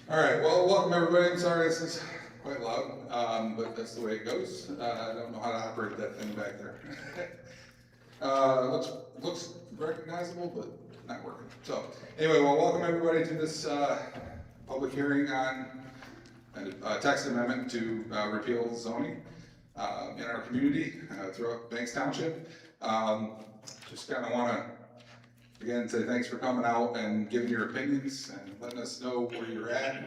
All right, well, welcome everybody. I'm sorry this is quite loud, but that's the way it goes. I don't know how to operate that thing back there. Looks recognizable, but not working. So anyway, well, welcome everybody to this public hearing on a text amendment to repeal zoning in our community throughout Banks Township. Just kind of want to again say thanks for coming out and giving your opinions and letting us know where you're at.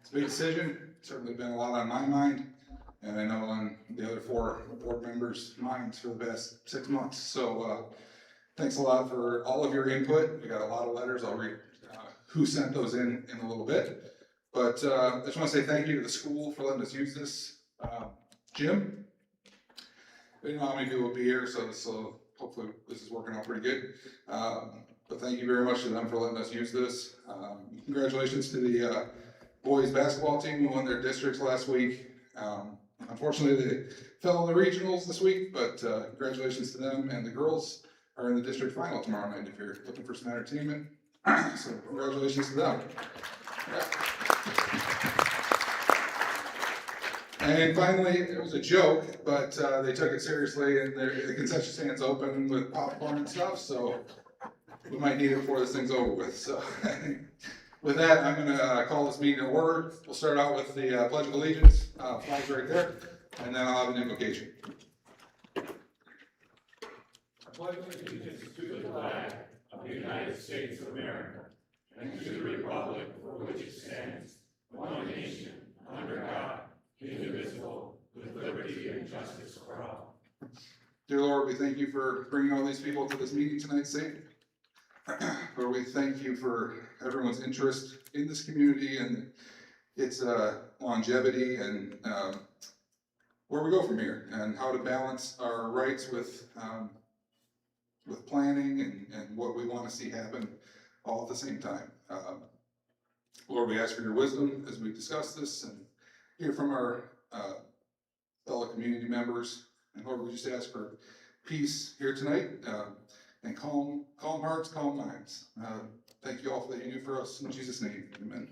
It's a big decision. Certainly been a lot on my mind, and I know on the other 4 board members' minds for the past 6 months. So thanks a lot for all of your input. We got a lot of letters. I'll read who sent those in a little bit. But I just want to say thank you to the school for letting us use this gym. We didn't know how many people would be here, so hopefully this is working out pretty good. But thank you very much to them for letting us use this. Congratulations to the boys basketball team who won their districts last week. Unfortunately, they fell in the regionals this week, but congratulations to them. And the girls are in the district final tomorrow night if you're looking for some entertainment. So congratulations to them. Yeah. And finally, it was a joke, but they took it seriously, and the concession stand's open with popcorn and stuff, so we might need it before this thing's over with. So with that, I'm going to call this meeting to order. We'll start out with the Pledge of Allegiance, flag's right there, and then I'll have an invocation. I pledge allegiance to the flag of the United States of America and to the republic for which it stands, one nation, under God, indivisible, with liberty and justice for all. Dear Lord, we thank you for bringing all these people to this meeting tonight safe. Lord, we thank you for everyone's interest in this community and its longevity and where we go from here and how to balance our rights with planning and what we want to see happen all at the same time. Lord, we ask for your wisdom as we discuss this and hear from our fellow community members. And Lord, we just ask for peace here tonight and calm hearts, calm minds. Thank you all for that you do for us. In Jesus' name, amen.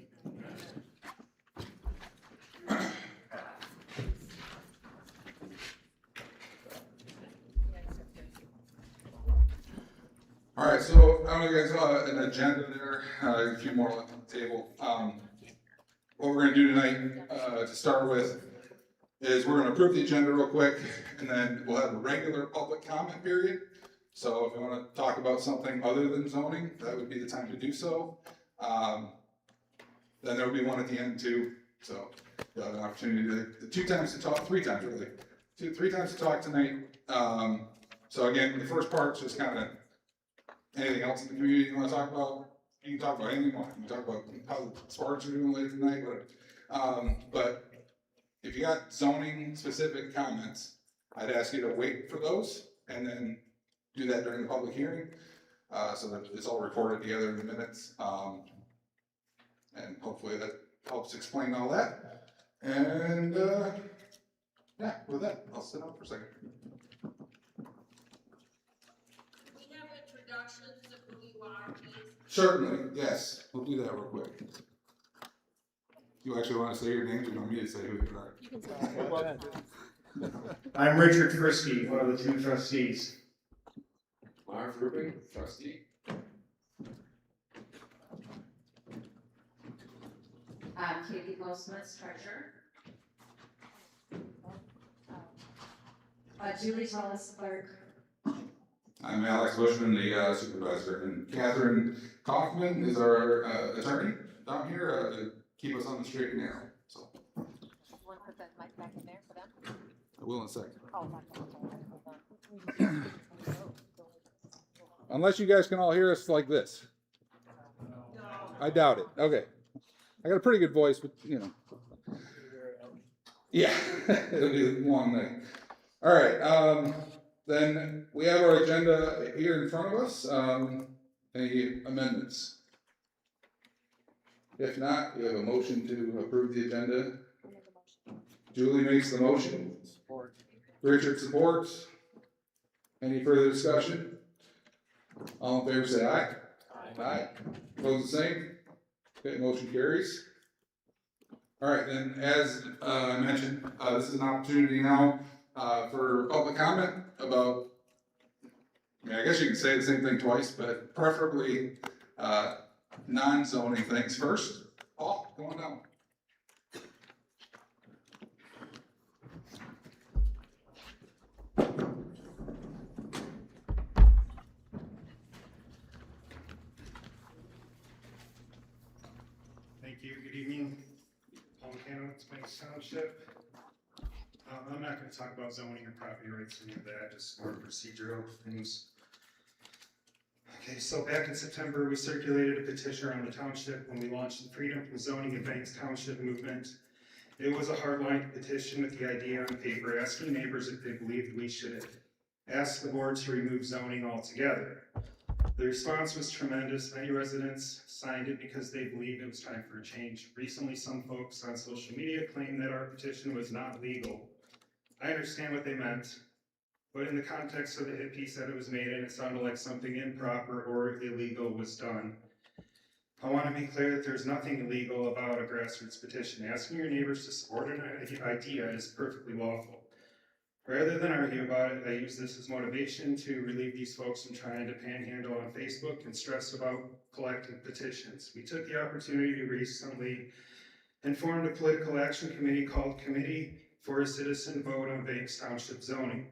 All right, so I don't know if you guys saw an agenda there, a few more left on the table. What we're going to do tonight to start with is we're going to approve the agenda real quick, and then we'll have a regular public comment period. So if you want to talk about something other than zoning, that would be the time to do so. Then there will be one at the end too. So you'll have an opportunity to 3 times really. 3 times to talk tonight. So again, the first part's just kind of anything else in the community you want to talk about. You can talk about anything you want. You can talk about how the sports are doing later tonight, whatever. But if you got zoning specific comments, I'd ask you to wait for those and then do that during the public hearing, so that it's all recorded together in the minutes. And hopefully that helps explain all that. And yeah, with that, I'll sit up for a second. We have introductions of who you are, please. Certainly, yes. We'll do that real quick. You actually want to say your names, or you want me to say who you are? You can say that. I'm Richard Frisky, one of the 2 trustees. Marv Rubin, trustee. Katie Goldsmith, treasurer. Julie Tullis, clerk. I'm Alex Bushman, the supervisor, and Catherine Kaufman is our attorney down here to keep us on the straight and narrow. So You want to put that mic back in there for them? I will in a second. Oh, hold on. Unless you guys can all hear us like this. No. I doubt it. Okay. I got a pretty good voice, but you know. Yeah, it'll be a long night. All right. Then we have our agenda here in front of us. Any amendments? If not, we have a motion to approve the agenda. Julie makes the motion. Support. Richard supports. Any further discussion? All in favor say aye. Aye. Aye. Opposed the same? Okay, motion carries. All right, then, as I mentioned, this is an opportunity now for public comment about, I mean, I guess you can say the same thing twice, but preferably non-zoning things first. Paul, come on down. Thank you. Good evening. Paul McCann, Banks Township. I'm not going to talk about zoning or property rights or any of that, just more procedural things. Okay, so back in September, we circulated a petition around the township when we launched the Freedom from Zoning in Banks Township movement. It was a hardline petition with the idea on paper asking neighbors if they believed we should ask the board to remove zoning altogether. The response was tremendous. Many residents signed it because they believed it was time for a change. Recently, some folks on social media claimed that our petition was not legal. I understand what they meant, but in the context of the hit piece that it was made in, it sounded like something improper or illegal was done. I want to be clear that there's nothing illegal about a grassroots petition. Asking your neighbors to support an idea is perfectly lawful. Rather than argue about it, I use this as motivation to relieve these folks from trying to panhandle on Facebook and stress about collecting petitions. We took the opportunity to recently and formed a political action committee called Committee for a Citizen Vote on Banks Township Zoning.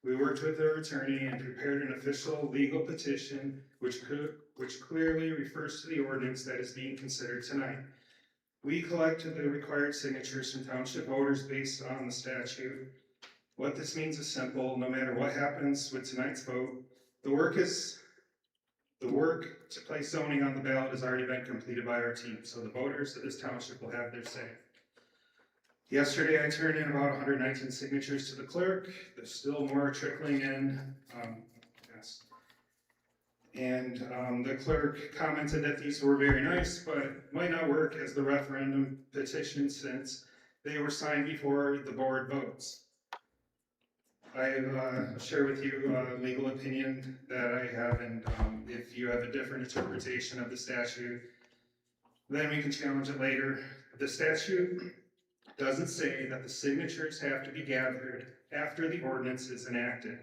We worked with their attorney and prepared an official legal petition which clearly refers to the ordinance that is being considered tonight. We collected the required signatures from township voters based on the statute. What this means is simple. No matter what happens with tonight's vote, the work to place zoning on the ballot has already been completed by our team, so the voters of this township will have their say. Yesterday, I turned in about 119 signatures to the clerk. There's still more trickling in. Yes. And the clerk commented that these were very nice, but might not work as the referendum petition since they were signed before the board votes. I share with you a legal opinion that I have, and if you have a different interpretation of the statute, then we can challenge it later. The statute doesn't say that the signatures have to be gathered after the ordinance is enacted.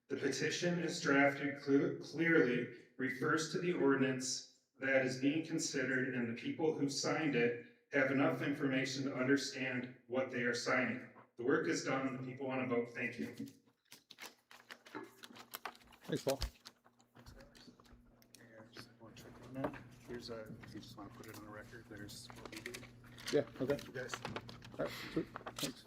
The petition is drafted clearly refers to the ordinance that is being considered, and the people who signed it have enough information to understand what they are signing. The work is done. The people want to vote. Thank you. Thanks, Paul. Here's if you just want to put it on the record, there's what we did. Yeah, okay. You guys. All right, sweet, thanks.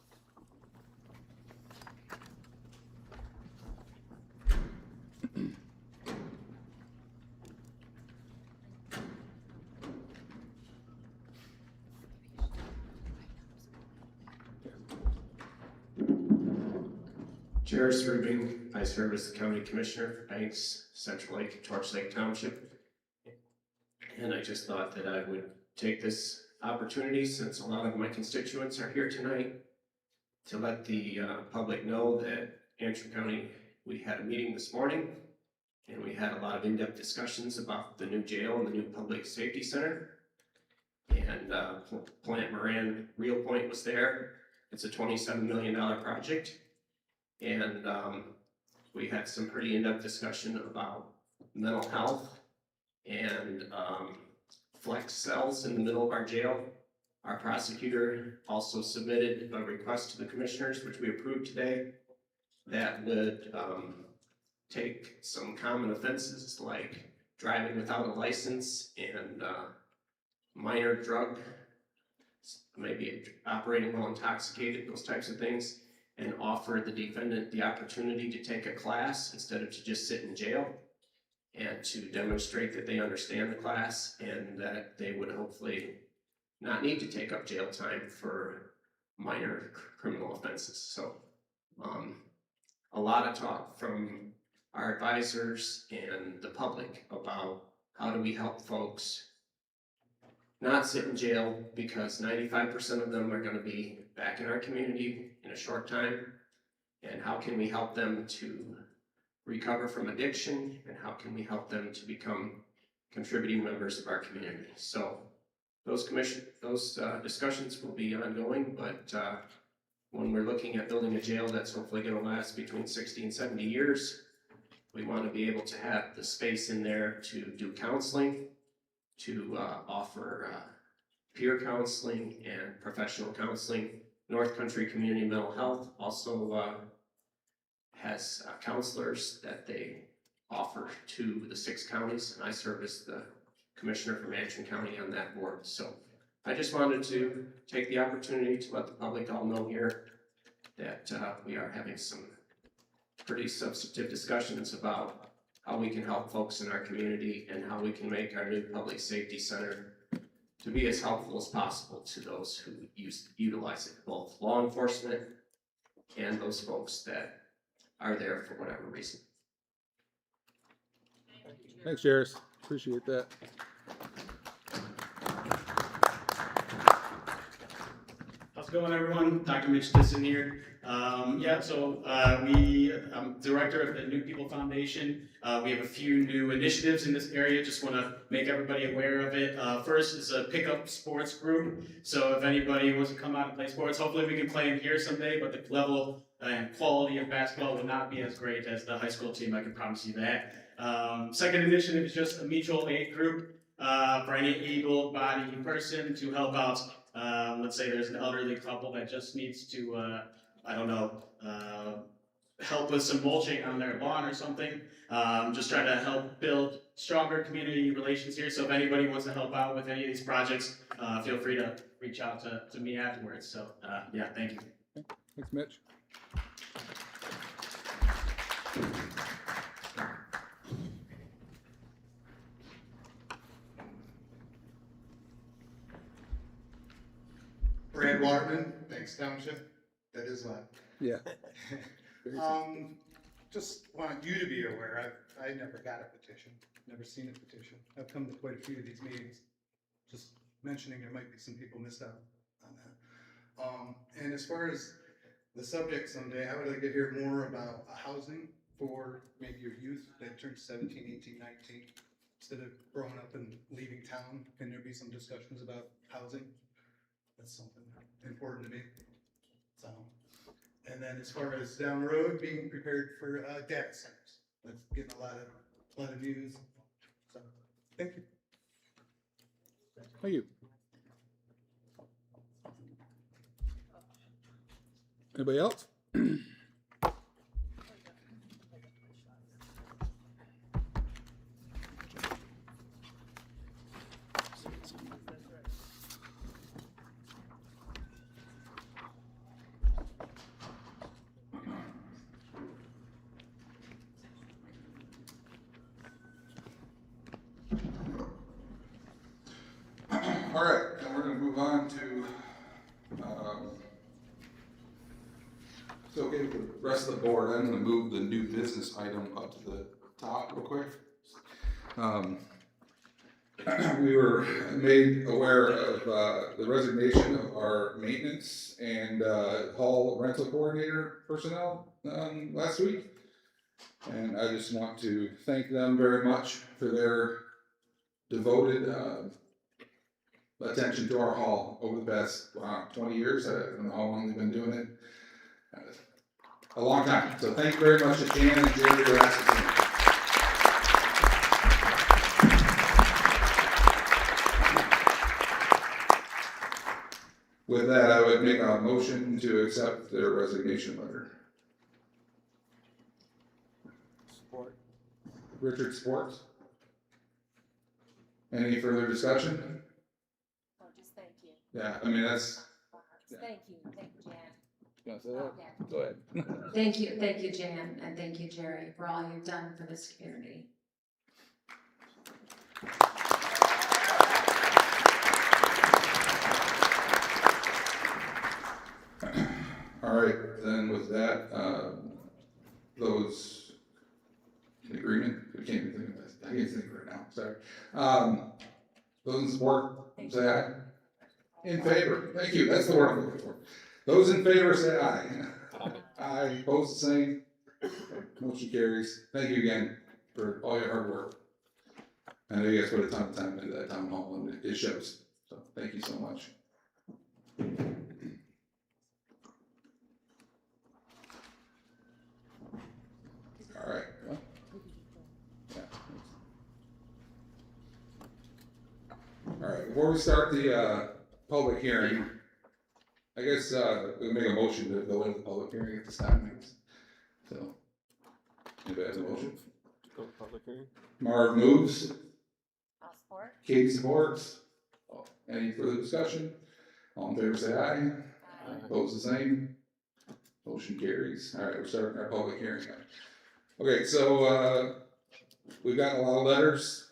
Jairus Rubin, I serve as the County Commissioner for Banks, Central Lake, Torch Lake Township. And I just thought that I would take this opportunity, since a lot of my constituents are here tonight, to let the public know that Antrim County, we had a meeting this morning, and we had a lot of in-depth discussions about the new jail and the new public safety center. And Plant Moran Real Point was there. It's a $27 million project. And we had some pretty in-depth discussion about mental health and flex cells in the middle of our jail. Our prosecutor also submitted a request to the commissioners, which we approved today, that would take some common offenses like driving without a license and minor drug, maybe operating while intoxicated, those types of things, and offer the defendant the opportunity to take a class instead of to just sit in jail, and to demonstrate that they understand the class and that they would hopefully not need to take up jail time for minor criminal offenses. So a lot of talk from our advisors and the public about how do we help folks not sit in jail, because 95% of them are going to be back in our community in a short time. And how can we help them to recover from addiction, and how can we help them to become contributing members of our community? So those discussions will be ongoing, but, when we're looking at building a jail that's hopefully gonna last between 60 and 70 years, we want to be able to have the space in there to do counseling, to offer peer counseling and professional counseling. North Country Community Mental Health also has counselors that they offer to the 6 counties, and I serve as the commissioner for Manson County on that board. So I just wanted to take the opportunity to let the public all know here that we are having some pretty substantive discussions about how we can help folks in our community and how we can make our new public safety center to be as helpful as possible to those who utilize it, both law enforcement and those folks that are there for whatever reason. Thanks, Jairus. Appreciate that. How's it going, everyone? Dr. Mitch Disson here. I'm director of the New People Foundation. We have a few new initiatives in this area. Just want to make everybody aware of it. First is a pickup sports group. So if anybody wants to come out and play sports, hopefully we can play in here someday, but the level and quality of basketball will not be as great as the high school team, I can promise you that. Second initiative is just a mutual aid group for any able-bodied person to help out. Let's say there's an elderly couple that just needs to, help with some mulching on their lawn or something. Just trying to help build stronger community relations here. So if anybody wants to help out with any of these projects, feel free to reach out to me afterwards. So yeah, thank you. Thanks, Mitch. Brad Waterman, Banks Township, that is live. Yeah. Just want you to be aware, I never got a petition, never seen a petition. I've come to quite a few of these meetings, just mentioning there might be some people missed out on that. And as far as the subject someday, I would like to hear more about housing for maybe your youth that turns 17, 18, 19. Instead of growing up and leaving town, can there be some discussions about housing? That's something important to me. So, and then as far as down the road, being prepared for data centers. That's getting a lot of news. So, thank you. Thank you. Anybody else? All right, then we're going to move on to, so okay, with the rest of the board, I'm going to move the new business item up to the top real quick. We were made aware of the resignation of our maintenance and hall rental coordinator personnel last week. And I just want to thank them very much for their devoted attention to our hall over the past 20 years. I don't know how long they've been doing it. A long time. So thank you very much to Jan and Jerry for asking. With that, I would make a motion to accept their resignation letter. Support. Richard supports. Any further discussion? Oh, just thank you. Yeah, I mean, that's. Thank you, Jan. You want to say that? Okay. Go ahead. Thank you, Jan, and thank you, Jerry, for all you've done for this community. All right, then with that, those in agreement, I can't even think of this, I can't think right now, sorry. Those in support, say aye. In favor, thank you, that's the word I'm looking for. Those in favor say aye. Aye, opposed the same. Motion carries. Thank you again for all your hard work. I know you guys put a ton of time into that town hall and it shows. So, thank you so much. All right. Well, yeah. All right, before we start the public hearing, I guess we'll make a motion to go into the public hearing at this time. So, anybody has a motion? Go to public hearing. Marv moves, I'll support. Katie supports. Any further discussion? All in favor say aye. Opposed the same. Motion carries. All right, we're starting our public hearing now. Okay, so we've gotten a lot of letters.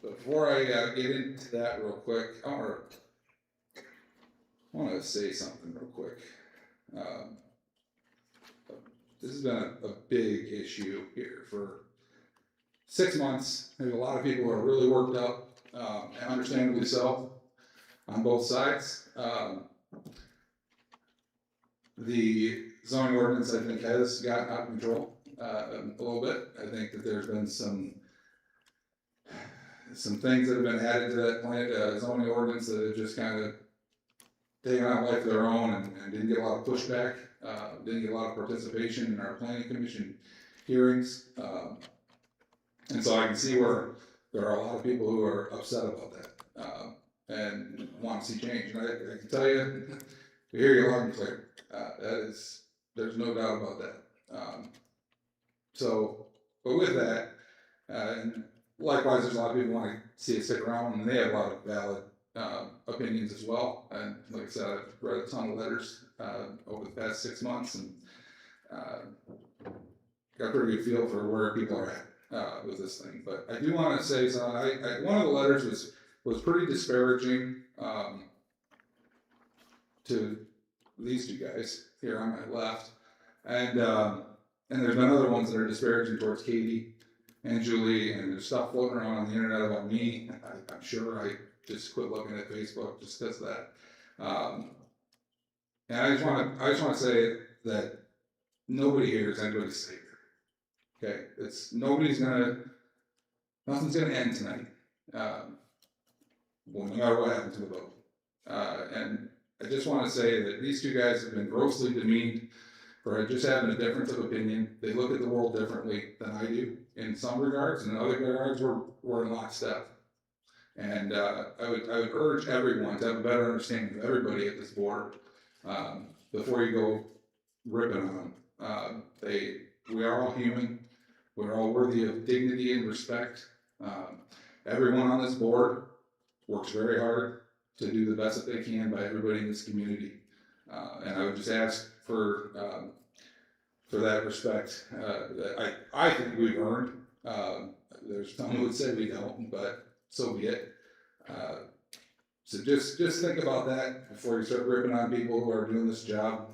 Before I get into that real quick, I want to say something real quick. This has been a big issue here for 6 months. There's a lot of people who are really worked up, and understandably so, on both sides. The zoning ordinance, I think, has gotten out of control a little bit. I think that there's been some things that have been added to that zoning ordinance that have just kind of taken on a life of their own and didn't get a lot of pushback, didn't get a lot of participation in our planning commission hearings. And so I can see where there are a lot of people who are upset about that and want to see change. And I can tell you, we hear you loud and clear. There's no doubt about that. But with that, and likewise, there's a lot of people who want to see it stick around, and they have a lot of valid opinions as well. And like I said, I've read a ton of letters over the past 6 months, and got a pretty good feel for where people are at with this thing. But I do want to say something. One of the letters was pretty disparaging to these two guys here on my left, and there's been other ones that are disparaging towards Katie and Julie, and there's stuff floating around on the internet about me. I'm sure I just quit looking at Facebook just because of that. And I just want to say that nobody here is anybody's savior. Okay, nothing's gonna end tonight. Well, no matter what happens to the vote. And I just want to say that these two guys have been grossly demeaned for just having a difference of opinion. They look at the world differently than I do in some regards, and in other regards, we're in lockstep. And I would urge everyone to have a better understanding of everybody at this board before you go ripping on them. We are all human. We're all worthy of dignity and respect. Everyone on this board works very hard to do the best that they can by everybody in this community. And I would just ask for that respect that I think we've earned. There's some who would say we don't, but so be it. So just think about that before you start ripping on people who are doing this job.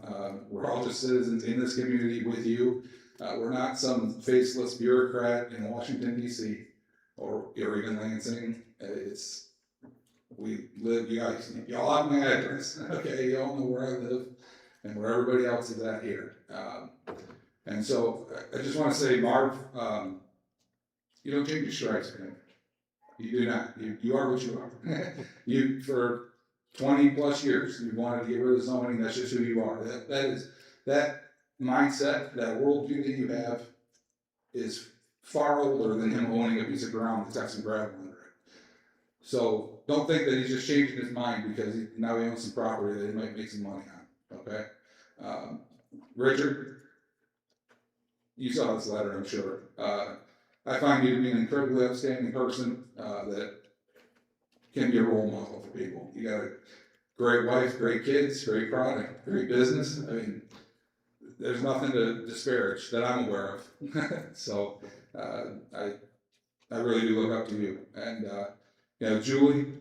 We're all just citizens in this community with you. We're not some faceless bureaucrat in Washington, D.C. or even Lansing. We live, y'all have my address, okay? Y'all know where I live and where everybody else is at here. And so I just want to say, Marv, you don't change your stripes, man. You do not. You are what you are. You, for 20 plus years, you wanted to get rid of zoning. That's just who you are. That mindset, that worldview that you have is far older than him owning a piece of ground that's got some gravel under it. So don't think that he's just changing his mind because now he owns some property that he might make some money on, okay? Richard, you saw this letter, I'm sure. I find you to be an incredibly outstanding person that can be a role model for people. You got a great wife, great kids, great product, great business. I mean, there's nothing to disparage that I'm aware of. So I really do look up to you. And Julie,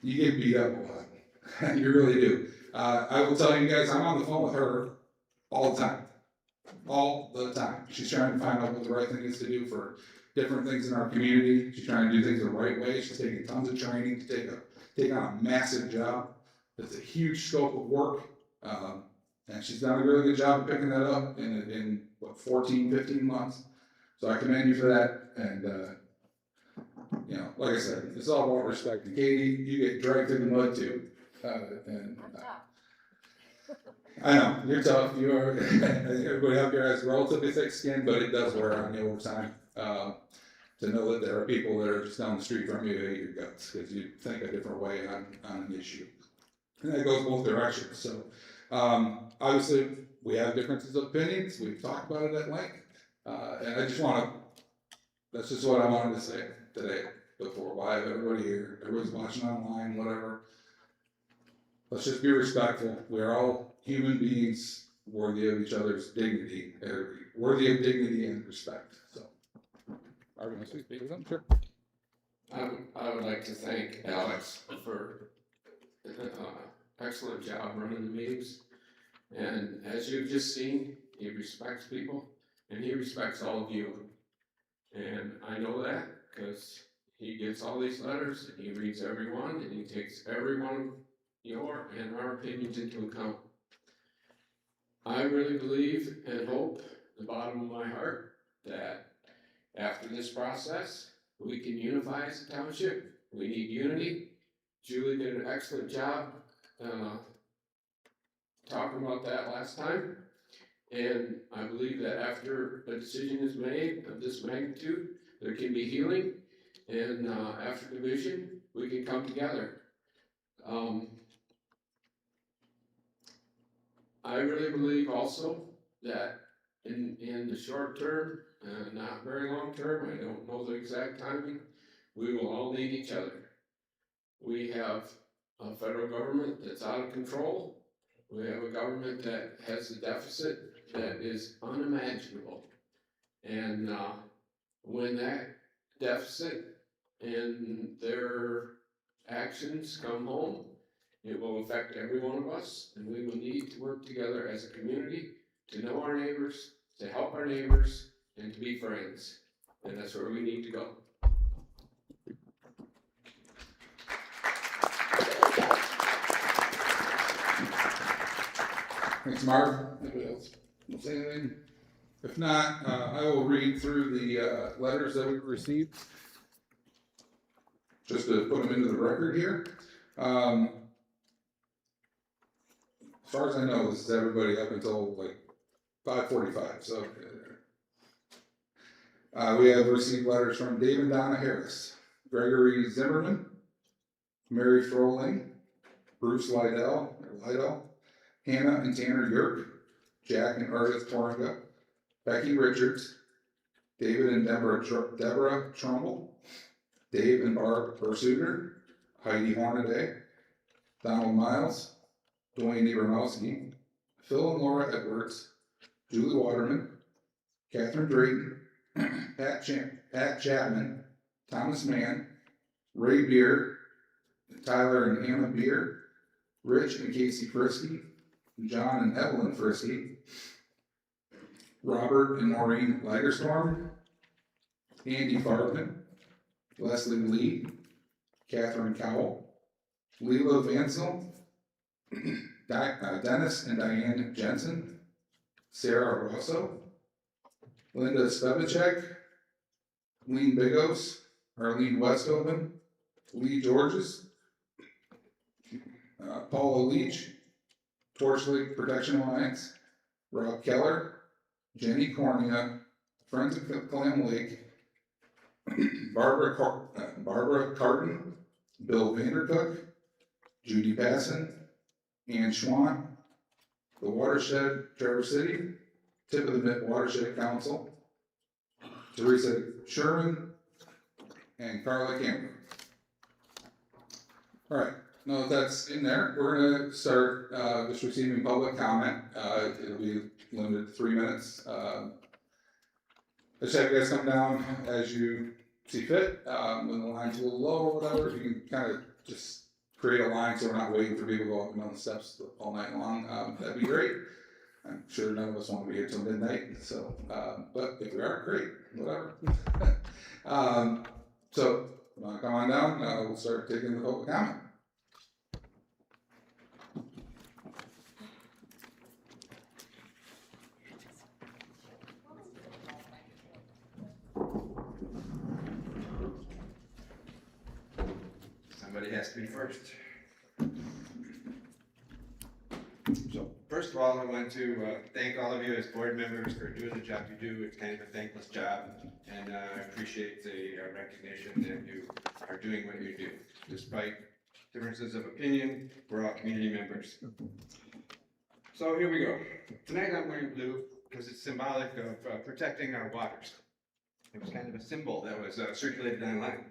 you get beat up a lot. You really do. I will tell you guys, I'm on the phone with her all the time. All the time. She's trying to find out what the right thing is to do for different things in our community. She's trying to do things the right way. She's taking tons of training to take on a massive job. It's a huge scope of work. And she's done a really good job of picking that up in 14, 15 months. So I commend you for that. And you know, like I said, it's all about respect. And Katie, you get dragged through the mud too. I know, you're tough, you are, everybody up here has relatively thick skin, but it does wear on you over time. To know that there are people that are just down the street from you who hate your guts, because you think a different way on an issue. And that goes both directions, so, obviously, we have differences of opinions, we've talked about it at length. And I just that's just what I wanted to say today, before, why everybody here, everybody's watching online, whatever. Let's just be respectful. We are all human beings worthy of each other's dignity, worthy of dignity and respect. So, are we going to speak to them? Sure. I would like to thank Alex for excellent job running the meetings. And as you've just seen, he respects people and he respects all of you. And I know that because he gets all these letters and he reads every one and he takes every one of your and our opinions into account. I really believe and hope, the bottom of my heart, that after this process, we can unify as a township. We need unity. Julie did an excellent job talking about that last time. And I believe that after a decision is made of this magnitude, there can be healing. And after division, we can come together. I really believe also that in the short term, not very long term, I don't know the exact timing, we will all need each other. We have a federal government that's out of control. We have a government that has a deficit that is unimaginable. And when that deficit and their actions come home, it will affect every one of us, and we will need to work together as a community to know our neighbors, to help our neighbors, and to be friends. And that's where we need to go. Thanks, Marv. Anybody else say anything? If not, I will read through the letters that we've received, just to put them into the record here. As far as I know, this is everybody up until like 5:45. So we have received letters from Dave and Donna Harris, Gregory Zimmerman, Mary Froling, Bruce Lydell, Hannah and Tanner Yerk, Jack and Ardith Torringa, Becky Richards, David and Deborah Trumbull, Dave and Barb Bursuter, Heidi Hornaday, Donald Miles, Dwayne Abramowski, Phil and Laura Edwards, Julie Waterman, Catherine Drayton, Pat Chapman, Thomas Mann, Ray Beer, Tyler and Anna Beer, Rich and Casey Frisky, John and Evelyn Frisky, Robert and Maureen Lagerstorm, Andy Farthman, Leslie Lee, Catherine Cowell, Leela Vansel, Dennis and Diane Jensen, Sarah Rosso, Linda Spevacek, Lean Bigos, Arlene Westhoven, Lee Georges, Paula Leach, Torch Lake Protection Alliance, Rob Keller, Jenny Cornea, Friends of Clam Lake, Barbara Carton, Bill Vandercook, Judy Passon, Ann Schwann, the Watershed Traverse City, Tip of the Mitt Watershed Council, Teresa Sherman, and Carla Cameron. All right, now that that's in there, we're going to start just receiving public comment. It'll be limited to 3 minutes. Just have you guys come down as you see fit. When the line's a little low or whatever, if you can kind of just create a line so we're not waiting for people to go up and down the steps all night long, that'd be great. I'm sure none of us want to be here till midnight, so, but if we are, great, whatever. So, come on down, we'll start taking the public comment. Somebody has to be first. So first of all, I want to thank all of you as board members for doing the job you do. It's kind of a thankless job, and I appreciate the recognition that you are doing what you do. Despite differences of opinion, we're all community members. So here we go. Tonight I'm wearing blue because it's symbolic of protecting our waters. It was kind of a symbol that was circulated online.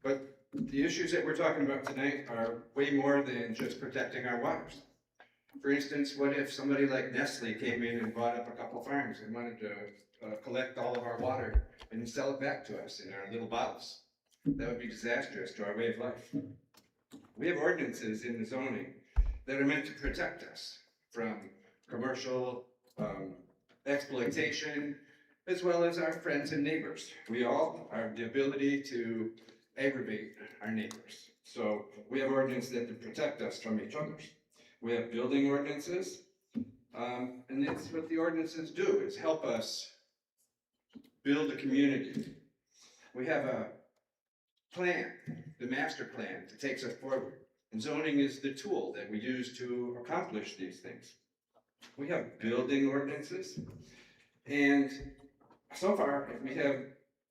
But the issues that we're talking about tonight are way more than just protecting our waters. For instance, what if somebody like Nestle came in and bought up a couple farms and wanted to collect all of our water and sell it back to us in our little bottles? That would be disastrous to our way of life. We have ordinances in the zoning that are meant to protect us from commercial exploitation, as well as our friends and neighbors. We all have the ability to aggravate our neighbors. So we have ordinances that protect us from each other. We have building ordinances, and that's what the ordinances do, is help us build a community. We have a plan, the master plan, that takes us forward. And zoning is the tool that we use to accomplish these things. We have building ordinances, and so far we have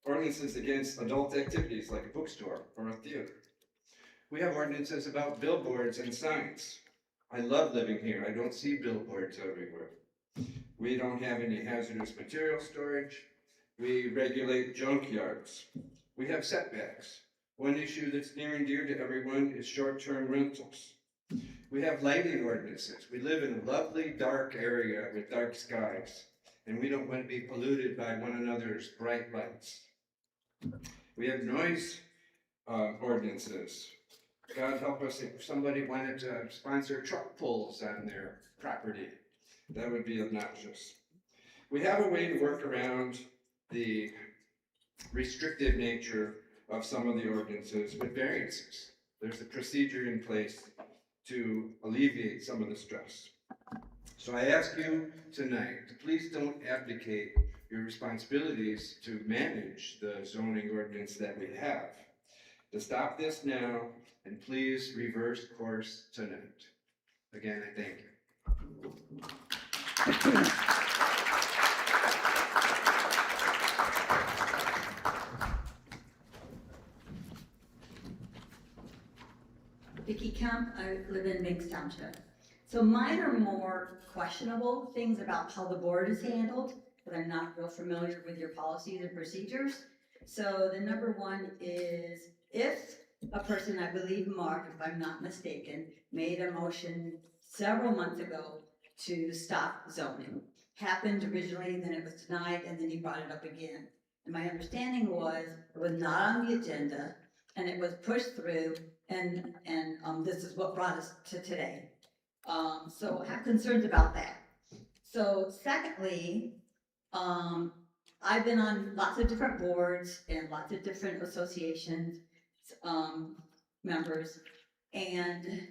ordinances against adult activities like a bookstore or a theater. We have ordinances about billboards and signs. I love living here. I don't see billboards everywhere. We don't have any hazardous material storage. We regulate junkyards. We have setbacks. One issue that's near and dear to everyone is short-term rentals. We have lighting ordinances. We live in a lovely dark area with dark skies, and we don't want to be polluted by one another's bright lights. We have noise ordinances. God help us if somebody wanted to sponsor truck pulls on their property. That would be obnoxious. We have a way to work around the restrictive nature of some of the ordinances with variances. There's a procedure in place to alleviate some of the stress. So I ask you tonight to please don't abdicate your responsibilities to manage the zoning ordinance that we have. To stop this now, and please reverse course tonight. Again, I thank you. Vicki Kemp, I live in Banks Township. So mine are more questionable things about how the board is handled, but I'm not real familiar with your policies and procedures. So the number one is if a person, I believe Mark, if I'm not mistaken, made a motion several months ago to stop zoning. Happened originally, then it was denied, and then he brought it up again. And my understanding was it was not on the agenda, and it was pushed through, and this is what brought us to today. So I have concerns about that. So secondly, I've been on lots of different boards and lots of different associations, members, and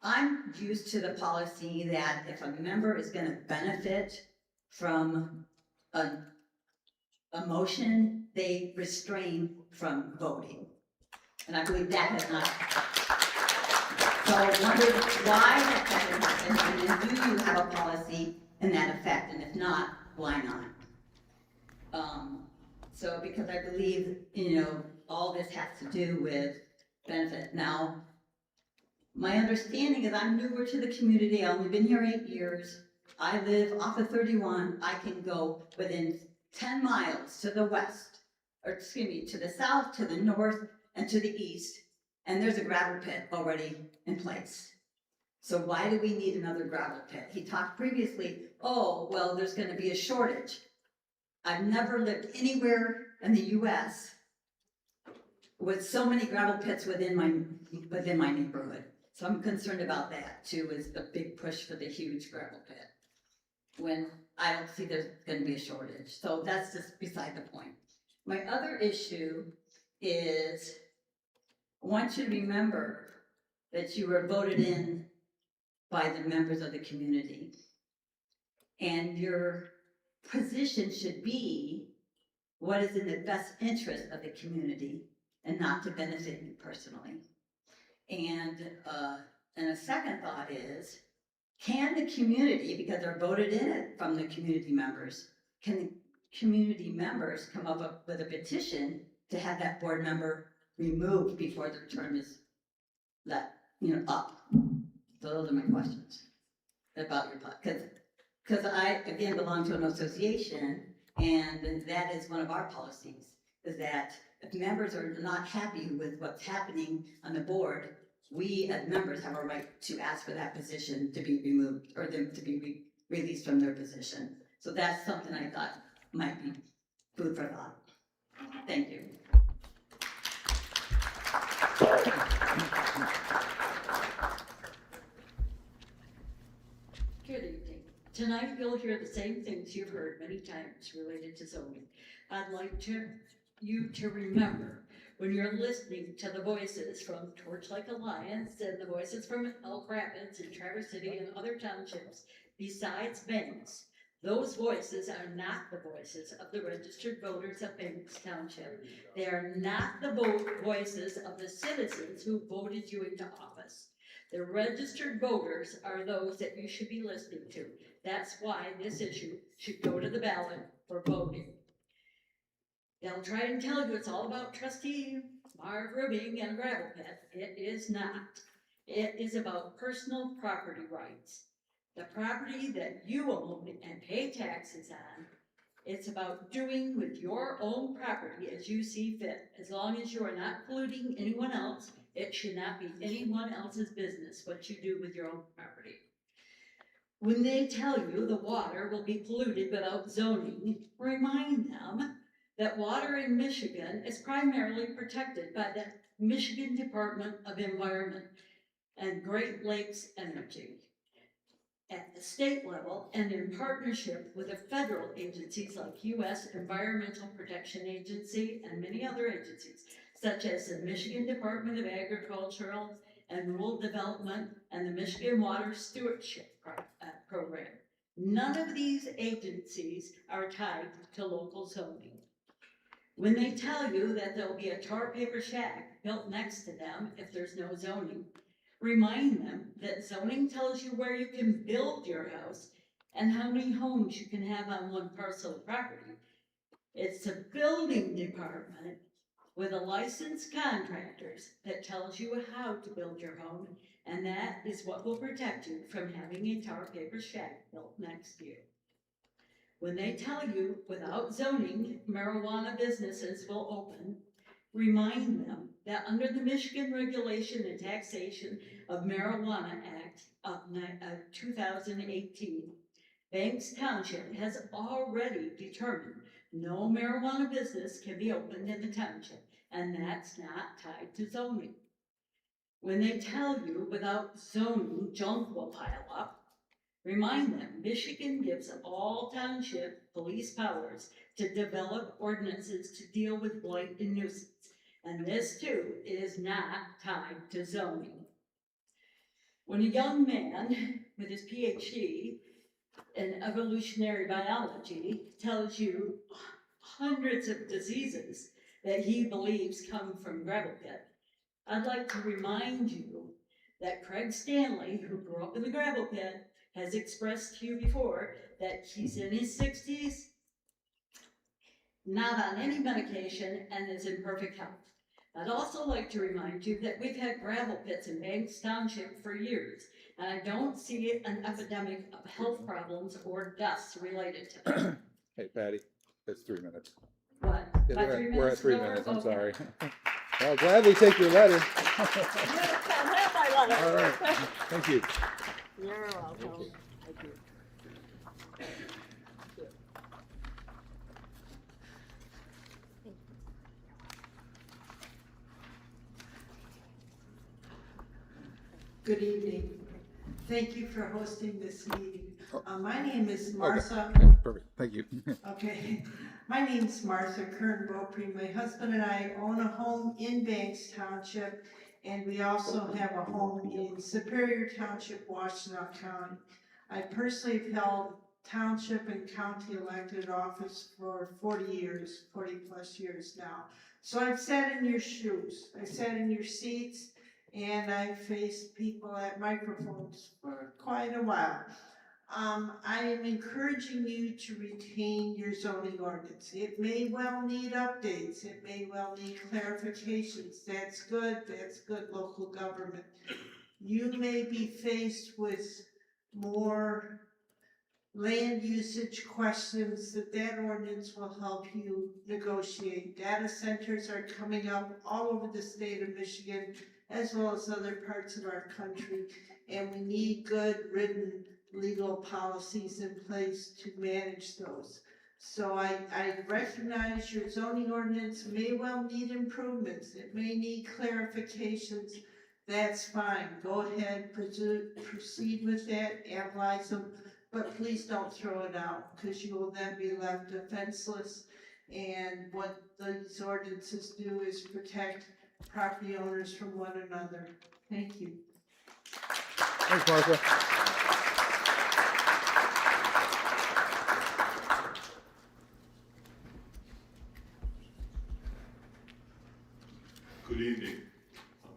I'm used to the policy that if a member is going to benefit from a motion, they restrain from voting. And I believe that has not happened. So I wondered why that hasn't happened, and do you have a policy in that effect? And if not, why not? So because I believe, all this has to do with benefit. Now, my understanding is I'm newer to the community. I've only been here 8 years. I live off of 31. I can go within 10 miles to the west, or excuse me, to the south, to the north, and to the east, and there's a gravel pit already in place. So why do we need another gravel pit? He talked previously, oh, well, there's going to be a shortage. I've never lived anywhere in the U.S. with so many gravel pits within my neighborhood. So I'm concerned about that too, is the big push for the huge gravel pit, when I don't see there's going to be a shortage. So that's just beside the point. My other issue is, I want you to remember that you were voted in by the members of the community, and your position should be what is in the best interest of the community, and not to benefit you personally. And a second thought is, can the community, because they're voted in it from the community members, can the community members come up with a petition to have that board member removed before their term is up? So those are my questions about your part, because I, again, belong to an association, and that is one of our policies, is that if members are not happy with what's happening on the board, we as members have a right to ask for that position to be removed, or them to be released from their position. So that's something I thought might be food for thought. Thank you. Good evening. Tonight you'll hear the same things you've heard many times related to zoning. I'd like you to remember, when you're listening to the voices from Torchlight Alliance and the voices from Elk Rapids and Traverse City and other townships besides Banks, those voices are not the voices of the registered voters of Banks Township. They are not the voices of the citizens who voted you into office. The registered voters are those that you should be listening to. That's why this issue should go to the ballot for voting. They'll try and tell you it's all about trustee Marv Ribbing and gravel pit. It is not. It is about personal property rights. The property that you own and pay taxes on, it's about doing with your own property as you see fit. As long as you are not polluting anyone else, it should not be anyone else's business what you do with your own property. When they tell you the water will be polluted without zoning, remind them that water in Michigan is primarily protected by the Michigan Department of Environment and Great Lakes Energy. At the state level and in partnership with the federal agencies like U.S. Environmental Protection Agency and many other agencies, such as the Michigan Department of Agricultural and Rural Development and the Michigan Water Stewardship Program. None of these agencies are tied to local zoning. When they tell you that there'll be a tar paper shack built next to them if there's no zoning, remind them that zoning tells you where you can build your house and how many homes you can have on one parcel of property. It's the building department with a licensed contractors that tells you how to build your home, and that is what will protect you from having a tar paper shack built next to you. When they tell you without zoning, marijuana businesses will open, remind them that under the Michigan Regulation and Taxation of Marijuana Act of 2018, Banks Township has already determined no marijuana business can be opened in the township, and that's not tied to zoning. When they tell you without zoning, junk will pile up, remind them Michigan gives all township police powers to develop ordinances to deal with blight and nuisance. And this too is not tied to zoning. When a young man with his PhD in evolutionary biology tells you hundreds of diseases that he believes come from gravel pit, I'd like to remind you that Craig Stanley, who grew up in the gravel pit, has expressed to you before that he's in his 60s, not on any medication, and is in perfect health. I'd also like to remind you that we've had gravel pits in Banks Township for years, and I don't see an epidemic of health problems or deaths related to them. Hey, Patty, it's 3 minutes. What? Yeah, My we're at 3 over? minutes, I'm Okay. sorry. I'll gladly take your letter. All right, thank you. You're welcome. Thank you. Good evening. Thank you for hosting this meeting. My name is Okay. Martha. Okay, perfect, thank you. Okay, my name's Martha Kern-Beaupre. My husband and I own a home in Banks Township, and we also have a home in Superior Township, Washtenaw County. I personally have held township and county elected office for 40 plus years now. So I've sat in your shoes, I sat in your seats, and I faced people at microphones for quite a while. I am encouraging you to retain your zoning ordinance. It may well need updates, it may well need clarifications. That's good local government. You may be faced with more land usage questions that ordinance will help you negotiate. Data centers are coming up all over the state of Michigan, as well as other parts of our country, and we need good written legal policies in place to manage those. So I recognize your zoning ordinance may well need improvements, it may need clarifications. That's fine, go ahead, proceed with that, analyze them, but please don't throw it out, because you will then be left defenseless. And what these ordinances do is protect property owners from one another. Thank you. Thanks, Martha. Good evening.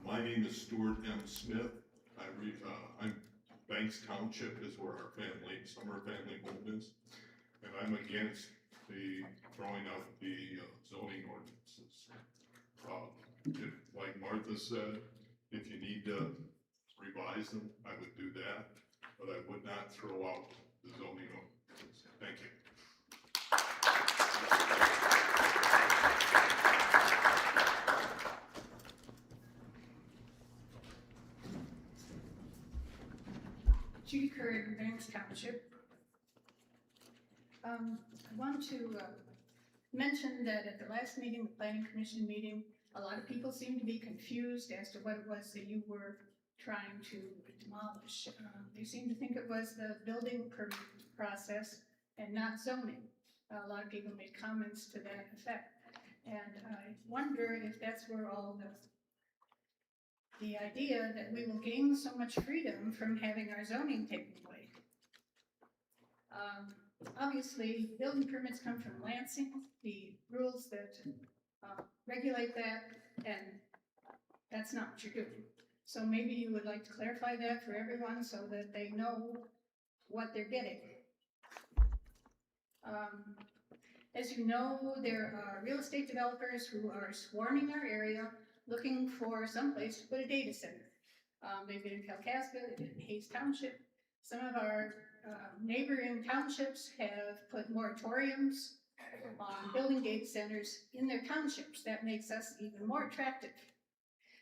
My name is Stuart M. Smith. I'm Banks Township is where our summer family home is. And I'm against the throwing out the zoning ordinances. Like Martha said, if you need to revise them, I would do that, but I would not throw out the zoning ordinances. Thank you. Judy Curry in Banks Township. I want to mention that at the last meeting, the Planning Commission meeting, a lot of people seemed to be confused as to what it was that you were trying to demolish. They seemed to think it was the building permit process and not zoning. A lot of people made comments to that effect. And I wonder if that's where all the idea that we will gain so much freedom from having our zoning taken away. Obviously, building permits come from Lansing, the rules that regulate that, and that's not what you're doing. So maybe you would like to clarify that for everyone so that they know what they're getting. As you know, there are real estate developers who are swarming our area looking for some place to put a data center. They've been in Kalkaska, they've been in Hayes Township. Some of our neighboring townships have put moratoriums on building data centers in their townships. That makes us even more attractive.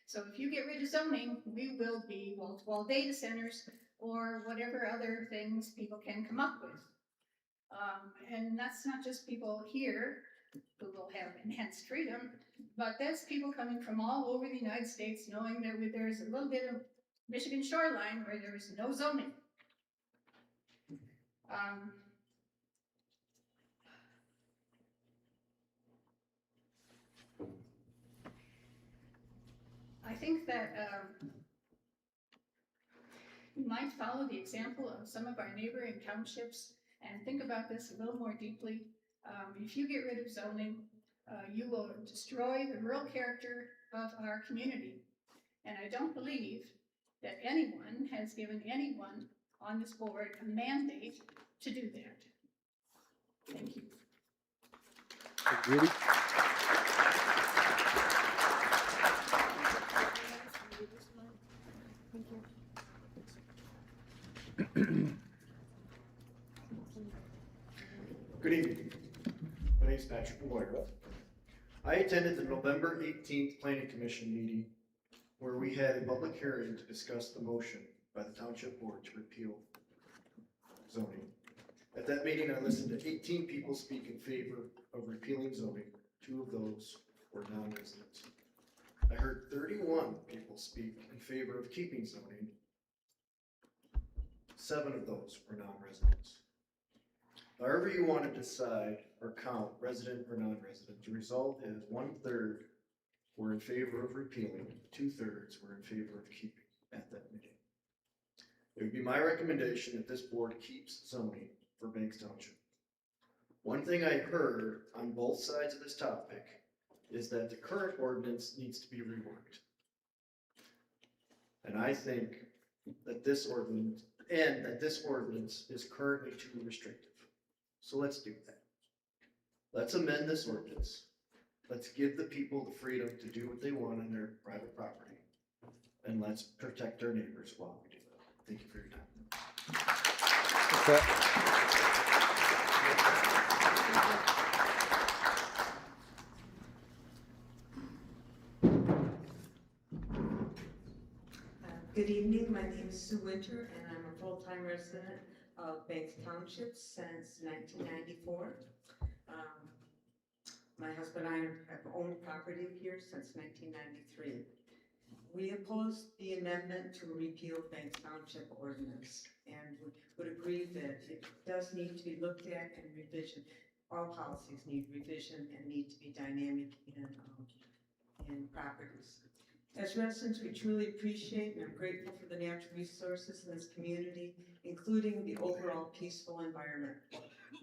So if you get rid of zoning, we will be wall-to-wall data centers or whatever other things people can come up with. And that's not just people here who will have enhanced freedom, but that's people coming from all over the United States knowing that there's a little bit of Michigan shoreline where there is no zoning. I think that we might follow the example of some of our neighboring townships and think about this a little more deeply. If you get rid of zoning, you will destroy the rural character of our community. And I don't believe that anyone has given anyone on this board a mandate to do that. Thank you. Judy? Good evening. My name is Patrick Moira. I attended the November 18th Planning Commission meeting where we had a public hearing to discuss the motion by the Township Board to repeal zoning. At that meeting, I listened to 18 people speak in favor of repealing zoning. 2 of those were non-residents. I heard 31 people speak in favor of keeping zoning. 7 of those were non-residents. However you want to decide or count resident or non-resident, the result is 1/3 were in favor of repealing, 2/3 were in favor of keeping at that meeting. It would be my recommendation that this board keeps zoning for Banks Township. One thing I heard on both sides of this topic is that the current ordinance needs to be reworked. And I think that this ordinance is currently too restrictive. So let's do that. Let's amend this ordinance. Let's give the people the freedom to do what they want on their private property. And let's protect our neighbors while we do that. Thank you for your time. Good evening, my name is Sue Winter, and I'm a full-time resident of Banks Township since 1994. My husband and I have owned property here since 1993. We oppose the amendment to repeal Banks Township Ordinance and would agree that it does need to be looked at and revision. All policies need revision and need to be dynamic in properties. As residents, we truly appreciate and are grateful for the natural resources in this community, including the overall peaceful environment.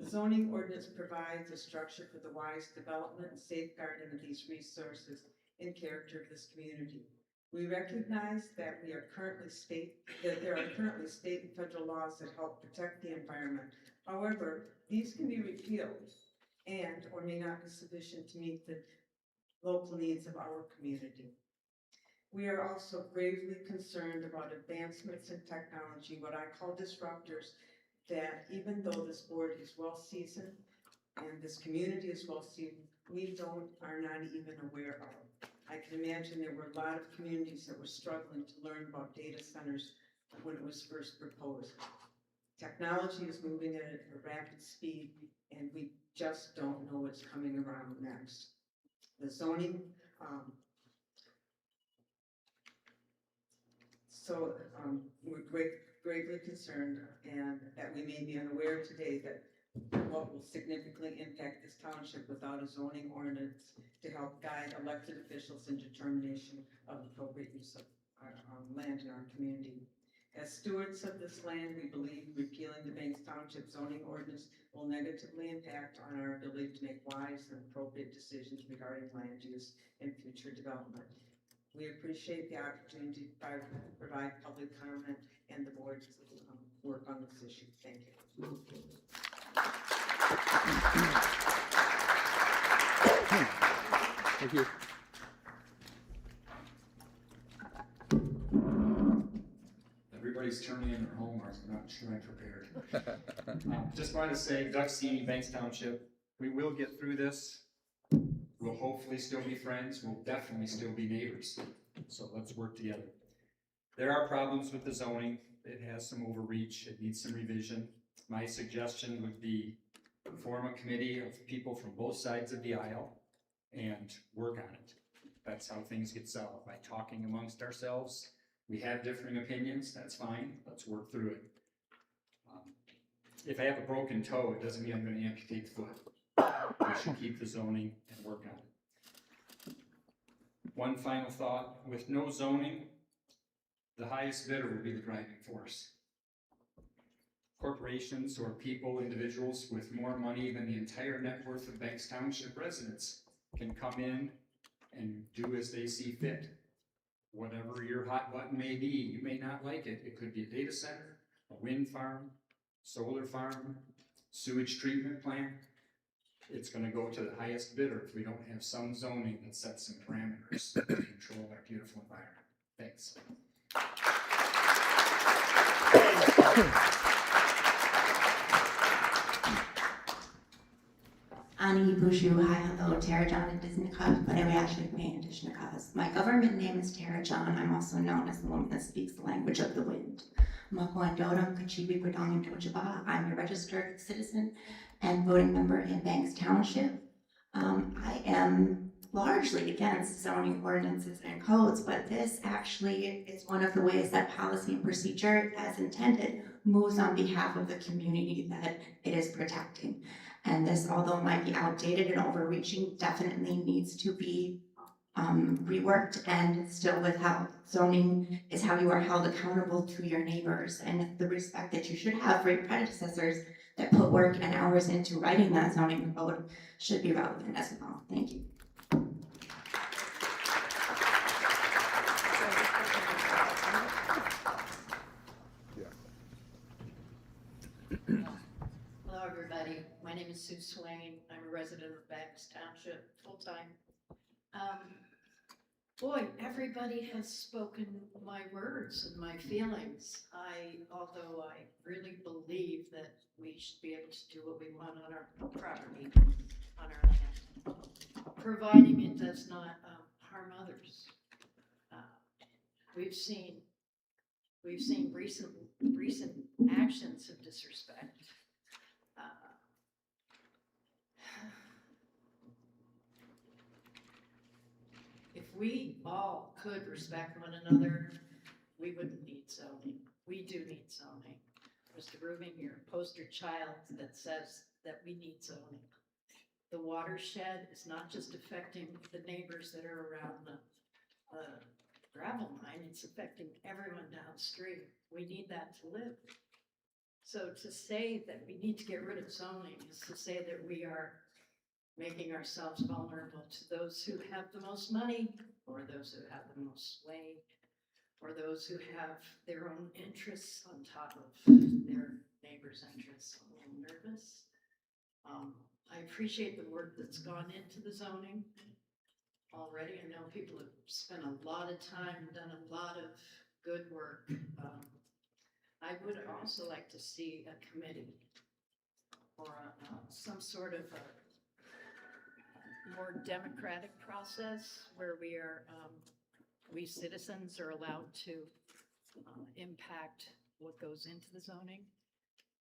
The zoning ordinance provides a structure for the wise development and safeguarding of these resources and character of this community. We recognize that there are currently state and federal laws that help protect the environment. However, these can be repealed and or may not be sufficient to meet the local needs of our community. We are also gravely concerned about advancements in technology, what I call disruptors, that even though this board is well seasoned and this community is well seasoned, we are not even aware of. I can imagine there were a lot of communities that were struggling to learn about data centers when it was first proposed. Technology is moving at a rapid speed, and we just don't know what's coming around next. The zoning, we're greatly concerned and that we may be unaware today that what will significantly impact this township without a zoning ordinance to help guide elected officials in determination of appropriate use of our land in our community. As stewards of this land, we believe repealing the Banks Township Zoning Ordinance will negatively impact on our ability to make wise and appropriate decisions regarding land use and future development. We appreciate the opportunity to provide public comment and the board's work on this issue. Thank you. Thank you. Everybody's turning in their homework, I'm not sure I'm prepared. Just wanted to say, Doug C., Banks Township, we will get through this. We'll hopefully still be friends, we'll definitely still be neighbors, so let's work together. There are problems with the zoning, it has some overreach, it needs some revision. My suggestion would be form a committee of people from both sides of the aisle and work on it. That's how things get solved, by talking amongst ourselves. We have differing opinions, that's fine, let's work through it. If I have a broken toe, it doesn't mean I'm going to amputate the foot. We should keep the zoning and work on it. One final thought, with no zoning, the highest bidder will be the driving force. Corporations or people, individuals with more money than the entire net worth of Banks Township residents can come in and do as they see fit. Whatever your hot button may be, you may not like it. It could be a data center, a wind farm, solar farm, sewage treatment plant. It's going to go to the highest bidder if we don't have some zoning that sets some parameters to control our beautiful environment. Thanks. Ani Bushu, hi, hello, Tara John and Disnikov, but I would actually paying addition to cause. My government name is Tara John. I'm also known as the woman that speaks the language of the wind. I'm a registered citizen and voting member in Banks Township. I am largely against zoning ordinances and codes, but this actually is one of the ways that policy and procedure, as intended, moves on behalf of the community that it is protecting. And this, although it might be outdated and overreaching, definitely needs to be reworked and still withheld. Zoning is how you are held accountable to your neighbors, and the respect that you should have for your predecessors that put work and hours into writing that zoning code should be relevant as well. Thank you. is Sue Swain. I'm a resident of Banks Township, full-time. Boy, everybody has spoken my words and my feelings. Although I really believe that we should be able to do what we want on our property, on our land, providing it does not harm others. We've seen recent actions of disrespect. If we all could respect one another, we wouldn't need zoning. We do need zoning. Mr. Rubin, you're a poster child that says that we need zoning. The watershed is not just affecting the neighbors that are around the gravel mine, it's affecting everyone downstream. We need that to live. So to say that we need to get rid of zoning is to say that we are making ourselves vulnerable to those who have the most money, or those who have the most sway, or those who have their own interests on top of their neighbors' interests. I'm a little nervous. I appreciate the work that's gone into the zoning already. I know people have spent a lot of time, done a lot of good work. I would also like to see a committee or some sort of a more democratic process where we citizens are allowed to impact what goes into the zoning.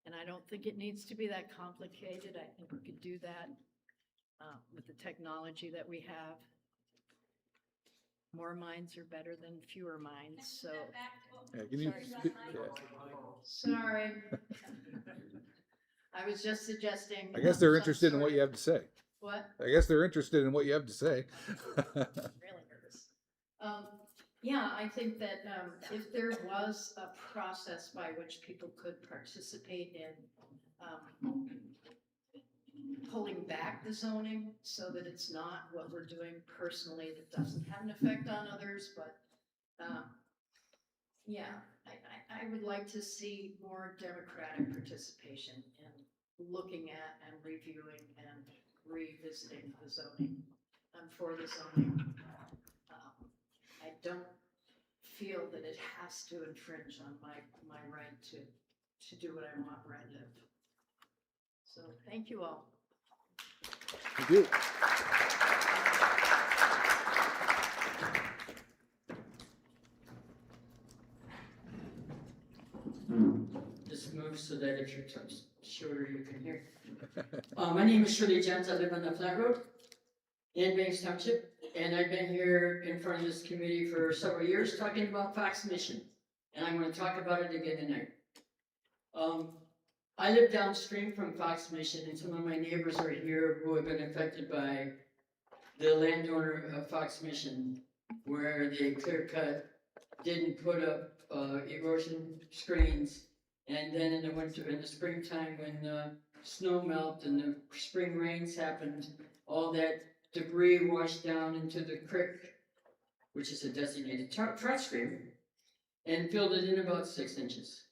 And I don't think it needs to be that complicated. I think we could do that with the technology that we have. More minds are better than fewer minds, so. Yeah, can you speak? Sorry. I was just suggesting. I guess they're interested in what you have to say. What? I guess they're interested in what you have to say. Really nervous. Yeah, I think that if there was a process by which people could participate in pulling back the zoning so that it's not what we're doing personally that doesn't have an effect on others, but yeah, I would like to see more democratic participation in looking at and reviewing and revisiting the zoning. I'm for the zoning. I don't feel that it has to infringe on my right to do what I want where I live. So thank you all. Thank you. Just move so that if you're shorter, you can hear. My name is Shirley Jones. I live on the Flat Road in Banks Township, and I've been here in front of this committee for several years talking about Fox Mission, and I'm going to talk about it again tonight. I live downstream from Fox Mission, and some of my neighbors are here who have been affected by the landowner of Fox Mission, where they clear cut, didn't put up erosion screens, and then in the springtime when snow melt and the spring rains happened, all that debris washed down into the creek, which is a designated trout stream, and filled it in about 6 inches.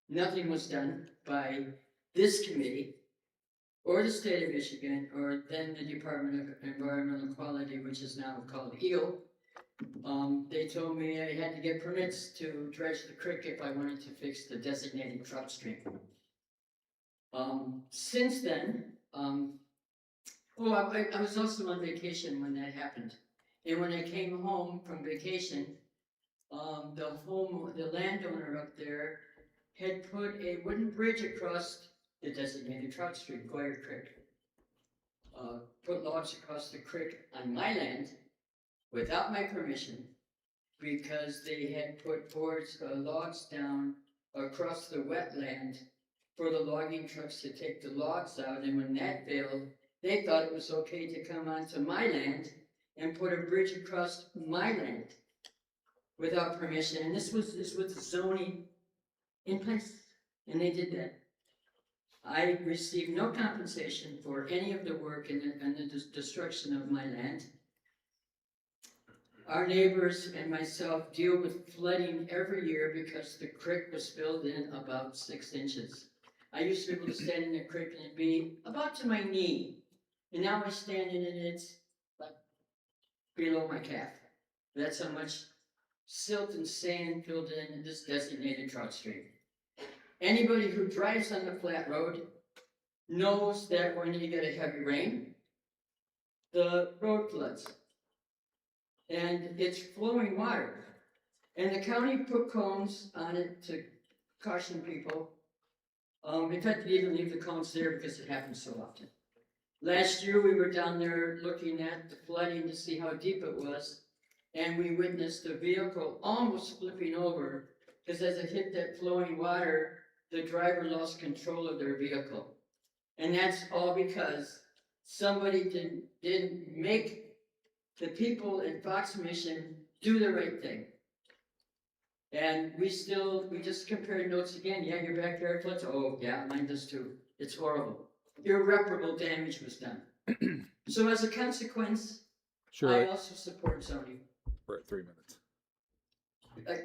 Nothing was done by this committee, or the state of Michigan, or then the Department of Environmental Quality, which is now called EO. They told me I had to get permits to dredge the creek if I wanted to fix the designated trout stream. Since then, I was also on vacation when that happened. And when I came home from vacation, the landowner up there had put a wooden bridge across the designated trout stream, Goyer Creek. Put logs across the creek on my land without my permission, because they had put logs down across the wetland for the logging trucks to take the logs out, and when that failed, they thought it was okay to come onto my land and put a bridge across my land without permission, and this was with zoning in place, and they did that. I received no compensation for any of the work and the destruction of my land. Our neighbors and myself deal with flooding every year because the creek was filled in about 6 inches. I used to be able to stand in the creek and it'd be about to my knee. And now I stand in it and it's like below my calf. That's how much silt and sand filled in this designated trout stream. Anybody who drives on the flat road knows that when you get a heavy rain, the road floods. And it's flowing water. And the county put cones on it to caution people. In fact, they even leave the cones there because it happens so often. Last year, we were down there looking at the flooding to see how deep it was, and we witnessed a vehicle almost flipping over, because as it hit that flowing water, the driver lost control of their vehicle. And that's all because somebody didn't make the people in Fox Mission do the right thing. And we just compared notes again. Yeah, your backyard floods. Oh, yeah, mine does too. It's horrible. Irreparable damage was done. So as a consequence, I also support zoning. We're at 3 minutes.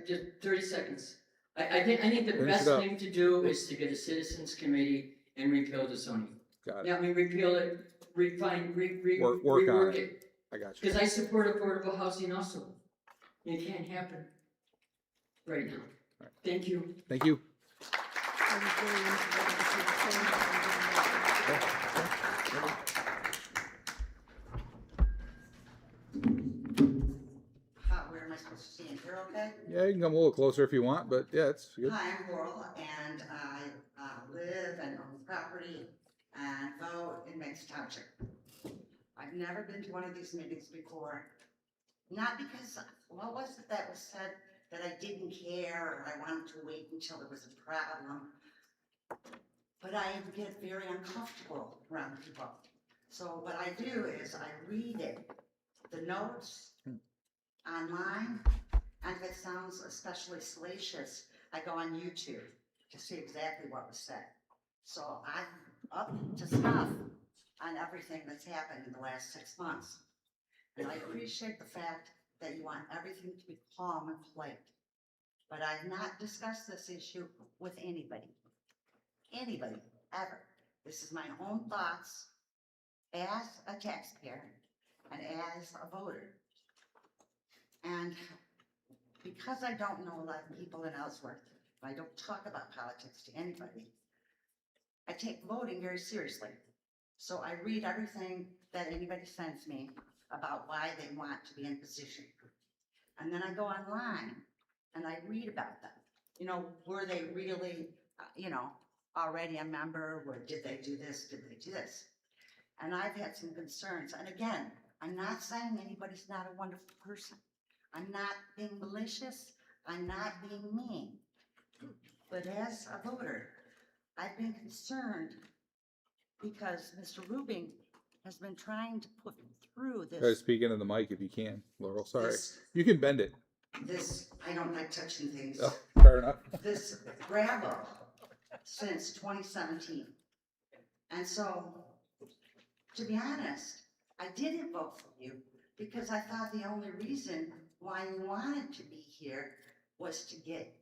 Just 30 seconds. I think the Finish best it up. thing to do is to get a citizens committee and repeal the zoning. Got it. Yeah, I mean, repeal it, refine, Work on rework it. it. I got you. Because I support affordable housing also. It can't happen right now. Thank you. Thank you. Where am I supposed to stand? Here, okay? Yeah, you can come a little closer if you want, but yeah, it's good. Hi, I'm Coral, and I live and own property and vote in Banks Township. I've never been to one of these meetings before. Not because, what was it that was said, that I didn't care or I wanted to wait until there was a problem. But I get very uncomfortable around people. So what I do is I read it, the notes online, and if it sounds especially salacious, I go on YouTube to see exactly what was said. So I'm up to snuff on everything that's happened in the last 6 months. And I appreciate the fact that you want everything to be calm and polite. But I've not discussed this issue with anybody. Anybody, ever. This is my own thoughts as a taxpayer and as a voter. And because I don't know a lot of people in Ellsworth, I don't talk about politics to anybody, I take voting very seriously. So I read everything that anybody sends me about why they want to be in position. And then I go online and I read about them. You know, were they really, already a member? Or did they do this? Did they do this? And I've had some concerns. And again, I'm not saying anybody's not a wonderful person. I'm not being malicious. I'm not being mean. But as a voter, I've been concerned because Mr. Rubin has been trying to put through Try this. speak into the mic if you can, Laurel. Sorry. This- You can bend it. I don't like touching things. Oh, fair enough. This gravel since 2017. And so, to be honest, I didn't vote for you because I thought the only reason why you wanted to be here was to get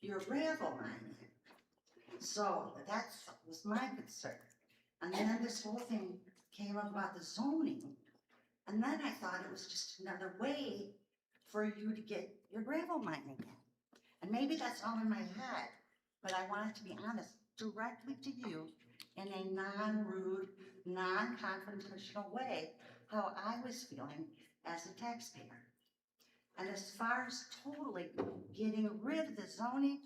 your gravel mine in. So that was my concern. And then this whole thing came up about the zoning. And then I thought it was just another way for you to get your gravel mining in. And maybe that's all in my head, but I wanted to be honest directly to you in a non-rude, non-confrontational way, how I was feeling as a taxpayer. And as far as totally getting rid of the zoning,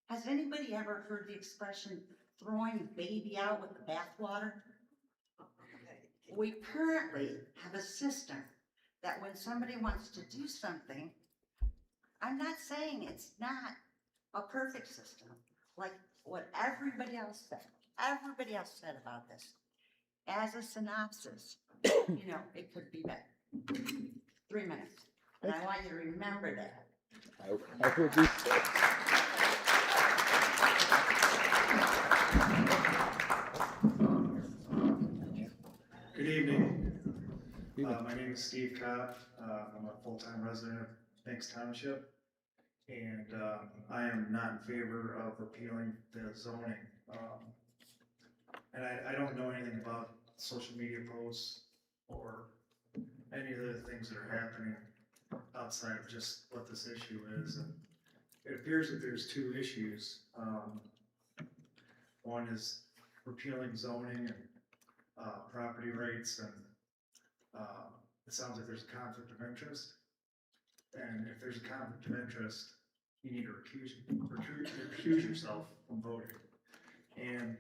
has anybody ever heard the expression throwing a baby out with the bathwater? We currently have a system that when somebody wants to do something, I'm not saying it's not a perfect system, like what everybody else said about this. As a synopsis, it could be better. 3 minutes. And I want you to remember that. I will do so. Good evening. My name is Steve Cobb. I'm a full-time resident of Banks Township, and I am not in favor of repealing the zoning. And I don't know anything about social media posts or any of the things that are happening outside of just what this issue is. And it appears that there's two issues. One is repealing zoning and property rights, and it sounds like there's a conflict of interest. And if there's a conflict of interest, you need to recuse yourself from voting. And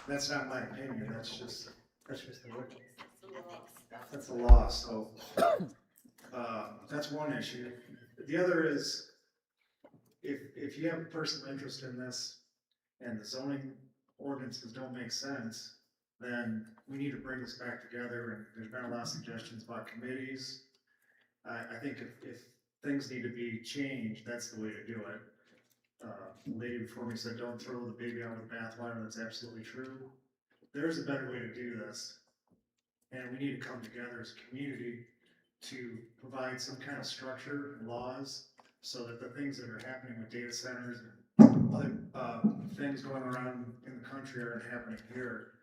that's not my opinion. That's just the law. That's the law. So that's one issue. The other is if you have a personal interest in this and the zoning ordinances don't make sense, then we need to bring this back together. And there's been a lot of suggestions about committees. I think if things need to be changed, that's the way to do it. The lady before me said, don't throw the baby out with the bathwater. That's absolutely true. There's a better way to do this. And we need to come together as a community to provide some kind of structure and laws so that the things that are happening with data centers and other things going around in the country aren't happening here.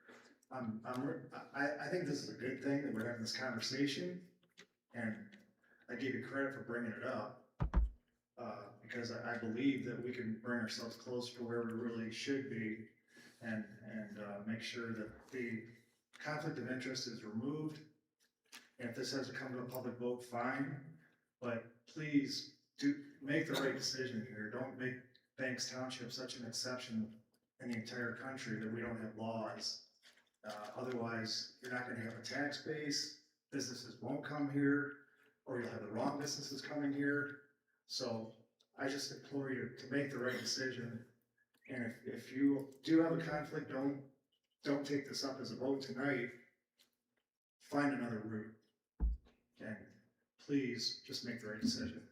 I think this is a good thing that we're having this conversation, and I give you credit for bringing it up because I believe that we can bring ourselves closer to where we really should be and make sure that the conflict of interest is removed. And if this has to come to a public vote, fine, but please do make the right decision here. Don't make Banks Township such an exception in the entire country that we don't have laws. Otherwise, you're not going to have a tax base, businesses won't come here, or you'll have the wrong businesses coming here. So I just implore you to make the right decision. And if you do have a conflict, don't take this up as a vote tonight. Find another route. And please just make the right decision.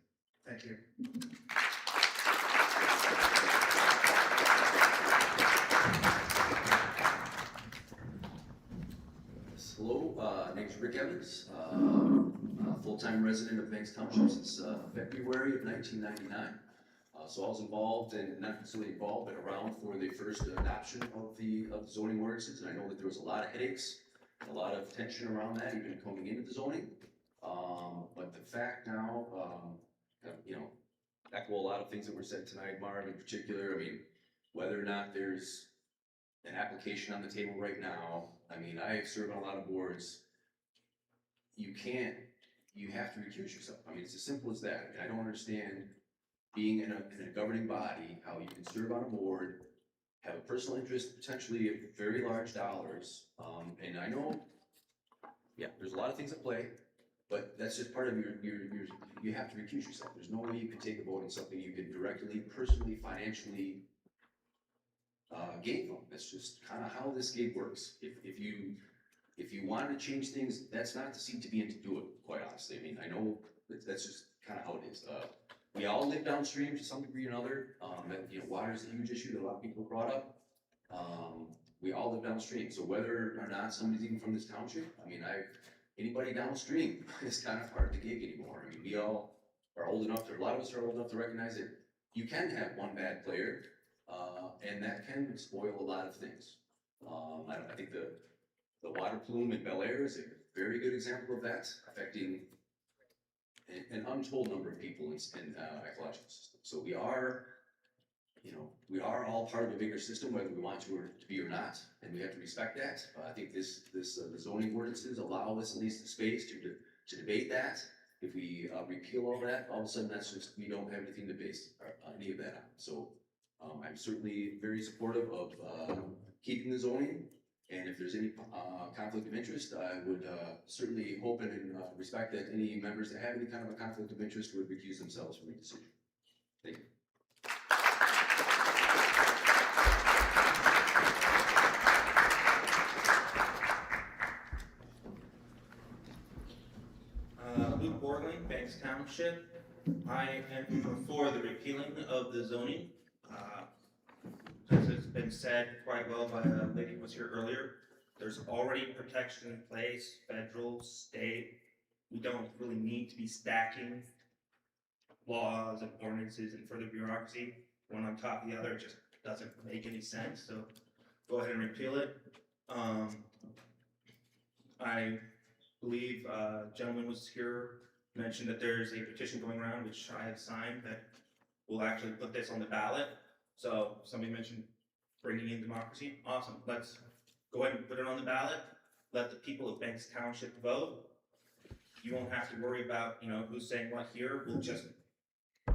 Thank you. Hello, name's Rick Evans, a full-time resident of Banks Township since February of 1999. So I was involved, and not necessarily involved, but around for the first adoption of the zoning ordinances, and I know that there was a lot of headaches, a lot of tension around that, even coming into the zoning. But the fact now, echo a lot of things that were said tonight, Marv in particular. I mean, whether or not there's an application on the table right now, I mean, I serve on a lot of boards. You have to recuse yourself. I mean, it's as simple as that. And I don't understand being in a governing body, how you can serve on a board, have a personal interest, potentially of very large dollars. And I know, yeah, there's a lot of things at play, but that's just part of you have to recuse yourself. There's no way you can take a vote on something you can directly, personally, financially gain from. That's just kind of how this game works. If you want to change things, that's not the seat to be in to do it, quite honestly. I mean, I know that's just kind of how it is. We all live downstream to some degree or another. Water is a huge issue that a lot of people brought up. We all live downstream, so whether or not somebody's even from this township, I mean, anybody downstream is kind of hard to gig anymore. I mean, we all are old enough, a lot of us are old enough to recognize that you can have one bad player, and that can spoil a lot of things. I think the water plume in Bel Air is a very good example of that, affecting an untold number of people in ecological systems. So we are all part of a bigger system, whether we want to be or not, and we have to respect that. I think the zoning ordinances allow us at least the space to debate that. If we repeal all that, all of a sudden we don't have anything to base any of that on. So I'm certainly very supportive of keeping the zoning, and if there's any conflict of interest, I would certainly hope and respect that any members that have any kind of a conflict of interest would recuse themselves from the decision. Thank you. Luke Borgling, Banks Township. I am for the repealing of the zoning. As it's been said quite well by a lady who was here earlier, there's already protection in place, federal, state. We don't really need to be stacking laws and ordinances and further bureaucracy, one on top of the other, it just doesn't make any sense, so go ahead and repeal it. I believe, a gentleman was here, mentioned that there's a petition going around, which I have signed, that will actually put this on the ballot. So somebody mentioned bringing in democracy. Awesome. Let's go ahead and put it on the ballot. Let the people of Banks Township vote. You won't have to worry about, who's saying what here. We'll just,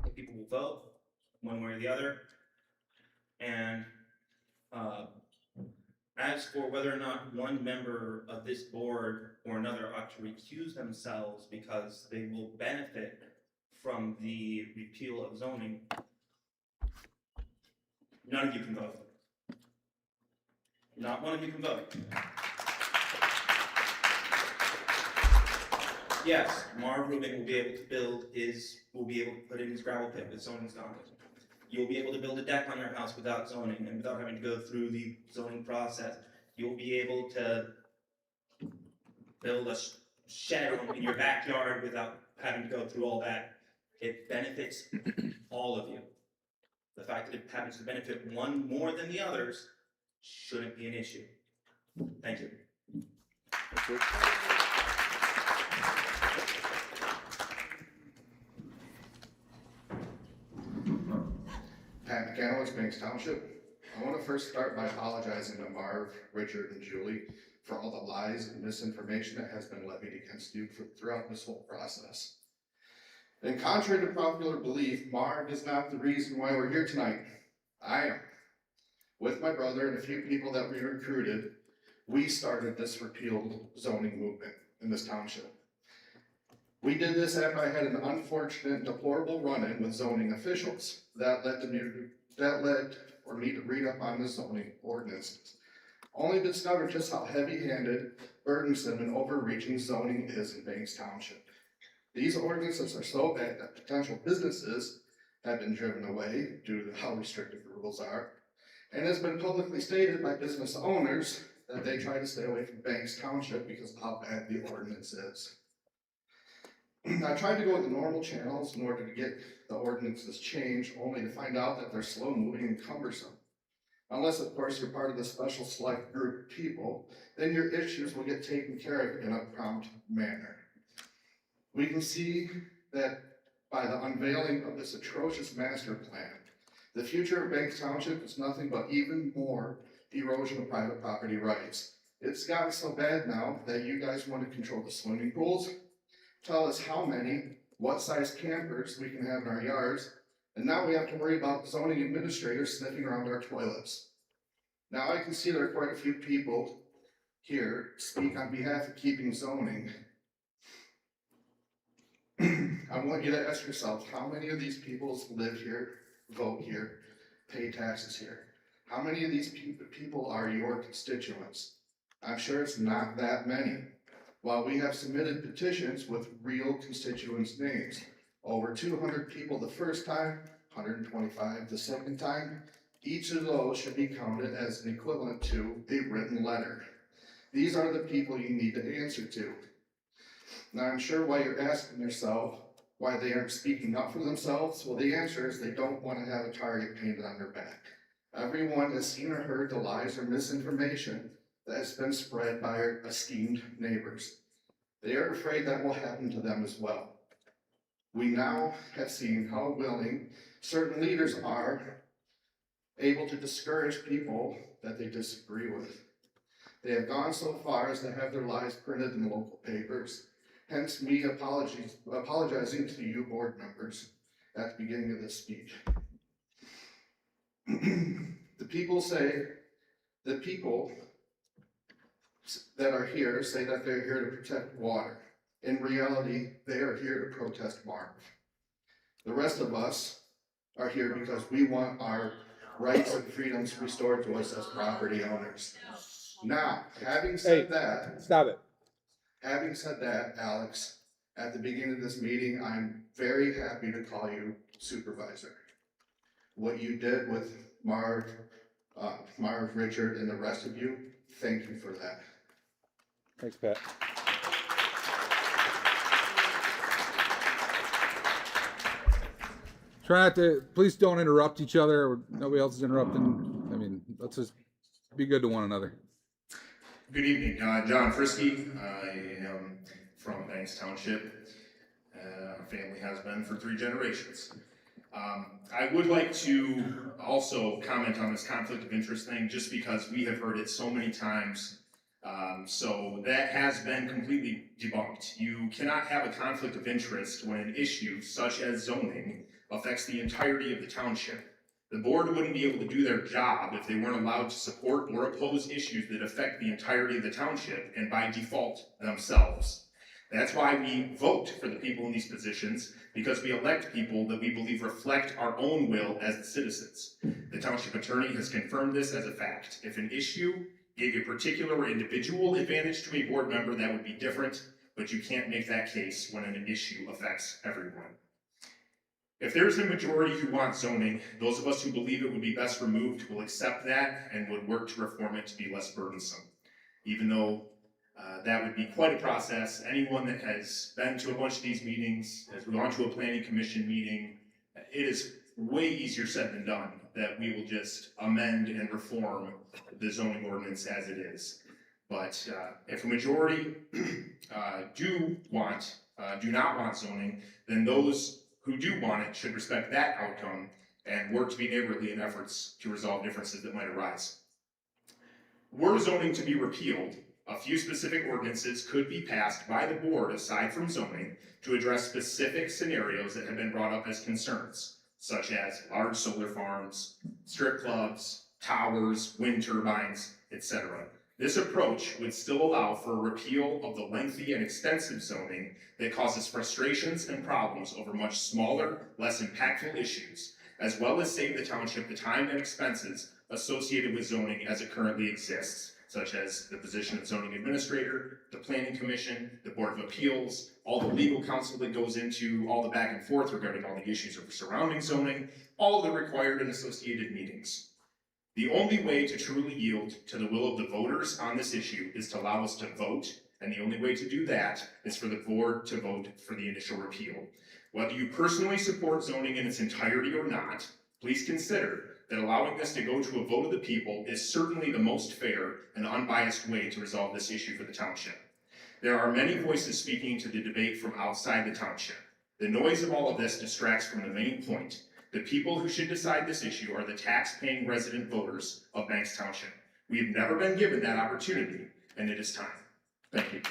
the people will vote one way or the other. And as for whether or not one member of this board or another ought to recuse themselves because they will benefit from the repeal of zoning, none of you can vote. Not one of you can vote. Yes, Marv Rubin will be able to put in his gravel pit with zoning's done. You'll be able to build a deck on your house without zoning and without having to go through the zoning process. You'll be able to build a shed in your backyard without having to go through all that. It benefits all of you. The fact that it happens to benefit one more than the others shouldn't be an issue. Thank you. Pat McCannowitz, Banks Township. I want to first start by apologizing to Marv, Richard, and Julie for all the lies and misinformation that has been levied against you throughout this whole process. And contrary to popular belief, Marv is not the reason why we're here tonight. I am. With my brother and a few people that we recruited, we started this repealed zoning movement in this township. We did this after I had an unfortunate, deplorable run-in with zoning officials that led for me to read up on the zoning ordinances. Only discovered just how heavy-handed, burdensome, and overreaching zoning is in Banks Township. These ordinances are so bad that potential businesses have been driven away due to how restrictive the rules are, and has been publicly stated by business owners that they try to stay away from Banks Township because of how bad the ordinance is. I tried to go the normal channels in order to get the ordinances changed, only to find out that they're slow-moving and cumbersome. Unless, of course, you're part of the special select group of people, then your issues will get taken care of in a prompt manner. We can see that by the unveiling of this atrocious master plan, the future of Banks Township is nothing but even more erosion of private property rights. It's gotten so bad now that you guys want to control the swimming pools, tell us how many, what size campers we can have in our yards, and now we have to worry about zoning administrators sniffing around our toilets. Now I can see there are quite a few people here speak on behalf of keeping zoning. I want you to ask yourself, how many of these people live here, vote here, pay taxes here? How many of these people are your constituents? I'm sure it's not that many. While we have submitted petitions with real constituents' names, over 200 people the first time, 125 the second time, each of those should be counted as an equivalent to a written letter. These are the people you need to answer to. Now I'm sure why you're asking yourself why they aren't speaking up for themselves, well the answer is they don't want to have a target painted on their back. Everyone has seen or heard the lies or misinformation that has been spread by our esteemed neighbors. They are afraid that will happen to them as well. We now have seen how willing certain leaders are able to discourage people that they disagree with. They have gone so far as to have their lies printed in local papers, hence me apologizing to you board members at the beginning of this speech. The people that are here say that they're here to protect water. In reality, they are here to protest Marv. The rest of us are here because we want our rights and freedoms restored to us as property owners. Now, having said that, stop it. Having said that, Alex, at the beginning of this meeting, I'm very happy to call you supervisor. What you did with Marv, Richard, and the rest of you, thank you for that. Thanks, Pat. Try not to, please don't interrupt each other, or nobody else is interrupting. I mean, let's just be good to one another. Good evening, John Frisky. I am from Banks Township. Our family has been for 3 generations. I would like to also comment on this conflict of interest thing, just because we have heard it so many times. So that has been completely debunked. You cannot have a conflict of interest when an issue such as zoning affects the entirety of the township. The board wouldn't be able to do their job if they weren't allowed to support or oppose issues that affect the entirety of the township and by default themselves. That's why we vote for the people in these positions, because we elect people that we believe reflect our own will as the citizens. The township attorney has confirmed this as a fact. If an issue gave a particular or individual advantage to a board member, that would be different, but you can't make that case when an issue affects everyone. If there's a majority who want zoning, those of us who believe it would be best removed will accept that and would work to reform it to be less burdensome. Even though that would be quite a process. Anyone that has been to a bunch of these meetings, has gone to a planning commission meeting, it is way easier said than done that we will just amend and reform the zoning ordinance as it is. But if a majority do not want zoning, then those who do want it should respect that outcome and work to be neighborly in efforts to resolve differences that might arise. Were zoning to be repealed, a few specific ordinances could be passed by the board aside from zoning to address specific scenarios that have been brought up as concerns, such as large solar farms, strip clubs, towers, wind turbines, etc. This approach would still allow for a repeal of the lengthy and extensive zoning that causes frustrations and problems over much smaller, less impactful issues, as well as save the township the time and expenses associated with zoning as it currently exists, such as the position of zoning administrator, the planning commission, the board of appeals, all the legal counsel that goes into all the back and forth regarding all the issues of surrounding zoning, all the required and associated meetings. The only way to truly yield to the will of the voters on this issue is to allow us to vote, and the only way to do that is for the board to vote for the initial repeal. Whether you personally support zoning in its entirety or not, please consider that allowing this to go to a vote of the people is certainly the most fair and unbiased way to resolve this issue for the township. There are many voices speaking to the debate from outside the township. The noise of all of this distracts from the main point. The people who should decide this issue are the tax-paying resident voters of Banks Township. We have never been given that opportunity, and it is time. Thank you.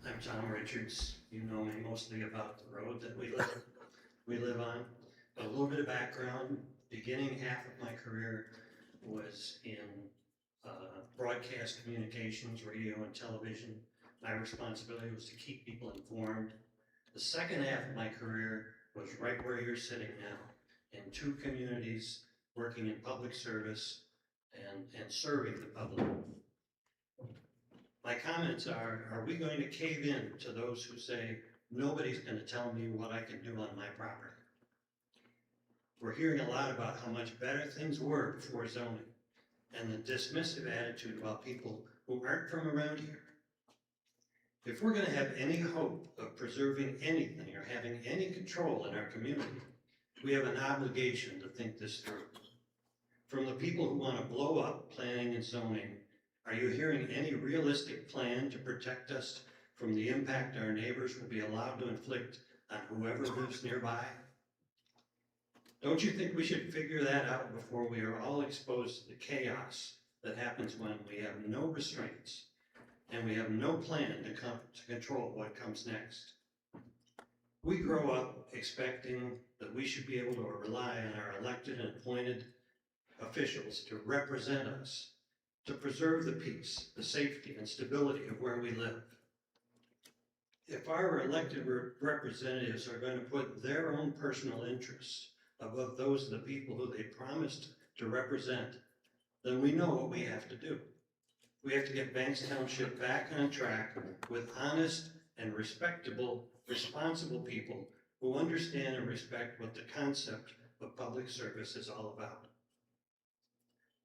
I'm Tom Richards. You know me mostly about the road that we live on. A little bit of background. Beginning half of my career was in broadcast communications, radio and television. My responsibility was to keep people informed. The second half of my career was right where you're sitting now, in 2 communities, working in public service and serving the public. My comments are we going to cave in to those who say, nobody's going to tell me what I can do on my property? We're hearing a lot about how much better things were before zoning, and the dismissive attitude about people who aren't from around here. If we're going to have any hope of preserving anything or having any control in our community, we have an obligation to think this through. From the people who want to blow up planning and zoning, are you hearing any realistic plan to protect us from the impact our neighbors will be allowed to inflict on whoever lives nearby? Don't you think we should figure that out before we are all exposed to the chaos that happens when we have no restraints and we have no plan to control what comes next? We grow up expecting that we should be able to rely on our elected and appointed officials to represent us, to preserve the peace, the safety, and stability of where we live. If our elected representatives are going to put their own personal interests above those of the people who they promised to represent, then we know what we have to do. We have to get Banks Township back on track with honest and respectable, responsible people who understand and respect what the concept of public service is all about.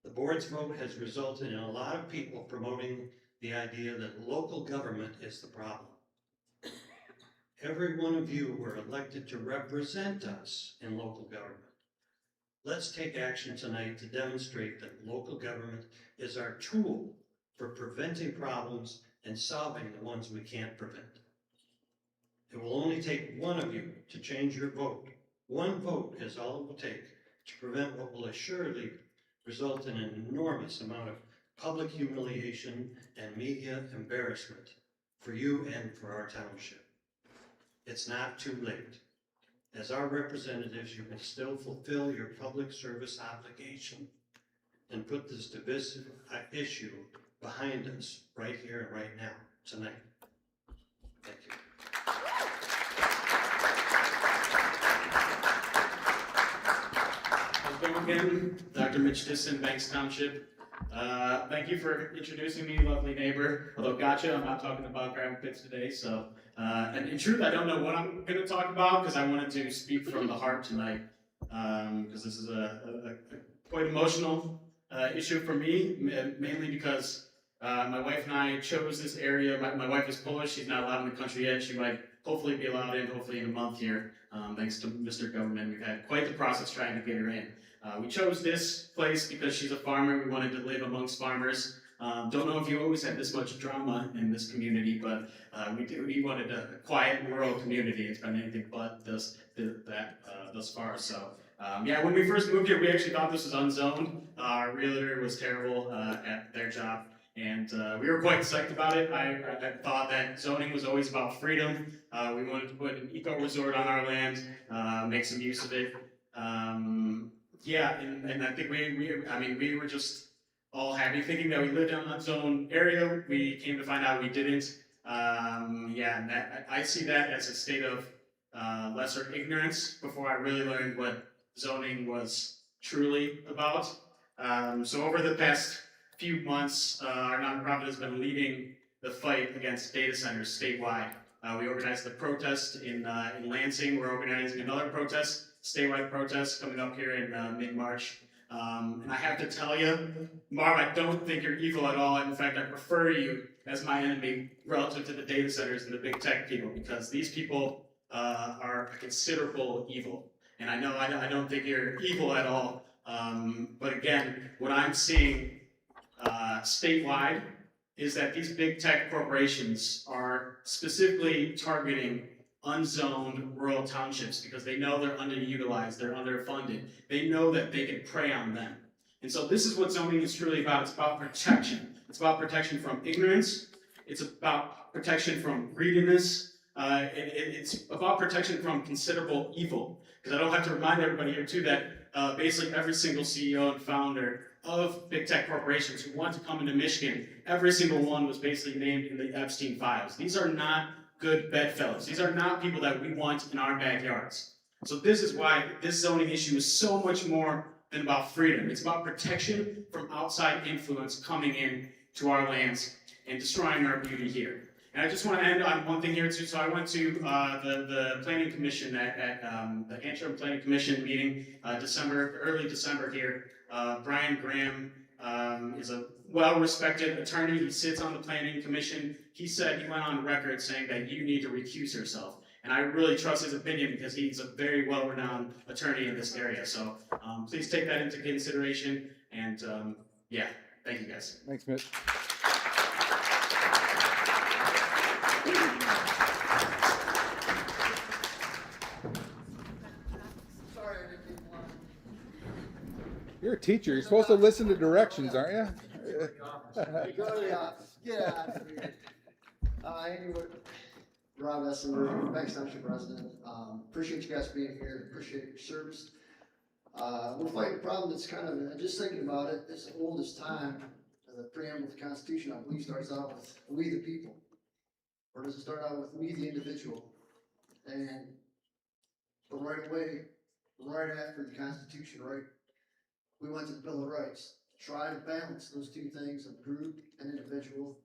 The board's vote has resulted in a lot of people promoting the idea that local government is the problem. Every one of you were elected to represent us in local government. Let's take action tonight to demonstrate that local government is our tool for preventing problems and solving the ones we can't prevent. It will only take one of you to change your vote. One vote is all it will take to prevent what will assuredly result in an enormous amount of public humiliation and media embarrassment for you and for our township. It's not too late. As our representatives, you can still fulfill your public service obligation and put this divisive issue behind us right here and right now, tonight. Thank you. Welcome again, Dr. Mitch Disson, Banks Township. Thank you for introducing me, lovely neighbor. Although gotcha, I'm not talking about gravel pits today, so. And in truth, I don't know what I'm gonna talk about because I wanted to speak from the heart tonight. Because this is a quite emotional issue for me, mainly because my wife and I chose this area. My wife is Polish, she's not allowed in the country yet. She might hopefully be allowed in, hopefully in a month here. Thanks to Mr. Government, we've had quite the process trying to get her in. We chose this place because she's a farmer. We wanted to live amongst farmers. Don't know if you always had this much drama in this community, but we wanted a quiet, rural community. It's been anything but thus far. So yeah, when we first moved here, we actually thought this was unzoned. Our realtor was terrible at their job, and we were quite psyched about it. I thought that zoning was always about freedom. We wanted to put an eco resort on our land, make some use of it. Yeah, and I think we were just all happy thinking that we lived in an unzoned area. We came to find out we didn't. Yeah, and I see that as a state of lesser ignorance before I really learned what zoning was truly about. So over the past few months, our nonprofit has been leading the fight against data centers statewide. We organized a protest in Lansing. We're organizing another protest, statewide protest, coming up here in mid-March. And I have to tell you, Marv, I don't think you're evil at all. In fact, I prefer you as my enemy relative to the data centers and the big tech people, because these people are a considerable evil. And I know I don't think you're evil at all. But again, what I'm seeing statewide is that these big tech corporations are specifically targeting unzoned rural townships because they know they're underutilized, they're underfunded. They know that they can prey on them. And so this is what zoning is truly about. It's about protection. It's about protection from ignorance. It's about protection from greediness. It's about protection from considerable evil. Because I don't have to remind everybody here too that basically every single CEO and founder of big tech corporations who want to come into Michigan, every single one was basically named in the Epstein files. These are not good bedfellows. These are not people that we want in our backyards. So this is why this zoning issue is so much more than about freedom. It's about protection from outside influence coming in to our lands and destroying our beauty here. And I just want to end on one thing here too. So I went to the planning commission at the Antrim Planning Commission meeting early December here. Brian Graham is a well-respected attorney. He sits on the planning commission. He said he went on record saying that you need to recuse yourself. And I really trust his opinion because he's a very well-renowned attorney in this area. So please take that into consideration. And yeah, thank you guys. Thanks, Mitch. You're a teacher. You're supposed to listen to directions, aren't you? Go to the office. Yeah. Anyway, Rob Essener, Banks Township resident. Appreciate you guys being here. Appreciate your service. We're fighting a problem that's kind of, just thinking about it, it's the oldest time. The preamble of the Constitution, I believe, starts out with we the people. Or does it start out with we the individual? And but right away, right after the Constitution, we went to the Bill of Rights. Try to balance those two things of group and individual.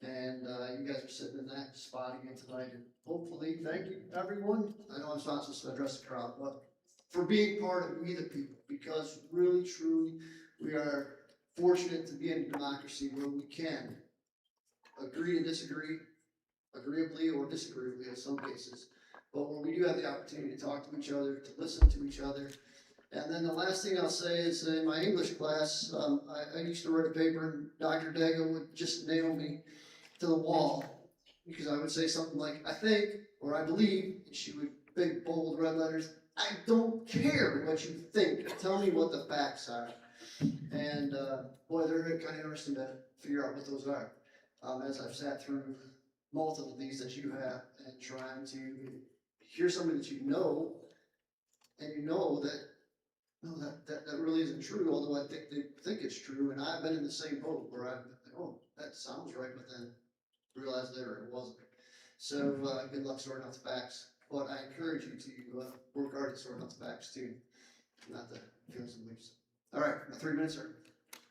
And you guys are sitting in that spot again tonight. And hopefully, thank you, everyone. I know I'm not supposed to address the crowd, but for being part of we the people, because really, truly, we are fortunate to be in a democracy where we can agree and disagree, agreeably or disagreeably in some cases. But when we do have the opportunity to talk to each other, to listen to each other. And then the last thing I'll say is in my English class, I used to write a paper and Dr. Dago would just nail me to the wall because I would say something like, I think, or I believe, and she would, big bold red letters, I don't care what you think, tell me what the facts are. And boy, they're kind of interesting to figure out what those are. As I've sat through multiple of these that you have and trying to hear somebody that you know, and you know that, no, that really isn't true, although I think they think it's true, and I've been in the same boat where I've been, oh, that sounds right, but then realized later it wasn't. So good luck sorting out the facts, but I encourage you to work hard at sorting out the facts too, not the feelings and beliefs. All right, my 3 minutes are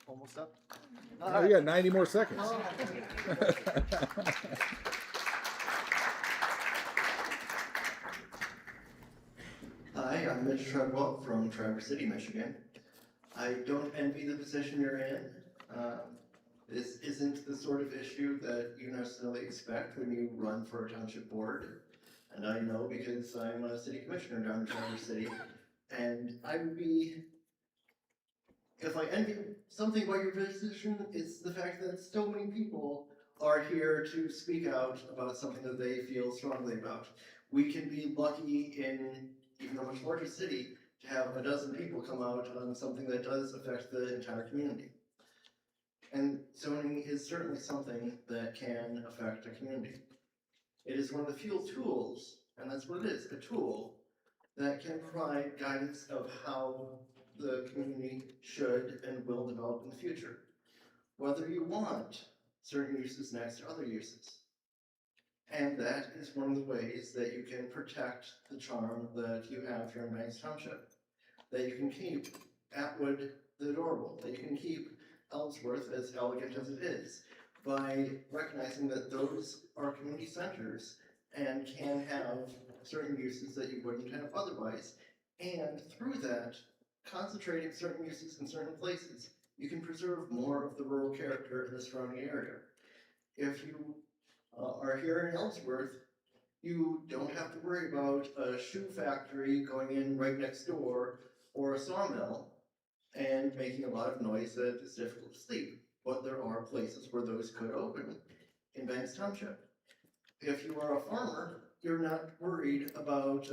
almost up. Oh, you got 90 more seconds. Hi, I'm Mitch Treadwell from Traverse City, Michigan. I don't envy the position you're in. This isn't the sort of issue that you necessarily expect when you run for a township board. And I know because I'm a city commissioner down in Traverse City. And I would be, if I envy something about your position, it's the fact that so many people are here to speak out about something that they feel strongly about. We can be lucky in even a much larger city to have a dozen people come out on something that does affect the entire community. And zoning is certainly something that can affect a community. It is one of the few tools, and that's what it is, a tool that can provide guidance of how the community should and will develop in the future. Whether you want certain uses next to other uses. And that is one of the ways that you can protect the charm that you have here in Banks Township. That you can keep Atwood the adorable, that you can keep Ellsworth as elegant as it is, by recognizing that those are community centers and can have certain uses that you wouldn't have otherwise. And through that, concentrating certain uses in certain places, you can preserve more of the rural character in the surrounding area. If you are here in Ellsworth, you don't have to worry about a shoe factory going in right next door or a sawmill and making a lot of noise that is difficult to sleep. But there are places where those could open in Banks Township. If you are a farmer, you're not worried about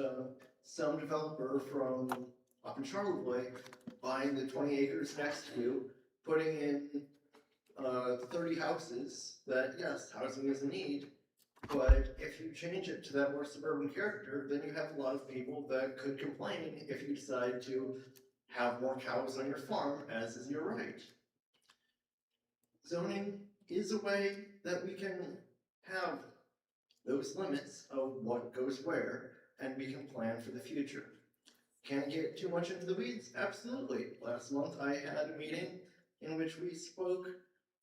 some developer from up in Charlevoix buying the 20 acres next to you, putting in 30 houses that, yes, housing is a need, but if you change it to that more suburban character, then you have a lot of people that could complain if you decide to have more cows on your farm, as is your right. Zoning is a way that we can have those limits of what goes where, and we can plan for the future. Can it get too much into the weeds? Absolutely. Last month I had a meeting in which we spoke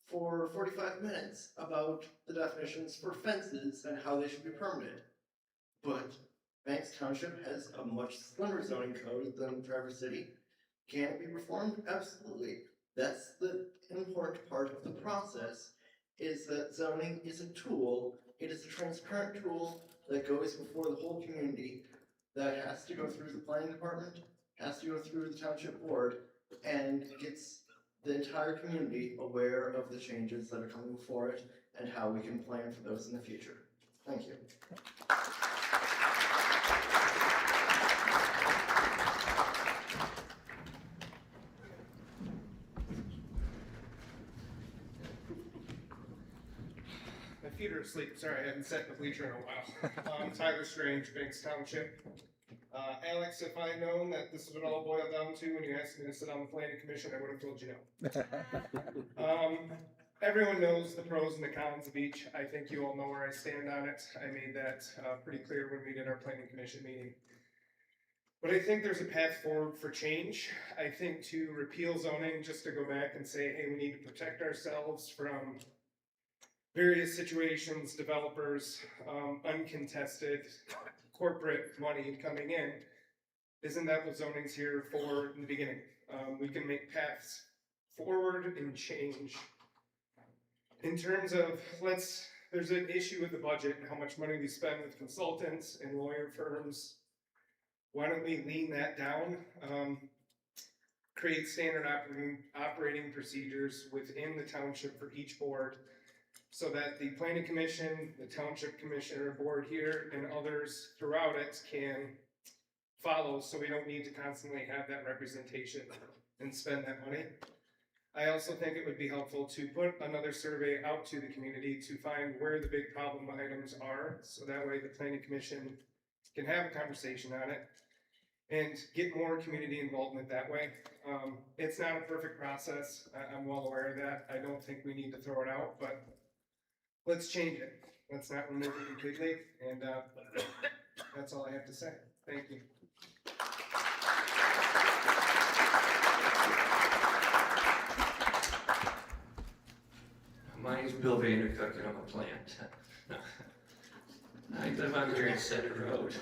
for 45 minutes about the definitions for fences and how they should be permitted. But Banks Township has a much slimmer zoning code than Traverse City. Can it be reformed? Absolutely. That's the important part of the process, is that zoning is a tool. It is a transparent tool that goes before the whole community, that has to go through the planning department, has to go through the township board, and gets the entire community aware of the changes that are coming before it and how we can plan for those in the future. Thank you. My feet are asleep. Sorry, I haven't sat in the bleacher in a while. Tyler Strange, Banks Township. Alex, if I'd known that this is what it all boiled down to when you asked me to sit on the planning commission, I would have told you no. Everyone knows the pros and the cons of each. I think you all know where I stand on it. I made that pretty clear when we did our planning commission meeting. But I think there's a path forward for change. I think to repeal zoning, just to go back and say, hey, we need to protect ourselves from various situations, developers, uncontested corporate money coming in. Isn't that what zoning's here for in the beginning? We can make paths forward and change in terms of, there's an issue with the budget and how much money we spend with consultants and lawyer firms. Why don't we lean that down? Create standard operating procedures within the township for each board so that the planning commission, the township commissioner board here, and others throughout it can follow, so we don't need to constantly have that representation and spend that money. I also think it would be helpful to put another survey out to the community to find where the big problem items are, so that way the planning commission can have a conversation on it and get more community involvement that way. It's not a perfect process. I'm well aware of that. I don't think we need to throw it out, but let's change it. Let's not remove it completely. And that's all I have to say. Thank you. My name's Bill Vandercook and I'm a plant. I live on Marion Center Road.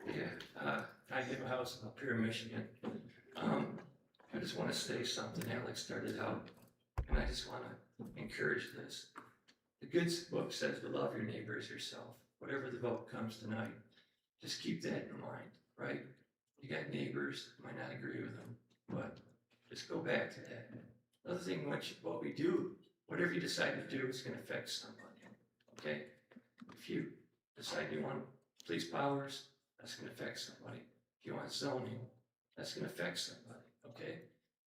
Yeah, I have a house up here in Michigan. I just want to say something. Alex started out, and I just want to encourage this. The good book says to love your neighbor as yourself. Whatever the vote comes tonight, just keep that in mind, right? You got neighbors, might not agree with them, but just go back to that. Another thing, what we do, whatever you decide to do is going to affect somebody, okay? If you decide you want police powers, that's going to affect somebody. If you want zoning, that's going to affect somebody, okay?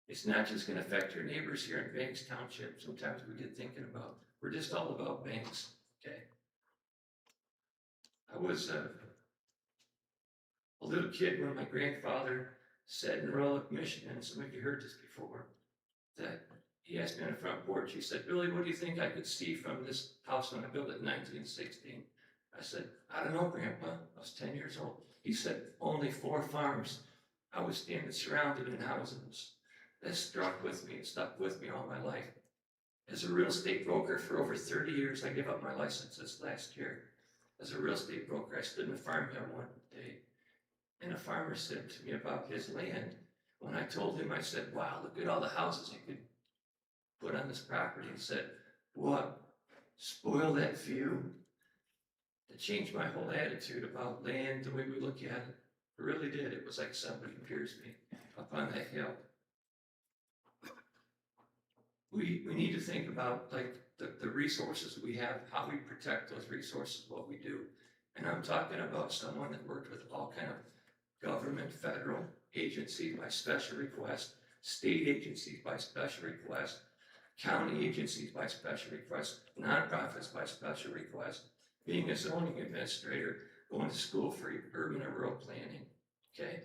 It's not just going to affect your neighbors here in Banks Township. Sometimes we get thinking about, we're just all about Banks, okay? I was a little kid when my grandfather said in Roanoke, Michigan, some of you heard this before, that he asked me on the front porch, he said, Billy, what do you think I could see from this house when I built it in 1916? I said, I don't know, Grandpa. I was 10 years old. He said, only 4 farms. I was standing surrounded in houses. That struck with me and stuck with me all my life. As a real estate broker for over 30 years, I gave up my license this last year. As a real estate broker, I stood in a farmyard one day, and a farmer said to me about his land. When I told him, I said, wow, look at all the houses you could put on this property. He said, what? Spoil that view? It changed my whole attitude about land, the way we look at it. It really did. It was like somebody pierced me up on that hill. We need to think about like the resources we have, how we protect those resources, what we do. And I'm talking about someone that worked with all kind of government, federal agencies by special request, state agencies by special request, county agencies by special request, nonprofits by special request, being a zoning administrator, going to school for urban and rural planning, okay?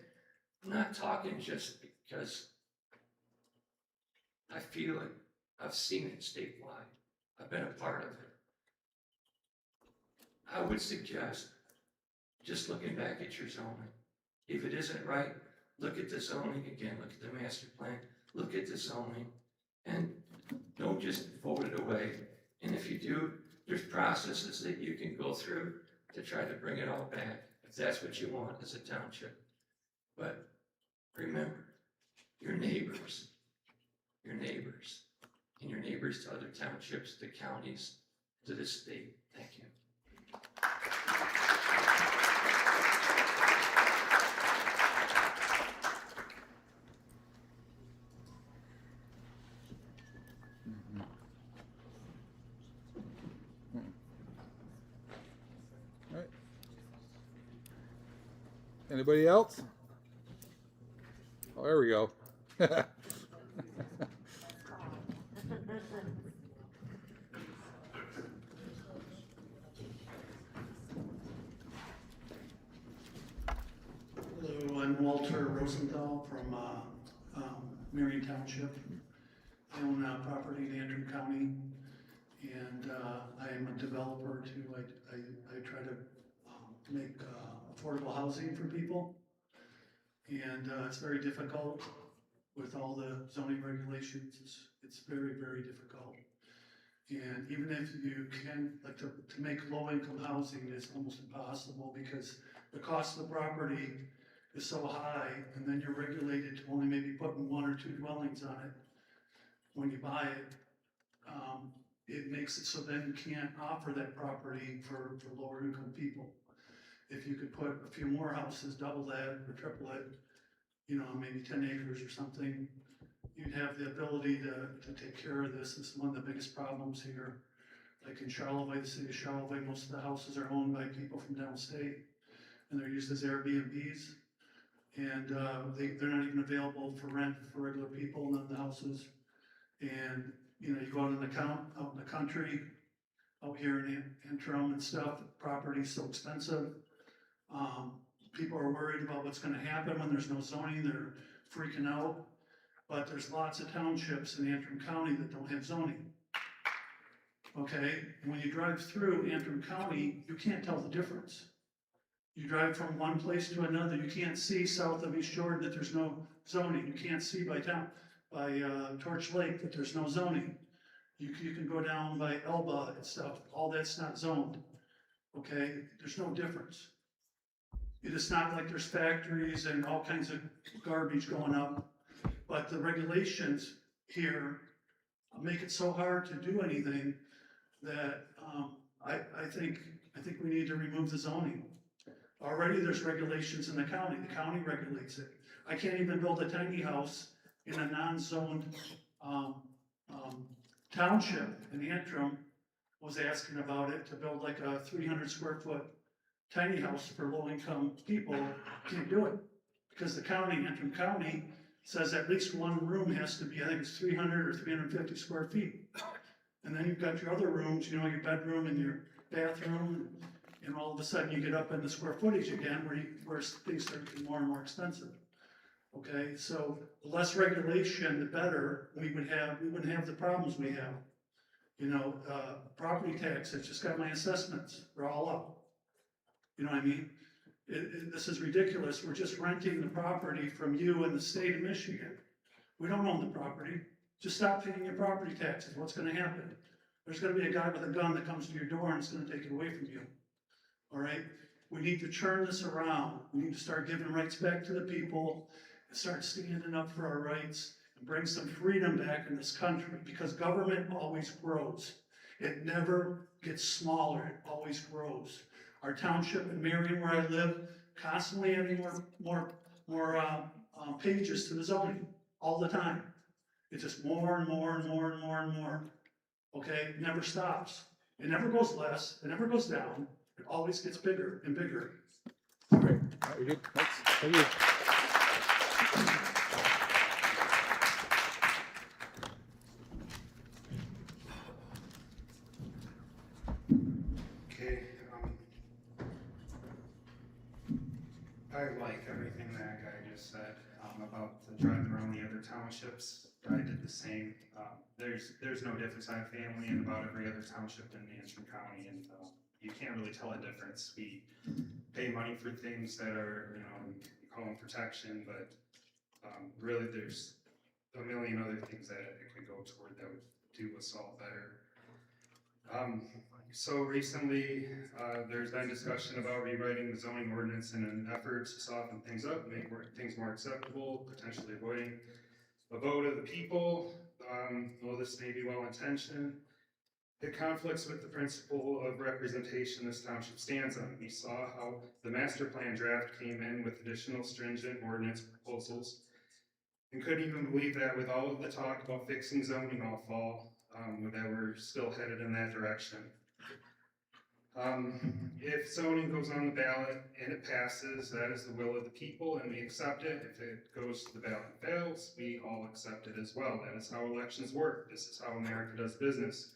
I'm not talking just because I feel it. I've seen it statewide. I've been a part of it. I would suggest just looking back at your zoning. If it isn't right, look at the zoning again, look at the master plan, look at the zoning, and don't just vote it away. And if you do, there's processes that you can go through to try to bring it all back, if that's what you want as a township. But remember, your neighbors, and your neighbors to other townships, to counties, to the state. Thank you. All right. Anybody else? Oh, there we go. Hello, I'm Walter Rosenthal from Marion Township. I own property in Antrim County, and I am a developer too. I try to make affordable housing for people, and it's very difficult with all the zoning regulations. It's very, very difficult. And even if you can, like to make low-income housing is almost impossible because the cost of the property is so high, and then you're regulated to only maybe putting 1 or 2 dwellings on it when you buy it. it makes it so then you can't offer that property for lower income people. If you could put a few more houses, double that or triple it, you know, maybe 10 acres or something, you'd have the ability to take care of this. This is one of the biggest problems here. Like in Charlevoix, the city of Charlevoix, most of the houses are owned by people from downstate, and they're used as Airbnbs. And they're not even available for rent for regular people, none of the houses. And, you know, you go out in the country, out here in Antrim and stuff, the property's so expensive. People are worried about what's gonna happen when there's no zoning, they're freaking out. But there's lots of townships in Antrim County that don't have zoning. Okay, when you drive through Antrim County, you can't tell the difference. You drive from one place to another, you can't see south of East Jordan that there's no zoning. You can't see by Torch Lake that there's no zoning. You can go down by Elba and stuff, all that's not zoned. Okay, there's no difference. It is not like there's factories and all kinds of garbage going up, but the regulations here make it so hard to do anything that I think we need to remove the zoning. Already there's regulations in the county regulates it. I can't even build a tiny house in a non-zoned township in Antrim. Was asking about it to build like a 300 square foot tiny house for low-income people. Can't do it because the county, Antrim County, says at least one room has to be, I think it's 300 or 350 square feet. And then you've got your other rooms, you know, your bedroom and your bathroom, and all of a sudden you get up in the square footage again where things start getting more and more expensive. Okay, so the less regulation, the better we wouldn't have the problems we have. You know, property tax, I just got my assessments, they're all up. You know what I mean? This is ridiculous. We're just renting the property from you in the state of Michigan. We don't own the property. Just stop paying your property taxes. What's gonna happen? There's gonna be a guy with a gun that comes to your door and it's gonna take it away from you. All right? We need to turn this around. We need to start giving rights back to the people and start standing up for our rights and bring some freedom back in this country, because government always grows. It never gets smaller, it always grows. Our township in Marion, where I live, constantly adding more pages to the zoning all the time. It's just more and more and more and more and more. Okay, it never stops. It never goes less, it never goes down, it always gets bigger and bigger. All right, you're good. Thank you. Okay, I like everything that guy just said, about the driving around the other townships. I did the same. There's no difference. I have family in about every other township in Antrim County, and you can't really tell a difference. We pay money for things that are, you know, we call them protection, but really there's a million other things that it could go toward that would do us all better. So recently, there's been discussion about rewriting the zoning ordinance in an effort to soften things up, make things more acceptable, potentially avoiding a vote of the people. Though this may be well-intentioned, it conflicts with the principle of representation this township stands on. We saw how the master plan draft came in with additional stringent ordinance proposals, and couldn't even believe that with all of the talk about fixing zoning all fall, that we're still headed in that direction. If zoning goes on the ballot and it passes, that is the will of the people and we accept it. If it goes to the ballot and fails, we all accept it as well. That is how elections work. This is how America does business.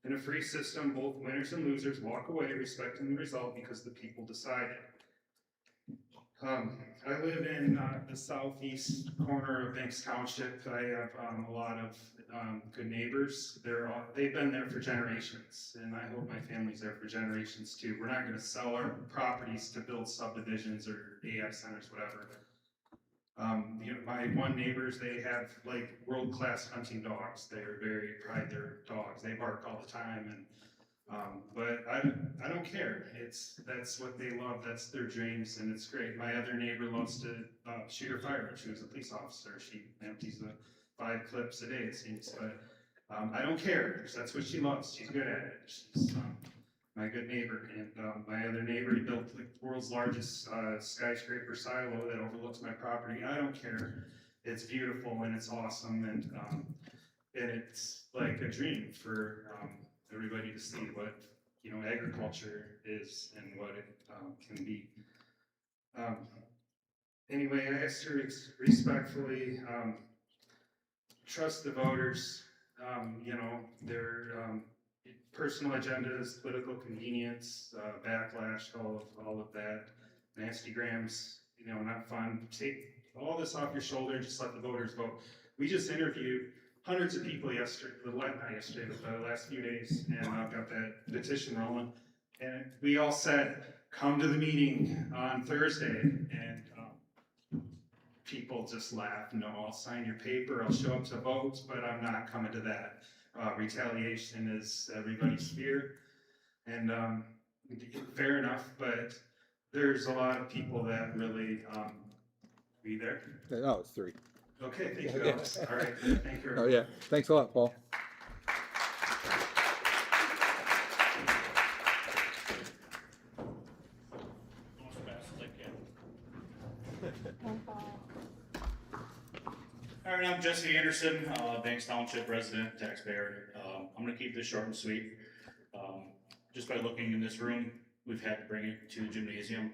In a free system, both winners and losers walk away respecting the result because the people decided. I live in the southeast corner of Banks Township. I have a lot of good neighbors. They've been there for generations, and I hope my family's there for generations too. We're not going to sell our properties to build subdivisions or AI centers, whatever. You know, my one neighbors, they have like world-class hunting dogs. They're very pride their dogs. They bark all the time, and but I don't care. That's what they love. That's their dreams, and it's great. My other neighbor loves to shoot her firearm. She was a police officer. She empties 5 clips a day, it seems. But I don't care, 'cause that's what she loves, she's good at it. She's, my good neighbor, and, my other neighbor, he built the world's largest, skyscraper silo that overlooks my property. I don't care. It's beautiful and it's awesome, and it's like a dream for, everybody to see what, you know, agriculture is and what it, can be. Anyway, I ask to respectfully, trust the voters, you know, their, personal agendas, political convenience, backlash, all of that, nasty grams, you know, not fun. Take all this off your shoulder and just let the voters vote. We just interviewed hundreds of people yesterday, not yesterday, but the last few days, and I've got that petition rolling. And we all said, come to the meeting on Thursday, and people just laughed. No, I'll sign your paper, I'll show up to vote, but I'm not coming to that. Retaliation is everybody's fear, and fair enough, but there's a lot of people that really, be there. No, it's 3. Okay, thank you, Yeah. Alex. All right, thank you. Oh, yeah. Thanks a lot, Paul. All right, I'm Jesse Anderson, Banks Township resident, taxpayer. I'm gonna keep this short and sweet. Just by looking in this room, we've had to bring it to the gymnasium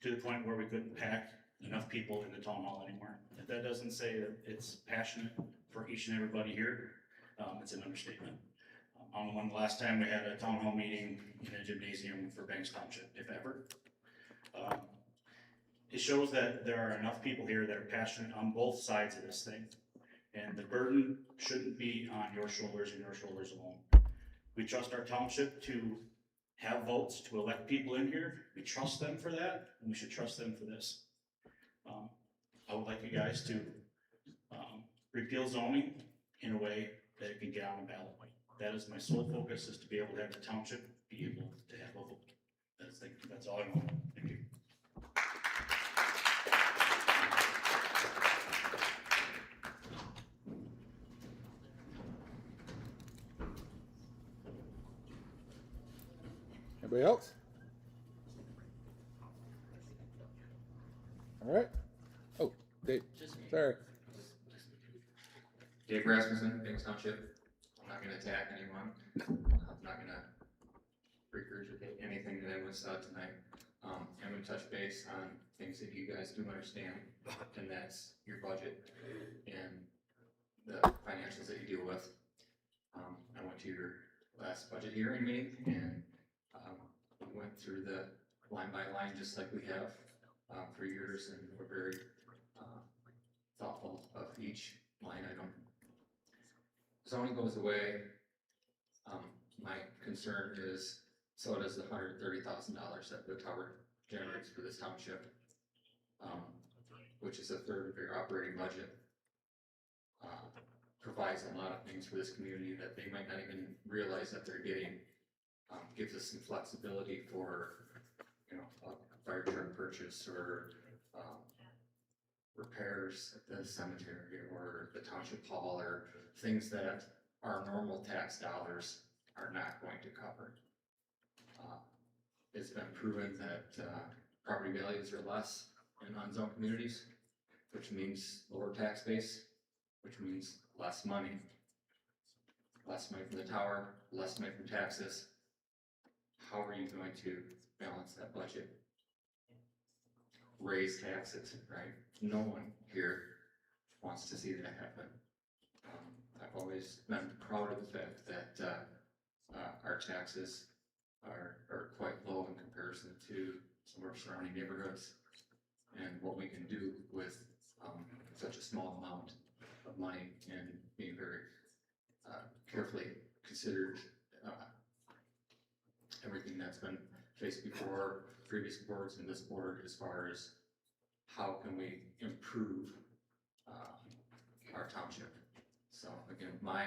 to the point where we couldn't pack enough people in the town hall anymore. If that doesn't say that it's passionate for each and everybody here, it's an understatement. I don't know when the last time we had a town hall meeting in a gymnasium for Banks Township, if ever. It shows that there are enough people here that are passionate on both sides of this thing. And the burden shouldn't be on your shoulders and your shoulders alone. We trust our township to have votes to elect people in here. We trust them for that, and we should trust them for this. I would like you guys to repeal zoning in a way that it can get on the ballot. That is my sole focus, is to be able to have the township be able to have a vote. That's all I want. Thank you. Anybody else? All right. Oh, Dave. Sorry. Dave Rasmussen, Banks Township. I'm not gonna attack anyone. I'm not gonna regurgitate anything that anyone said tonight. I'm gonna touch base on things that you guys do understand, and that's your budget and the financials that you deal with. I went to your last budget hearing meeting, and we went through the line by line, just like we have for years, and we're very thoughtful of each line item. Zoning goes away. My concern is, so does the $130,000 that the tower generates for this township, which is a third of your operating budget. Provides a lot of things for this community that they might not even realize that they're getting. Gives us some flexibility for, you know, a fire truck purchase, or repairs at the cemetery or the township hall, or things that our normal tax dollars are not going to cover. It's been proven that property values are less in unzoned communities, which means lower tax base, which means less money. Less money from the tower, less money from taxes. How are you going to balance that budget? Raise taxes, right? No one here wants to see that happen. I've always been proud of the fact that our taxes are quite low in comparison to some of our surrounding neighborhoods, and what we can do with such a small amount of money, and being very carefully considered everything that's been faced before, previous boards and this board, as far as how can we improve our township. So again, I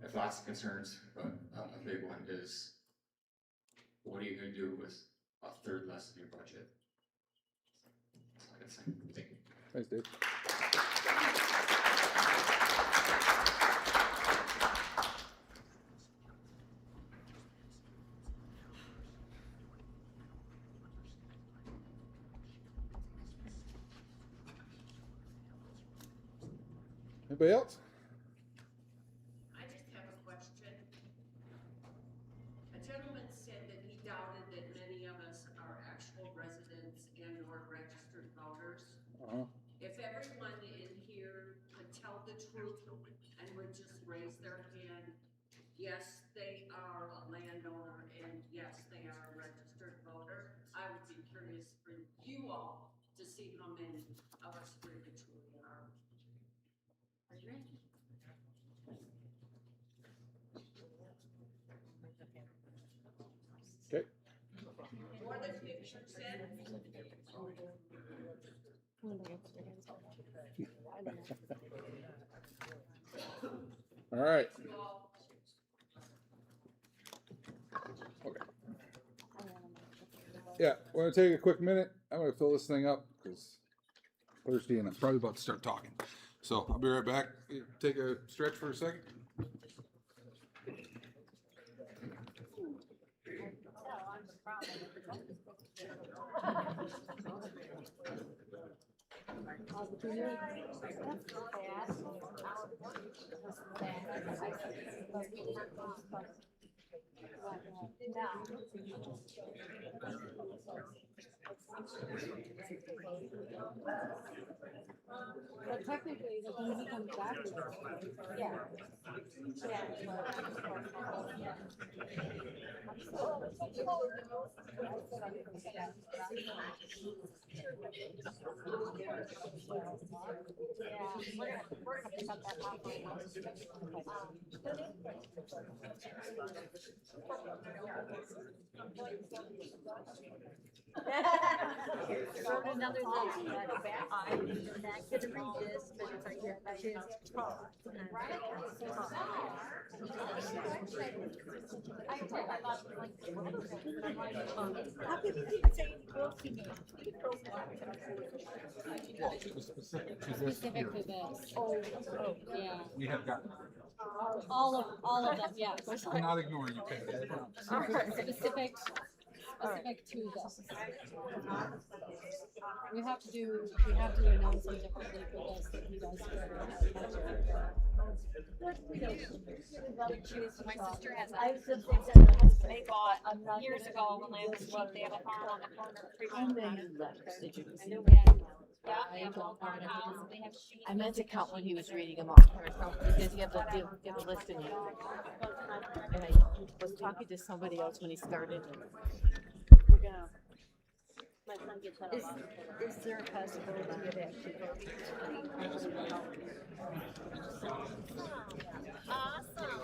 have lots of concerns, but a big one is, what are you going to do with a third less of your budget? That's all I can say. Thank you. Thanks, Dave. Anybody else? I just have a question. A gentleman said that he doubted that many of us are actual residents and or registered voters. If everyone in here could tell the truth and would just raise their hand, yes, they are a landowner and yes, they are a registered voter, I would be curious for you all to see how many of us really truly are. Are you ready? Okay. More than 50%? All right. Okay. Yeah, we're gonna take a quick minute. I'm gonna fill this thing up because thirsty and I'm probably about to start talking. So I'll be right back. Take a stretch for a second. But technically, when he comes back, yeah. We're gonna cut that off right now. Wrote another thing that I'm not gonna read this, but it's like your budget talk. How could you even say grocery name? Specific to this. Specific to this. Oh, yeah. We have gotten. All of them, yeah. I'm not ignoring you, Patty. Specific to this. We have to announce it differently for this than he does for My sister has they bought years ago when they was cheap, they have a farm on the corner of Fremont. They have a little farmhouse, they have sheep. I meant to count when he was reading them off, because you have the list in here. And I was talking to somebody else when he started. We're gonna. My son gets that. Is there a possibility of actually? Awesome.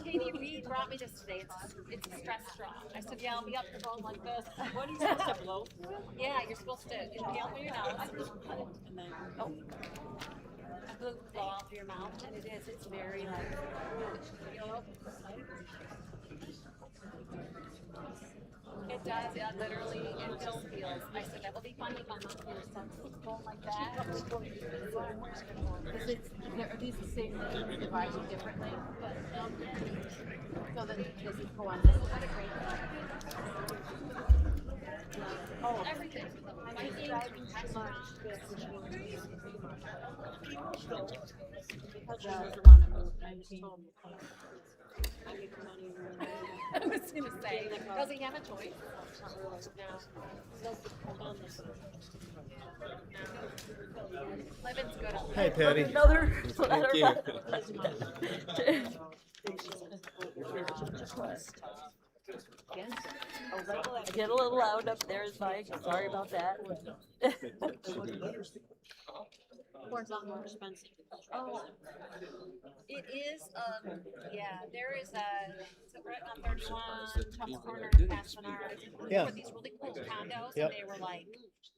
Katie Reed brought me this today. It's a stress straw. I said, yeah, I'll be up the phone like this. What are you supposed to blow? Yeah, you're supposed to inhale through your nose. And then, blow out through your mouth. And it is. It's very like, it does, yeah, literally, it just feels. I said, that will be funny if I'm not here, so going like that. Is it, are these the same thing, divided differently? So then, does it go on this? What a great Oh, everything. My driving restaurant. I was gonna say, does he have a choice? No. Living's good. Hi, Patty. Another Thank you. I get a little loud upstairs, Mike. Sorry about that. It's a lot more expensive. Oh, it is. Yeah, there is it's right on 31, top corner, past Menards. Yeah. Were these really cool condos, Yep. and they were like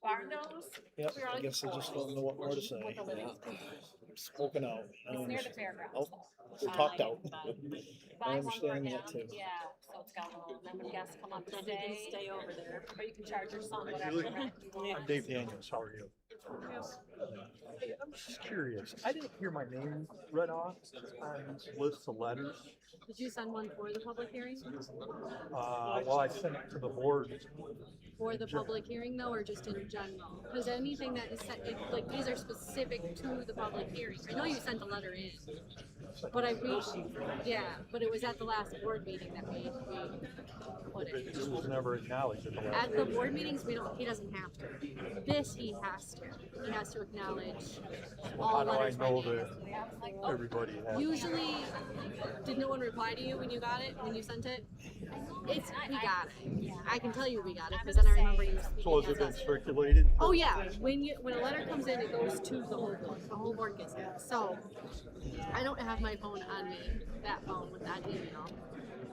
barndos. Yep, We were I like, guess I just don't know what more to say. With the living Spoken out. It's near the fairgrounds. Oh, we're talked out. Buy I one for understand him. that too. Yeah, so it's got a little, then when guests come up to stay over there. or you can charge your son whatever rent you want. I'm Dave Daniels, how are you? Hey, I'm just curious, I didn't hear my name read off on lists of letters. Did you send one for the public hearing? Well, I sent it to the board before the public hearing though, or just in general? Cause anything that is sent, like, these are specific to the public hearing. I know you sent a letter in, but yeah, but it was at the last board meeting that we put it. It just was never acknowledged at the last. At the board meetings, he doesn't have to. This, he has to acknowledge all How do I letters by know name. that everybody has? Usually, did no one reply to you when you got it, when you sent it? We got it. I can tell you we got it, because then I remember you speaking. So has it as been us. circulated? Oh yeah, when a letter comes in, it goes to the whole board. The whole board gets it. So, I don't have my phone on me, that phone with that email.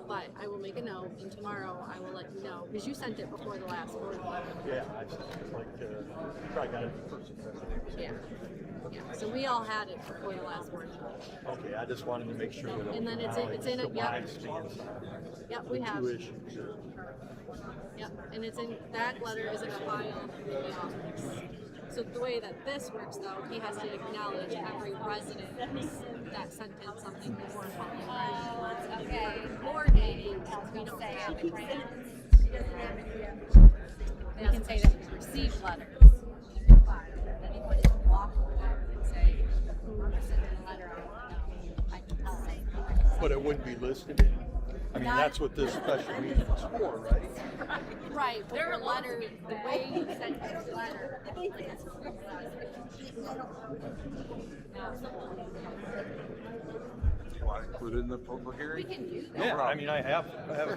But I will make a note, and tomorrow I will let you know, because you sent it before the last board meeting. Yeah, I sent it like, probably got it in person. Yeah. Yeah, so we all had it before the last board meeting. Okay, I just wanted to make sure that. And then it's in it, yep. Yep, we have. Two issues. Yep, and it's in, that letter is in a file in the office. So the way that this works though, he has to acknowledge every resident that sent in something before public hearing. Okay. Board meetings, we don't have it. They can say that we received letters. Then he put it in the walk and say, who sent in a letter, I can say. But it wouldn't be listed in, I mean, that's what this special meeting is for, right? Right, but your letter, the way you sent your letter. You want to include it in the public hearing? We can do that. Yeah, I mean, I have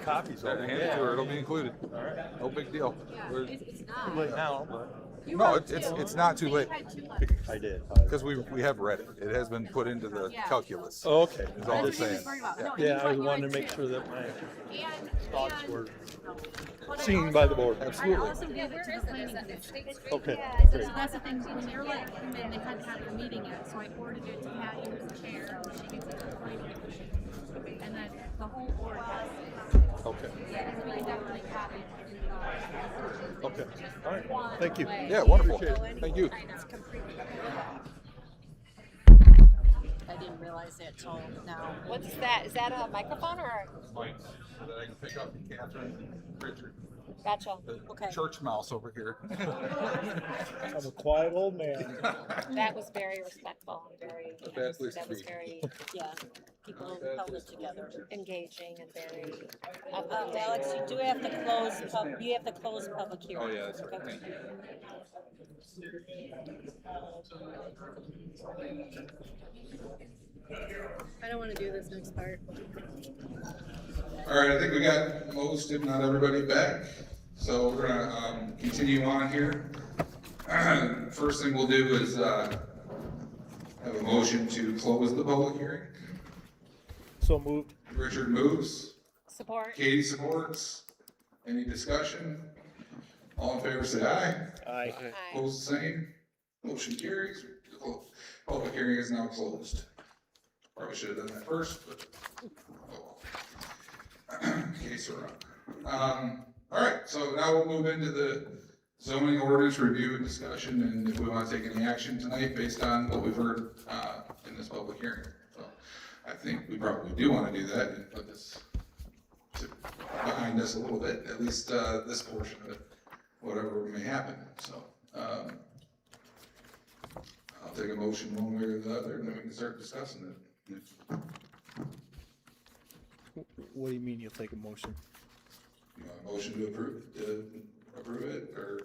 copies of it. Hand it to her, it'll be included. All right. No big deal. Yeah, it's not. Too late now, but. No, it's not too late. I did. Because we have read it. It has been put into the calculus. Oh, okay. Is all I'm saying. Yeah, I wanted to make sure that my And thoughts were but I seen also- by the board. I also gave it to the planning commission. Okay, So great. that's the thing, when they're like, and they hadn't had a meeting yet, so I forwarded it to Patty, who's the chair, and she gets it to the planning commission. And then the whole board has it. Okay. Yeah, and we can definitely copy it. Okay, all right, thank you. Yeah, wonderful. Appreciate it. Thank you. I didn't realize that till now. What's that? Is that a microphone or? Mike, so that I can pick up Catherine, Richard. Gotcha. The Okay. church mouse over here. I'm a quiet old man. That was very respectful and very, A bad place that to was be. very, yeah, people held it together. Engaging and very. Alex, you do have to close, you have to close public hearing. Oh, yeah, that's right. Thank you. I don't wanna do this next part. All right, I think we got most, if not everybody, back. So we're gonna continue on here. First thing we'll do is have a motion to close the public hearing. So moved. Richard moves. Support. Katie supports. Any discussion? All in favor, say aye. Aye. Opposed, same. Motion carries. Public hearing is now closed. Probably should have done that first, but oh well. Case we're on. All right, so now we'll move into the zoning ordinance review and discussion, and if we want to take any action tonight based on what we've heard in this public hearing. So I think we probably do want to do that and put this behind us a little bit, at least this portion of it, whatever may happen. So I'll take a motion one way or the other, and then we can start discussing it. What do you mean you'll take a motion? You want a motion to approve it, or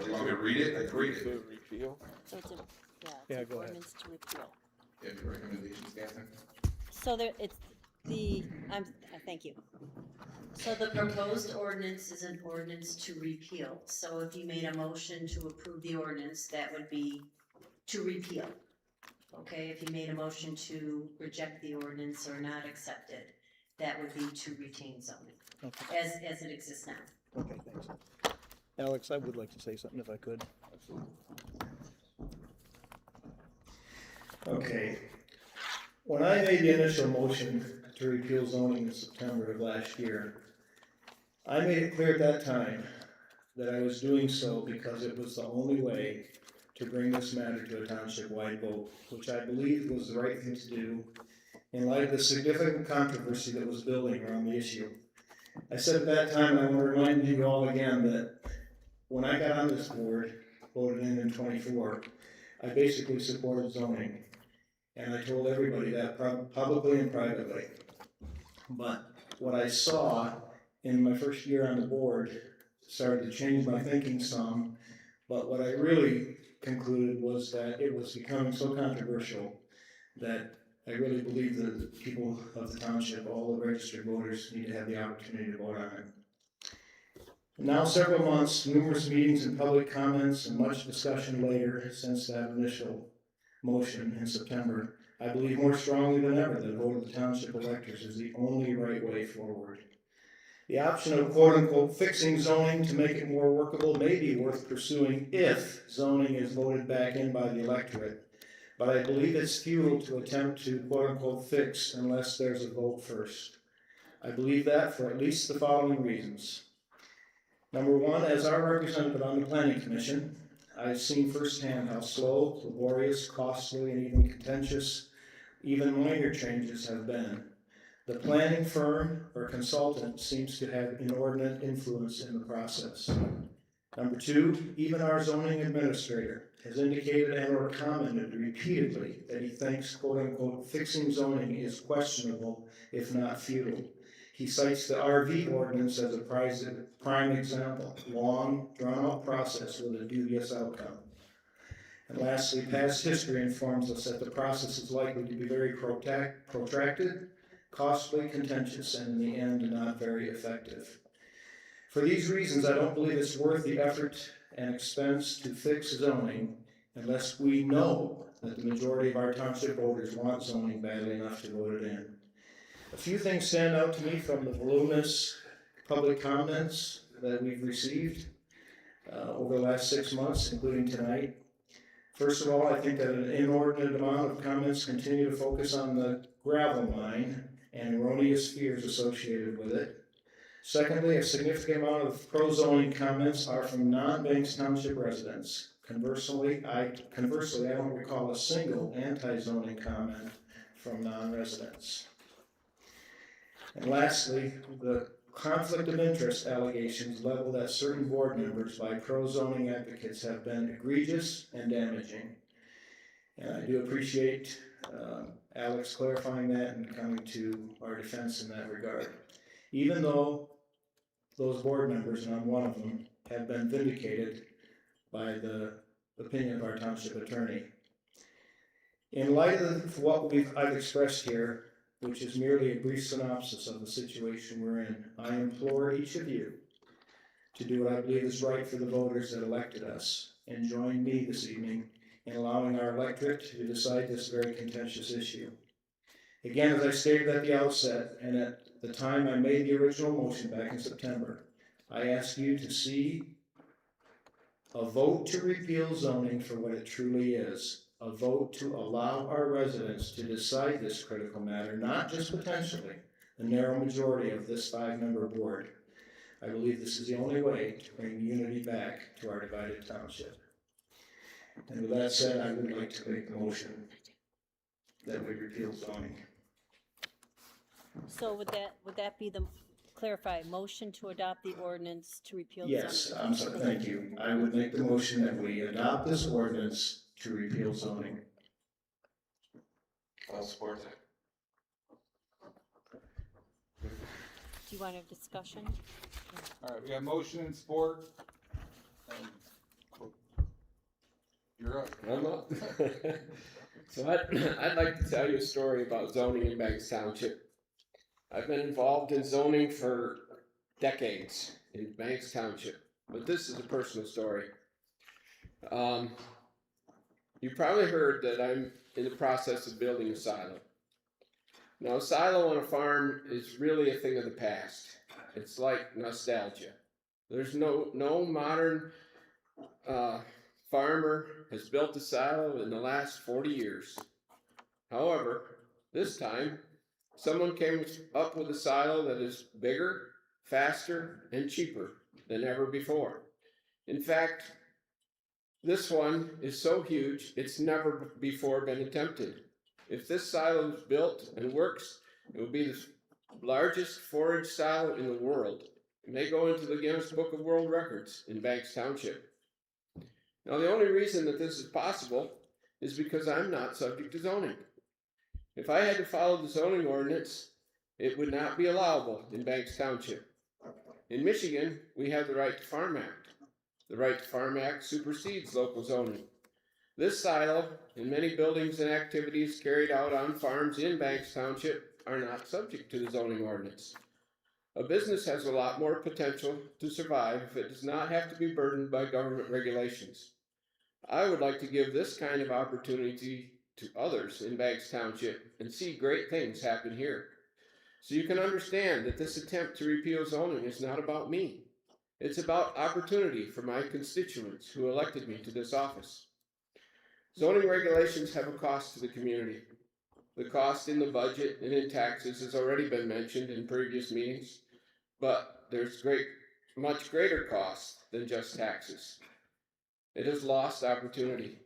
you want me to read it? I can read it. Repeal? So it's a, Yeah, it's go an ahead. ordinance to repeal. You have any recommendations, Catherine? So there, it's the, thank you. So the proposed ordinance is an ordinance to repeal. So if you made a motion to approve the ordinance, that would be to repeal. Okay, if you made a motion to reject the ordinance or not accept it, that would be to retain zoning, Okay. as it exists now. Okay, thanks. Alex, I would like to say something if I could. Okay. When I made the initial motion to repeal zoning in September of last year, I made it clear at that time that I was doing so because it was the only way to bring this matter to a township-wide vote, which I believed was the right thing to do in light of the significant controversy that was building around the issue. I said at that time, and I want to remind you all again that when I got on this board, voted in 24, I basically supported zoning. And I told everybody that publicly and privately. But what I saw in my first year on the board started to change my thinking some. But what I really concluded was that it was becoming so controversial that I really believe that the people of the township, all the registered voters, need to have the opportunity to vote on it. Now, several months, numerous meetings and public comments, and much discussion later since that initial motion in September, I believe more strongly than ever that a vote of the township electors is the only right way forward. The option of quote-unquote fixing zoning to make it more workable may be worth pursuing if zoning is voted back in by the electorate, but I believe it's futile to attempt to quote-unquote fix unless there's a vote first. I believe that for at least the following reasons. Number one, as our representative on the Planning Commission, I've seen firsthand how slow, laborious, costly, and even contentious even minor changes have been. The planning firm or consultant seems to have inordinate influence in the process. Number two, even our zoning administrator has indicated and or commented repeatedly that he thinks quote-unquote fixing zoning is questionable, if not futile. He cites the RV ordinance as a prime example, long, drawn-out process with a dubious outcome. And lastly, past history informs us that the process is likely to be very protracted, costly, contentious, and in the end, not very effective. For these reasons, I don't believe it's worth the effort and expense to fix zoning unless we know that the majority of our township voters want zoning badly enough to vote it in. A few things stand out to me from the voluminous public comments that we've received over the last 6 months, including tonight. First of all, I think that an inordinate amount of comments continue to focus on the gravel mine and erroneous fears associated with it. Secondly, a significant amount of pro-zoning comments are from non-Banks Township residents. Conversely, I don't recall a single anti-zoning comment from non-residents. And lastly, the conflict of interest allegations leveled at certain board members by pro-zoning advocates have been egregious and damaging. And I do appreciate Alex clarifying that and coming to our defense in that regard. Even though those board members, and I'm one of them, have been vindicated by the opinion of our township attorney. In light of what I've expressed here, which is merely a brief synopsis of the situation we're in, I implore each of you to do what I believe is right for the voters that elected us, and join me this evening in allowing our electorate to decide this very contentious issue. Again, as I stated at the outset, and at the time I made the original motion back in September, I ask you to see a vote to repeal zoning for what it truly is. A vote to allow our residents to decide this critical matter, not just potentially the narrow majority of this 5-member board. I believe this is the only way to bring unity back to our divided township. And with that said, I would like to make the motion that we repeal zoning. So would that be the, clarify, motion to adopt the ordinance to repeal zoning? Yes, I'm sorry, thank you. I would make the motion that we adopt this ordinance to repeal zoning. I'll support that. Do you want to have discussion? All right, we got motion and support. You're up. I'm up. So I'd like to tell you a story about zoning in Banks Township. I've been involved in zoning for decades in Banks Township, but this is a personal story. You probably heard that I'm in the process of building a silo. Now, a silo on a farm is really a thing of the past. It's like nostalgia. There's no modern farmer has built a silo in the last 40 years. However, this time, someone came up with a silo that is bigger, faster, and cheaper than ever before. In fact, this one is so huge, it's never before been attempted. If this silo is built and works, it will be the largest 4-inch silo in the world. It may go into the Guinness Book of World Records in Banks Township. Now, the only reason that this is possible is because I'm not subject to zoning. If I had to follow the zoning ordinance, it would not be allowable in Banks Township. In Michigan, we have the Right to Farm Act. The Right to Farm Act supersedes local zoning. This silo and many buildings and activities carried out on farms in Banks Township are not subject to the zoning ordinance. A business has a lot more potential to survive if it does not have to be burdened by government regulations. I would like to give this kind of opportunity to others in Banks Township and see great things happen here. So you can understand that this attempt to repeal zoning is not about me. It's about opportunity for my constituents who elected me to this office. Zoning regulations have a cost to the community. The cost in the budget and in taxes has already been mentioned in previous meetings, but there's much greater cost than just taxes. It is lost opportunity.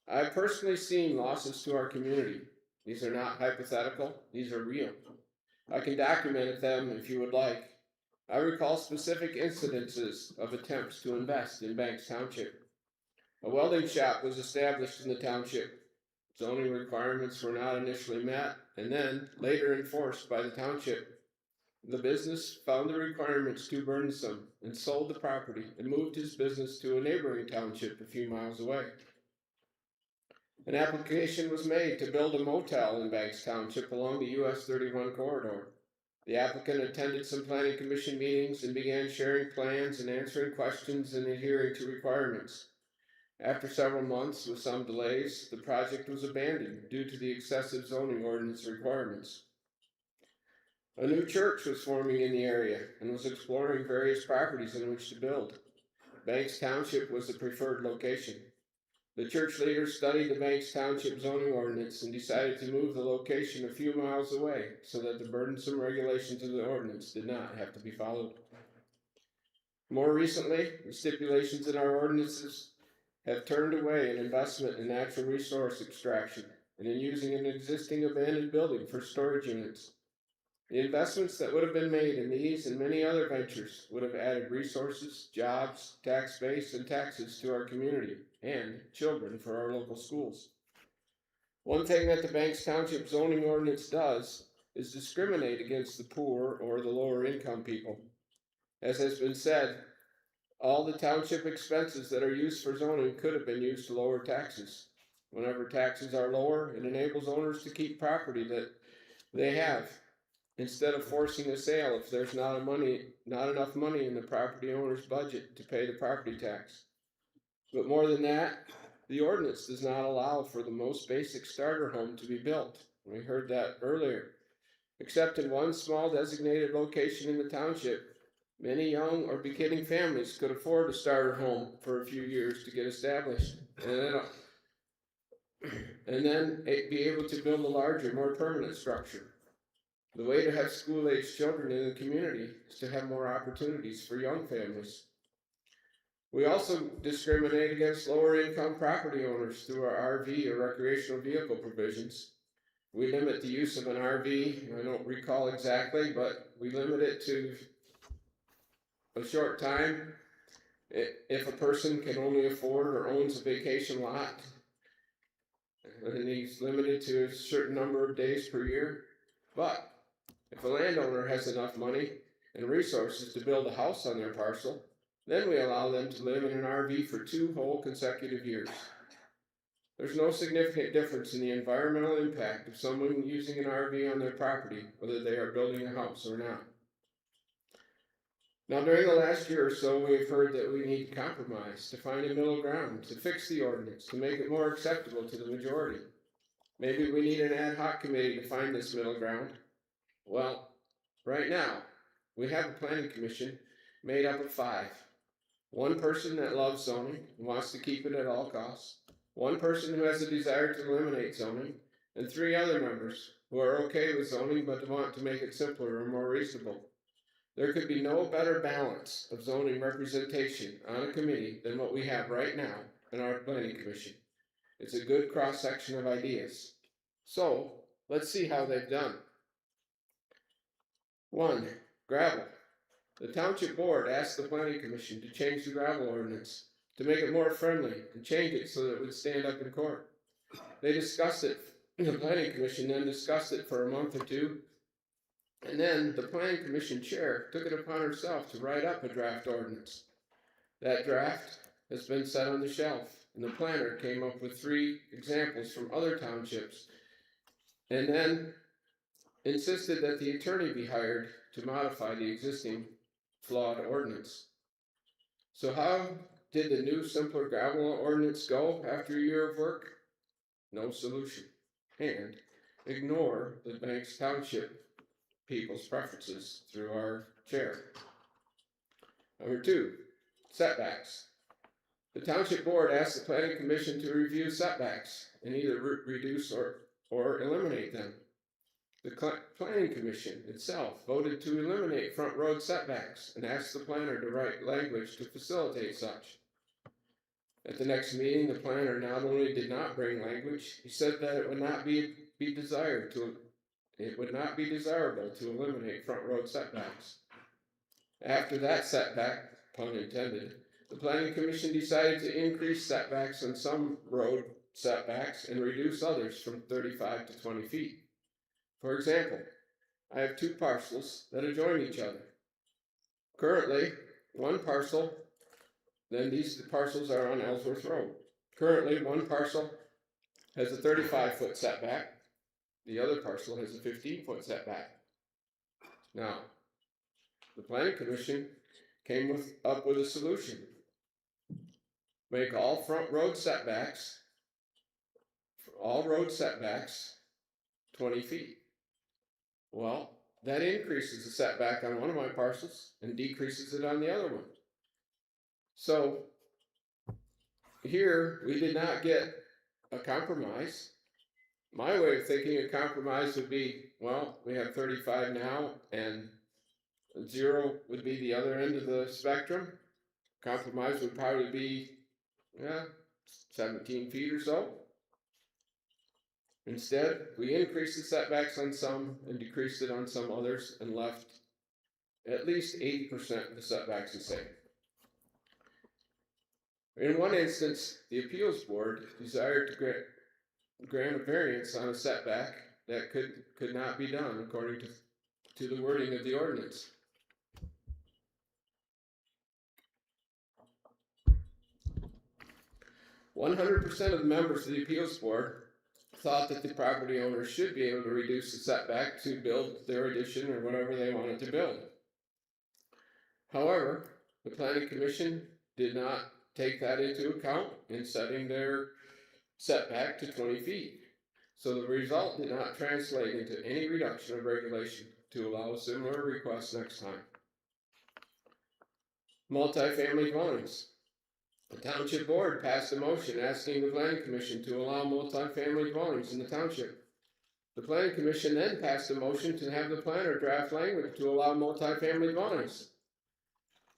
I've personally seen losses to our community. These are not hypothetical, these are real. I can document them if you would like. I recall specific incidences of attempts to invest in Banks Township. A welding shop was established in the township. Zoning requirements were not initially met, and then later enforced by the township. The business found the requirements too burdensome and sold the property and moved his business to a neighboring township a few miles away. An application was made to build a motel in Banks Township along the US 31 corridor. The applicant attended some planning commission meetings and began sharing plans and answering questions and adhering to requirements. After several months with some delays, the project was abandoned due to the excessive zoning ordinance requirements. A new church was forming in the area and was exploring various properties in which to build. Banks Township was the preferred location. The church leaders studied the Banks Township Zoning Ordinance and decided to move the location a few miles away so that the burdensome regulations of the ordinance did not have to be followed. More recently, the stipulations in our ordinances have turned away an investment in natural resource extraction and in using an existing abandoned building for storage units. The investments that would have been made in these and many other ventures would have added resources, jobs, tax base, and taxes to our community and children for our local schools. One thing that the Banks Township Zoning Ordinance does is discriminate against the poor or the lower income people. As has been said, all the township expenses that are used for zoning could have been used to lower taxes. Whenever taxes are lower, it enables owners to keep property that they have, instead of forcing a sale if there's not enough money in the property owner's budget to pay the property tax. But more than that, the ordinance does not allow for the most basic starter home to be built. We heard that earlier. Except in one small designated location in the township, many young or beginning families could afford a starter home for a few years to get established, and then be able to build a larger, more permanent structure. The way to have school-aged children in the community is to have more opportunities for young families. We also discriminate against lower-income property owners through our RV or recreational vehicle provisions. We limit the use of an RV, I don't recall exactly, but we limit it to a short time. If a person can only afford or owns a vacation lot, and he's limited to a certain number of days per year. But if a landowner has enough money and resources to build a house on their parcel, then we allow them to live in an RV for 2 whole consecutive years. There's no significant difference in the environmental impact of someone using an RV on their property, whether they are building a house or not. Now, during the last year or so, we've heard that we need to compromise, to find a middle ground, to fix the ordinance, to make it more acceptable to the majority. Maybe we need an ad hoc committee to find this middle ground. Well, right now, we have a planning commission made up of 5. One person that loves zoning and wants to keep it at all costs, one person who has a desire to eliminate zoning, and 3 other members who are okay with zoning but want to make it simpler or more reasonable. There could be no better balance of zoning representation on a committee than what we have right now in our planning commission. It's a good cross-section of ideas. So, let's see how they've done. 1. Gravel. The Township Board asked the Planning Commission to change the gravel ordinance to make it more friendly and change it so that it would stand up in court. They discussed it, the Planning Commission then discussed it for a month or two, and then the Planning Commission chair took it upon herself to write up a draft ordinance. That draft has been set on the shelf, and the planner came up with 3 examples from other townships, and then insisted that the attorney be hired to modify the existing flawed ordinance. So how did the new simpler gravel ordinance go after a year of work? No solution. And ignore the Banks Township people's preferences through our chair. Number 2, setbacks. The Township Board asked the Planning Commission to review setbacks and either reduce or eliminate them. The Planning Commission itself voted to eliminate front road setbacks and asked the planner to write language to facilitate such. At the next meeting, the planner not only did not bring language, he said that it would not be desirable to eliminate front road setbacks. After that setback, pun intended, the Planning Commission decided to increase setbacks on some road setbacks and reduce others from 35 to 20 feet. For example, I have 2 parcels that adjoin each other. Currently, one parcel, then these parcels are on Ellsworth Road. Currently, one parcel has a 35-foot setback. The other parcel has a 15-foot setback. Now, the Planning Commission came up with a solution. Make all road setbacks 20 feet. Well, that increases the setback on one of my parcels and decreases it on the other one. So here we did not get a compromise. My way of thinking a compromise would be, well, we have 35 now and 0 would be the other end of the spectrum. Compromise would probably be 17 feet or so. Instead, we increased the setbacks on some and decreased it on some others and left at least 80% of the setbacks the same. In one instance, the appeals board desired to grant a variance on a setback that could not be done according to the wording of the ordinance. "100% of the members of the appeals board thought that the property owner should be able to reduce the setback to build their addition or whatever they wanted to build. However, the Planning Commission did not take that into account in setting their setback to 20 feet. So the result did not translate into any reduction of regulation to allow a similar request next time. Multifamily dwellings. The Township Board passed a motion asking the Planning Commission to allow multifamily dwellings in the township. The Planning Commission then passed a motion to have the planner draft language to allow multifamily dwellings.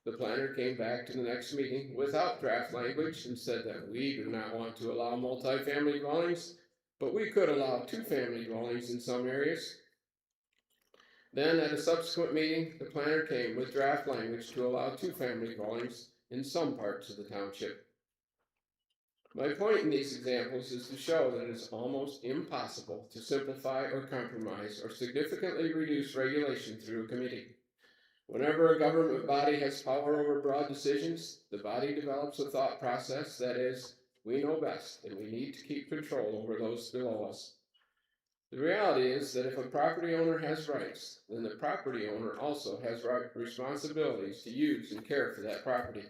The planner came back to the next meeting without draft language and said that we do not want to allow multifamily dwellings, but we could allow 2-family dwellings in some areas. Then at a subsequent meeting, the planner came with draft language to allow 2-family dwellings in some parts of the township. My point in these examples is to show that it is almost impossible to simplify or compromise or significantly reduce regulation through a committee. Whenever a government body has power over broad decisions, the body develops a thought process that is, we know best and we need to keep control over those below us. The reality is that if a property owner has rights, then the property owner also has responsibilities to use and care for that property.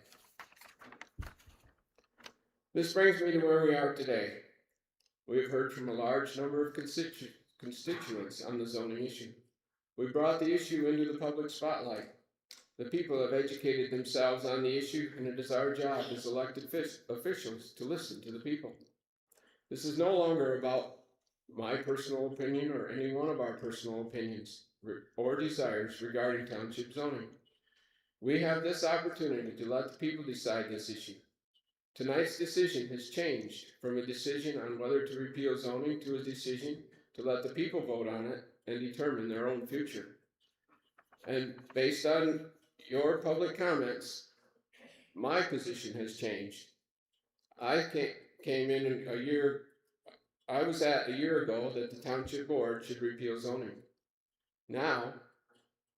This brings me to where we are today. We have heard from a large number of constituents on the zoning issue. We brought the issue into the public spotlight. The people have educated themselves on the issue, and it is our job as elected officials to listen to the people. This is no longer about my personal opinion or any one of our personal opinions or desires regarding township zoning. We have this opportunity to let the people decide this issue. Tonight's decision has changed from a decision on whether to repeal zoning to a decision to let the people vote on it and determine their own future. And based on your public comments, my position has changed. I came in a year, I was at a year ago that the township board should repeal zoning. Now,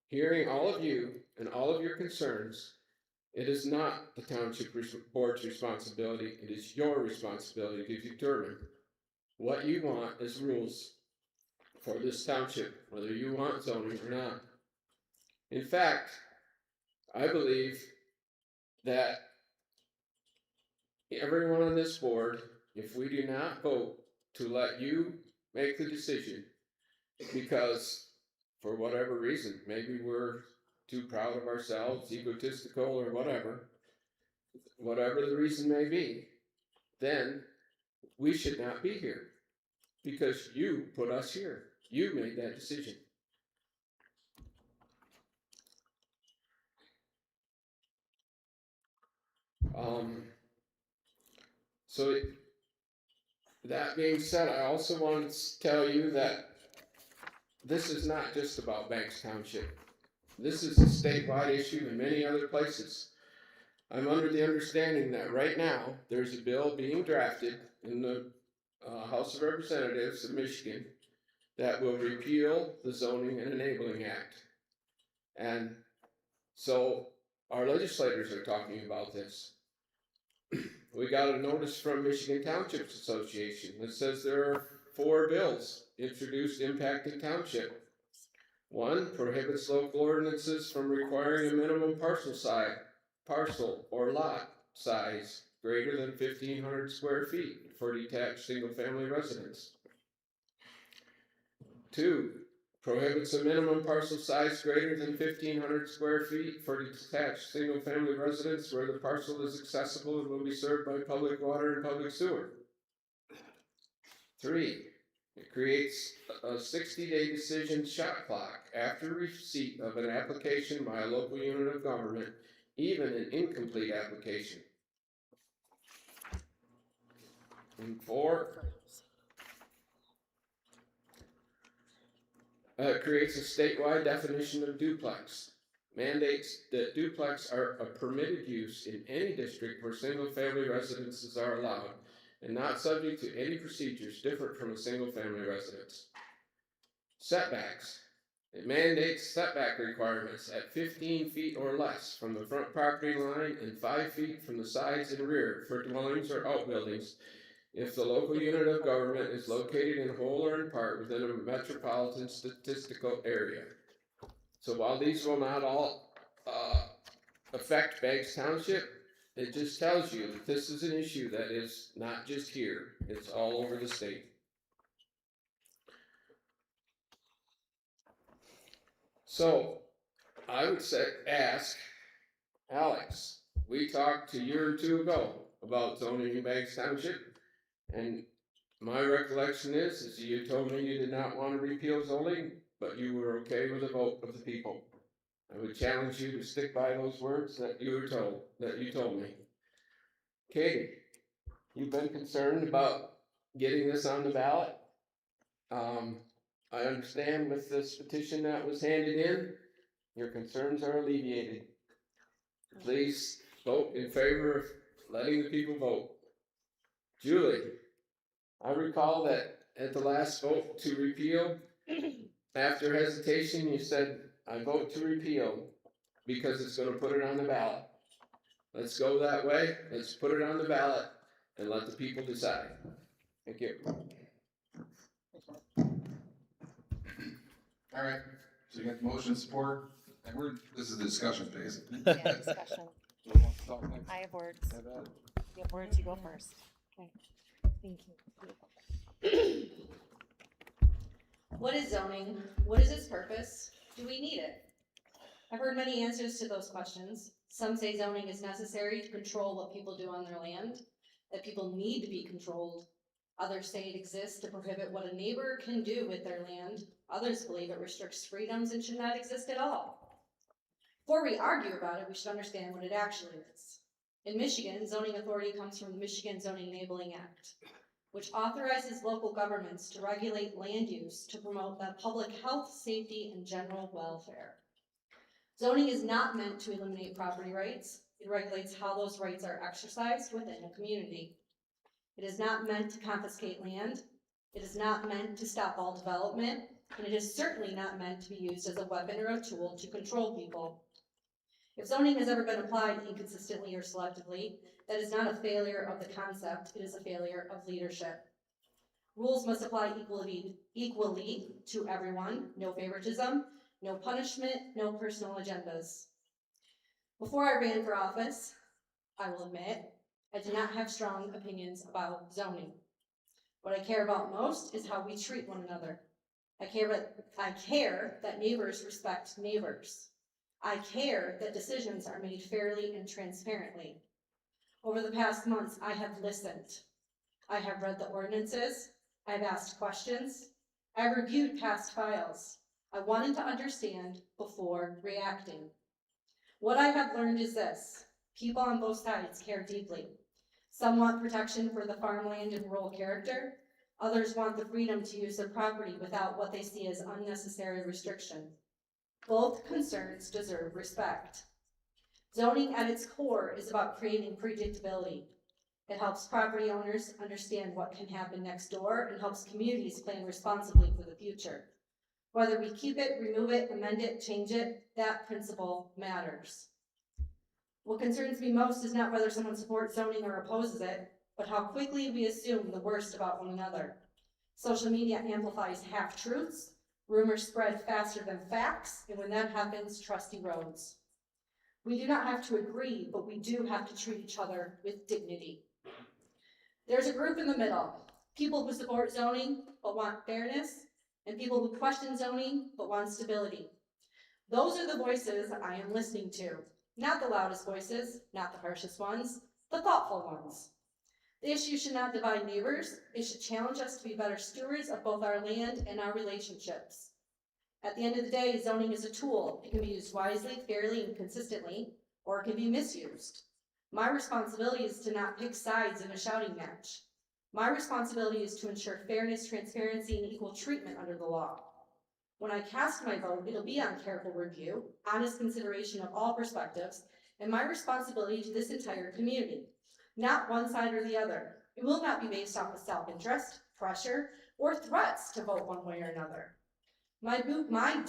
hearing all of you and all of your concerns, it is not the township board's responsibility, it is your responsibility to determine what you want as rules for this township, whether you want zoning or not. In fact, I believe that everyone on this board, if we do not vote to let you make the decision, because for whatever reason, maybe we're too proud of ourselves, egotistical, or whatever the reason may be, then we should not be here because you put us here. You made that decision. That being said, I also want to tell you that this is not just about Banks Township. This is a statewide issue in many other places. I'm under the understanding that right now there's a bill being drafted in the House of Representatives of Michigan that will repeal the Zoning and Enabling Act. And so our legislators are talking about this. We got a notice from Michigan Townships Association that says there are 4 bills introduced impacting township. 1 prohibits local ordinances from requiring a minimum parcel or lot size greater than 1,500 square feet for detached single-family residence. 2 prohibits a minimum parcel size greater than 1,500 square feet for detached single-family residence where the parcel is accessible and will be served by public water and public sewer. 3, it creates a 60-day decision shot clock after receipt of an application by a local unit of government, even an incomplete application. And 4, it creates a statewide definition of duplex, mandates that duplex are a permitted use in any district where single-family residences are allowed, and not subject to any procedures different from a single-family residence. Setbacks. It mandates setback requirements at 15 feet or less from the front property line and 5 feet from the sides and rear for dwellings or outbuildings if the local unit of government is located in whole or in part within a metropolitan statistical area. So while these will not all affect Banks Township, it just tells you that this is an issue that is not just here, it's all over the state. So I would ask Alex, we talked a year or 2 ago about zoning in Banks Township, and my recollection is you told me you did not want to repeal zoning, but you were okay with a vote of the people. I would challenge you to stick by those words that you told me. Katie, you've been concerned about getting this on the ballot. I understand with this petition that was handed in, your concerns are alleviated. Please vote in favor of letting the people vote. Julie, I recall that at the last vote to repeal, after hesitation, you said, I vote to repeal because it's going to put it on the ballot. Let's go that way. Let's put it on the ballot and let the people decide. Thank you. All right, so you got the motion support, and this is the discussion phase. Yeah, discussion. I have words. You have words, you go first. Okay, thank you. What is zoning? What is its purpose? Do we need it? I've heard many answers to those questions. Some say zoning is necessary to control what people do on their land, that people need to be controlled. Others say it exists to prohibit what a neighbor can do with their land. Others believe it restricts freedoms and should not exist at all. Before we argue about it, we should understand what it actually is. In Michigan, zoning authority comes from the Michigan Zoning Enabling Act, which authorizes local governments to regulate land use to promote the public health, safety, and general welfare. Zoning is not meant to eliminate property rights. It regulates how those rights are exercised within a community. It is not meant to confiscate land. It is not meant to stop all development, and it is certainly not meant to be used as a weapon or a tool to control people. If zoning has ever been applied inconsistently or selectively, that is not a failure of the concept, it is a failure of leadership. Rules must apply equally to everyone, no favoritism, no punishment, no personal agendas. Before I ran for office, I will admit, I did not have strong opinions about zoning. What I care about most is how we treat one another. I care that neighbors respect neighbors. I care that decisions are made fairly and transparently. Over the past months, I have listened. I have read the ordinances. I've asked questions. I've reviewed past files. I wanted to understand before reacting. What I have learned is this: people on both sides care deeply. Some want protection for the farmland and rural character. Others want the freedom to use their property without what they see as unnecessary restriction. Both concerns deserve respect. Zoning at its core is about creating predictability. It helps property owners understand what can happen next door and helps communities plan responsibly for the future. Whether we keep it, remove it, amend it, change it, that principle matters. What concerns me most is not whether someone supports zoning or opposes it, but how quickly we assume the worst about one another. Social media amplifies half-truths, rumors spread faster than facts, and when that happens, trust erodes. We do not have to agree, but we do have to treat each other with dignity. There's a group in the middle, people who support zoning but want fairness, and people who question zoning but want stability. Those are the voices I am listening to, not the loudest voices, not the harshest ones, the thoughtful ones. The issue should not divide neighbors. It should challenge us to be better stewards of both our land and our relationships. At the end of the day, zoning is a tool. It can be used wisely, fairly, and consistently, or it can be misused. My responsibility is to not pick sides in a shouting match. My responsibility is to ensure fairness, transparency, and equal treatment under the law. When I cast my vote, it'll be on careful review, honest consideration of all perspectives, and my responsibility to this entire community. Not one side or the other. It will not be based off of self-interest, pressure, or threats to vote one way or another. My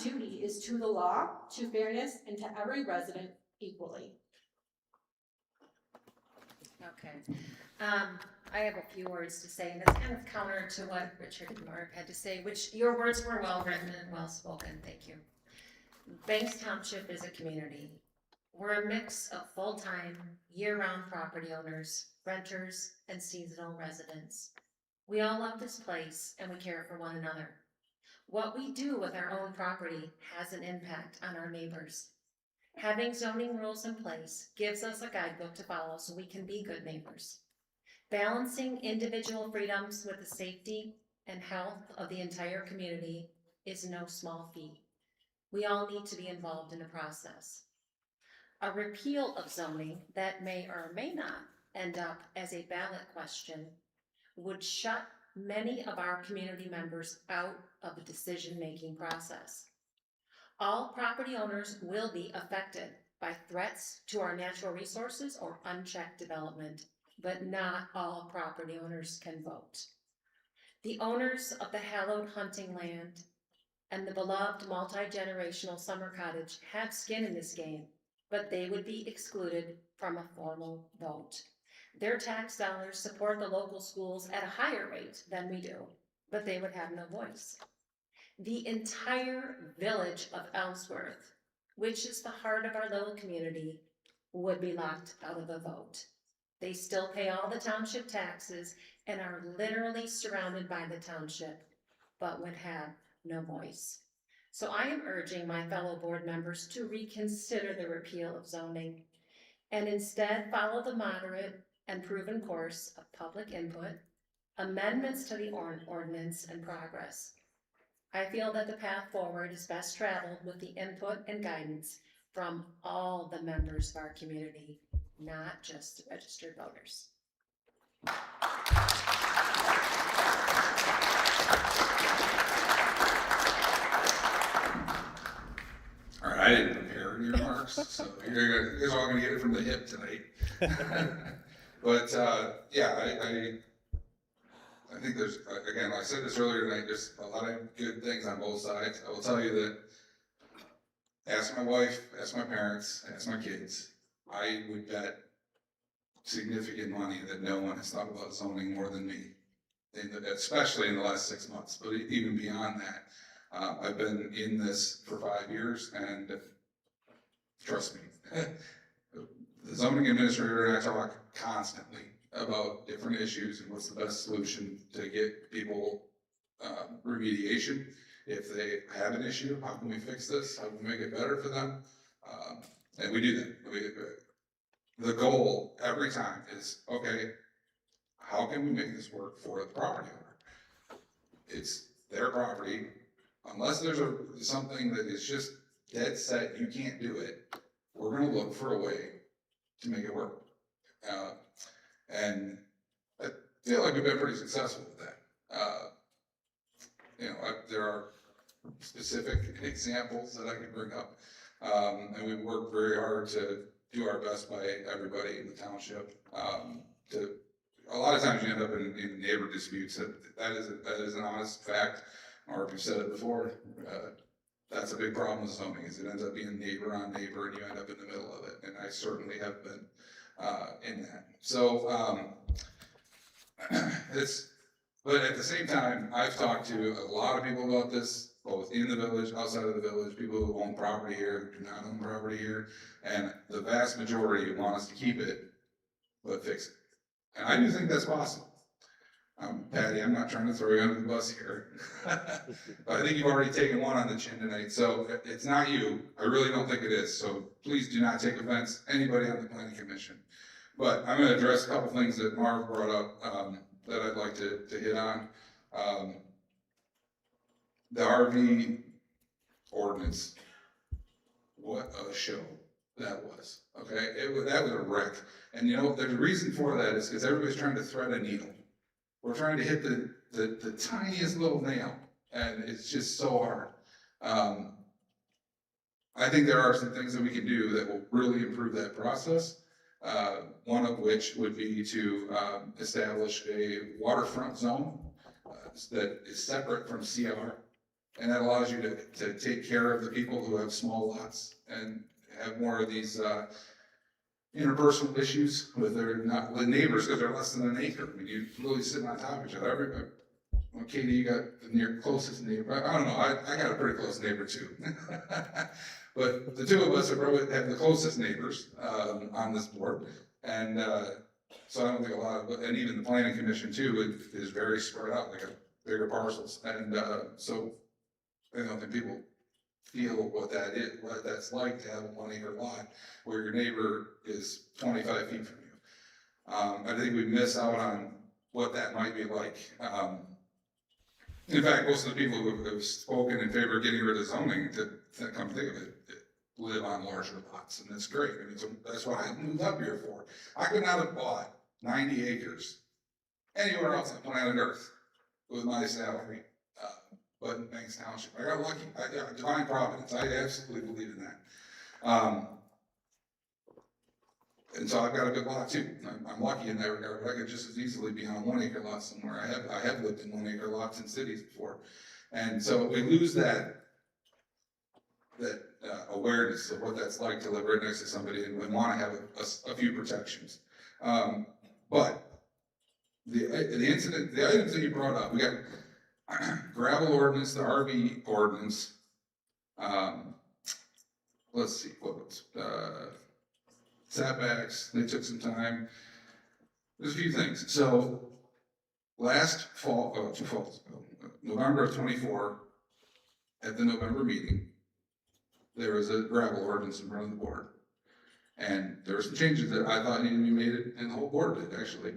duty is to the law, to fairness, and to every resident equally. Okay. I have a few words to say, and it's kind of counter to what Richard and Mark had to say, which your words were well written and well spoken. Thank you. Banks Township is a community. We're a mix of full-time, year-round property owners, renters, and seasonal residents. We all love this place and we care for one another. What we do with our own property has an impact on our neighbors. Having zoning rules in place gives us a guidebook to follow so we can be good neighbors. Balancing individual freedoms with the safety and health of the entire community is no small feat. We all need to be involved in the process. A repeal of zoning that may or may not end up as a ballot question would shut many of our community members out of the decision-making process. All property owners will be affected by threats to our natural resources or unchecked development, but not all property owners can vote. The owners of the hallowed hunting land and the beloved multi-generational summer cottage have skin in this game, but they would be excluded from a formal vote. Their tax dollars support the local schools at a higher rate than we do, but they would have no voice. The entire village of Ellsworth, which is the heart of our little community, would be locked out of the vote. They still pay all the township taxes and are literally surrounded by the township, but would have no voice. So I am urging my fellow board members to reconsider the repeal of zoning and instead follow the moderate and proven course of public input, amendments to the ordinance, and progress. I feel that the path forward is best traveled with the input and guidance from all the members of our community, not just the registered voters. All right, I didn't prepare any remarks. so you guys are all gonna get it from the hip tonight. But, yeah, I think there's, again, I said this earlier tonight, there's a lot of good things on both sides. I will tell you that, ask my wife, ask my parents, ask my kids, I would bet significant money that no one has thought about zoning more than me, especially in the last 6 months, but even beyond that. I've been in this for 5 years, and trust me, the zoning administrator and I talk constantly about different issues and what's the best solution to get people remediation. If they have an issue, how can we fix this? How can we make it better for them? And we do that. The goal every time is, okay, how can we make this work for the property owner? It's their property. Unless there's something that is just dead set, you can't do it, we're gonna look for a way to make it work. And I feel like we've been pretty successful with that. There are specific examples that I can bring up. And we work very hard to do our best by everybody in the township. A lot of times you end up in neighbor disputes. That is an honest fact. Or if you've said it before, that's a big problem with zoning, is it ends up being neighbor on neighbor and you end up in the middle of it. And I certainly have been in that. So but at the same time, I've talked to a lot of people about this, both in the village, outside of the village, people who own property here, who do not own property here, and the vast majority want us to keep it, but fix it. And I do think that's possible. Patty, I'm not trying to throw you under the bus here, but I think you've already taken one on the chin tonight, so it's not you. I really don't think it is, so please do not take offense, anybody on the planning commission. But I'm gonna address a couple things that Marv brought up that I'd like to hit on. The RV ordinance, what a show that was, okay? That was a wreck. And there's a reason for that is because everybody's trying to thread a needle. We're trying to hit the tiniest little nail, and it's just so hard. I think there are some things that we can do that will really improve that process. One of which would be to establish a waterfront zone that is separate from CR. And that allows you to take care of the people who have small lots and have more of these interpersonal issues with their neighbors because they're less than an acre. I mean, you're really sitting on top of each other. Well, Katie, you got the closest neighbor. I don't know. I got a pretty close neighbor too. But the two of us have the closest neighbors on this board. And so I don't think and even the planning commission too is very spread out. They got bigger parcels. And so I don't think people feel what that's like to have a 1 acre lot where your neighbor is 25 feet from you. I think we miss out on what that might be like. In fact, most of the people who have spoken in favor of getting rid of zoning, to come think of it, live on larger lots, and that's great. I mean, so that's what I moved up here for. I could not have bought 90 acres anywhere else on planet Earth with my salary, but in Banks Township. I got lucky. I got divine providence. I absolutely believe in that. And so I've got a good lot too. I'm lucky in that regard, but I could just as easily be on a 1 acre lot somewhere. I have lived in 1 acre lots in cities before. And so we lose that awareness of what that's like to live right next to somebody and want to have a few protections. But the items that you brought up, we got gravel ordinance, the RV ordinance. Let's see, setbacks, they took some time. There's a few things. So last fall, 2 falls ago, November of 24, at the November meeting, there was a gravel ordinance in front of the board. And there were some changes that I thought needed to be made, and the whole board did, actually.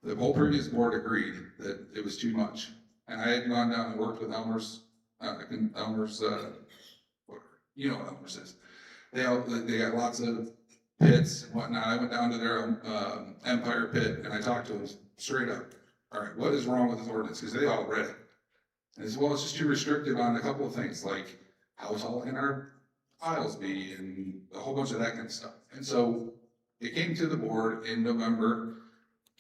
The whole previous board agreed that it was too much. And I had gone down and worked with Elmer's, you know what Elmer's is. They got lots of pits and whatnot. I went down to their Empire pit and I talked to them straight up. All right, what is wrong with this ordinance? Because they all read it. And they said, well, it's just too restrictive on a couple of things, like how tall can our aisles be and a whole bunch of that kind of stuff. And so it came to the board in November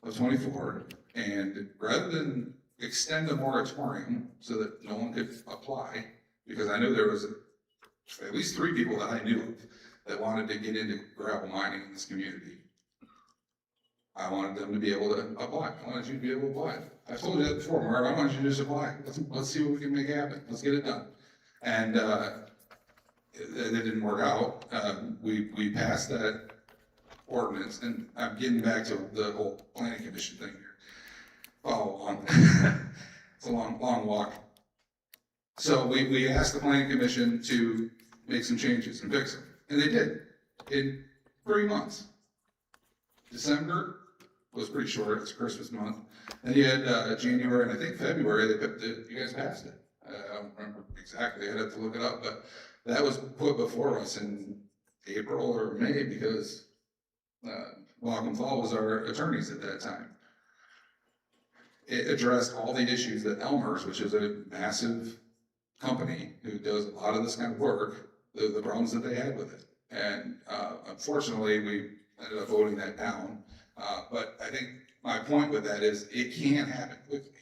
of 24, and rather than extend the moratorium so that no one could apply, because I knew there was at least 3 people that I knew of that wanted to get into gravel mining in this community. I wanted them to be able to apply. I wanted you to be able to apply. I told you that before, Mark. I wanted you to just apply. Let's see what we can make happen. Let's get it done. And it didn't work out. We passed that ordinance, and I'm getting back to the whole planning commission thing here. Follow along. It's a long walk. So we asked the planning commission to make some changes and fix them, and they did in 3 months. December was pretty short, it's Christmas month. And you had January, and I think February, you guys passed it. I don't remember exactly, I'd have to look it up, but that was put before us in April or May because Welcome Fall was our attorneys at that time. It addressed all the issues that Elmer's, which is a massive company who does a lot of this kind of work, the problems that they had with it. And unfortunately, we ended up voting that down. But I think my point with that is it can happen quickly.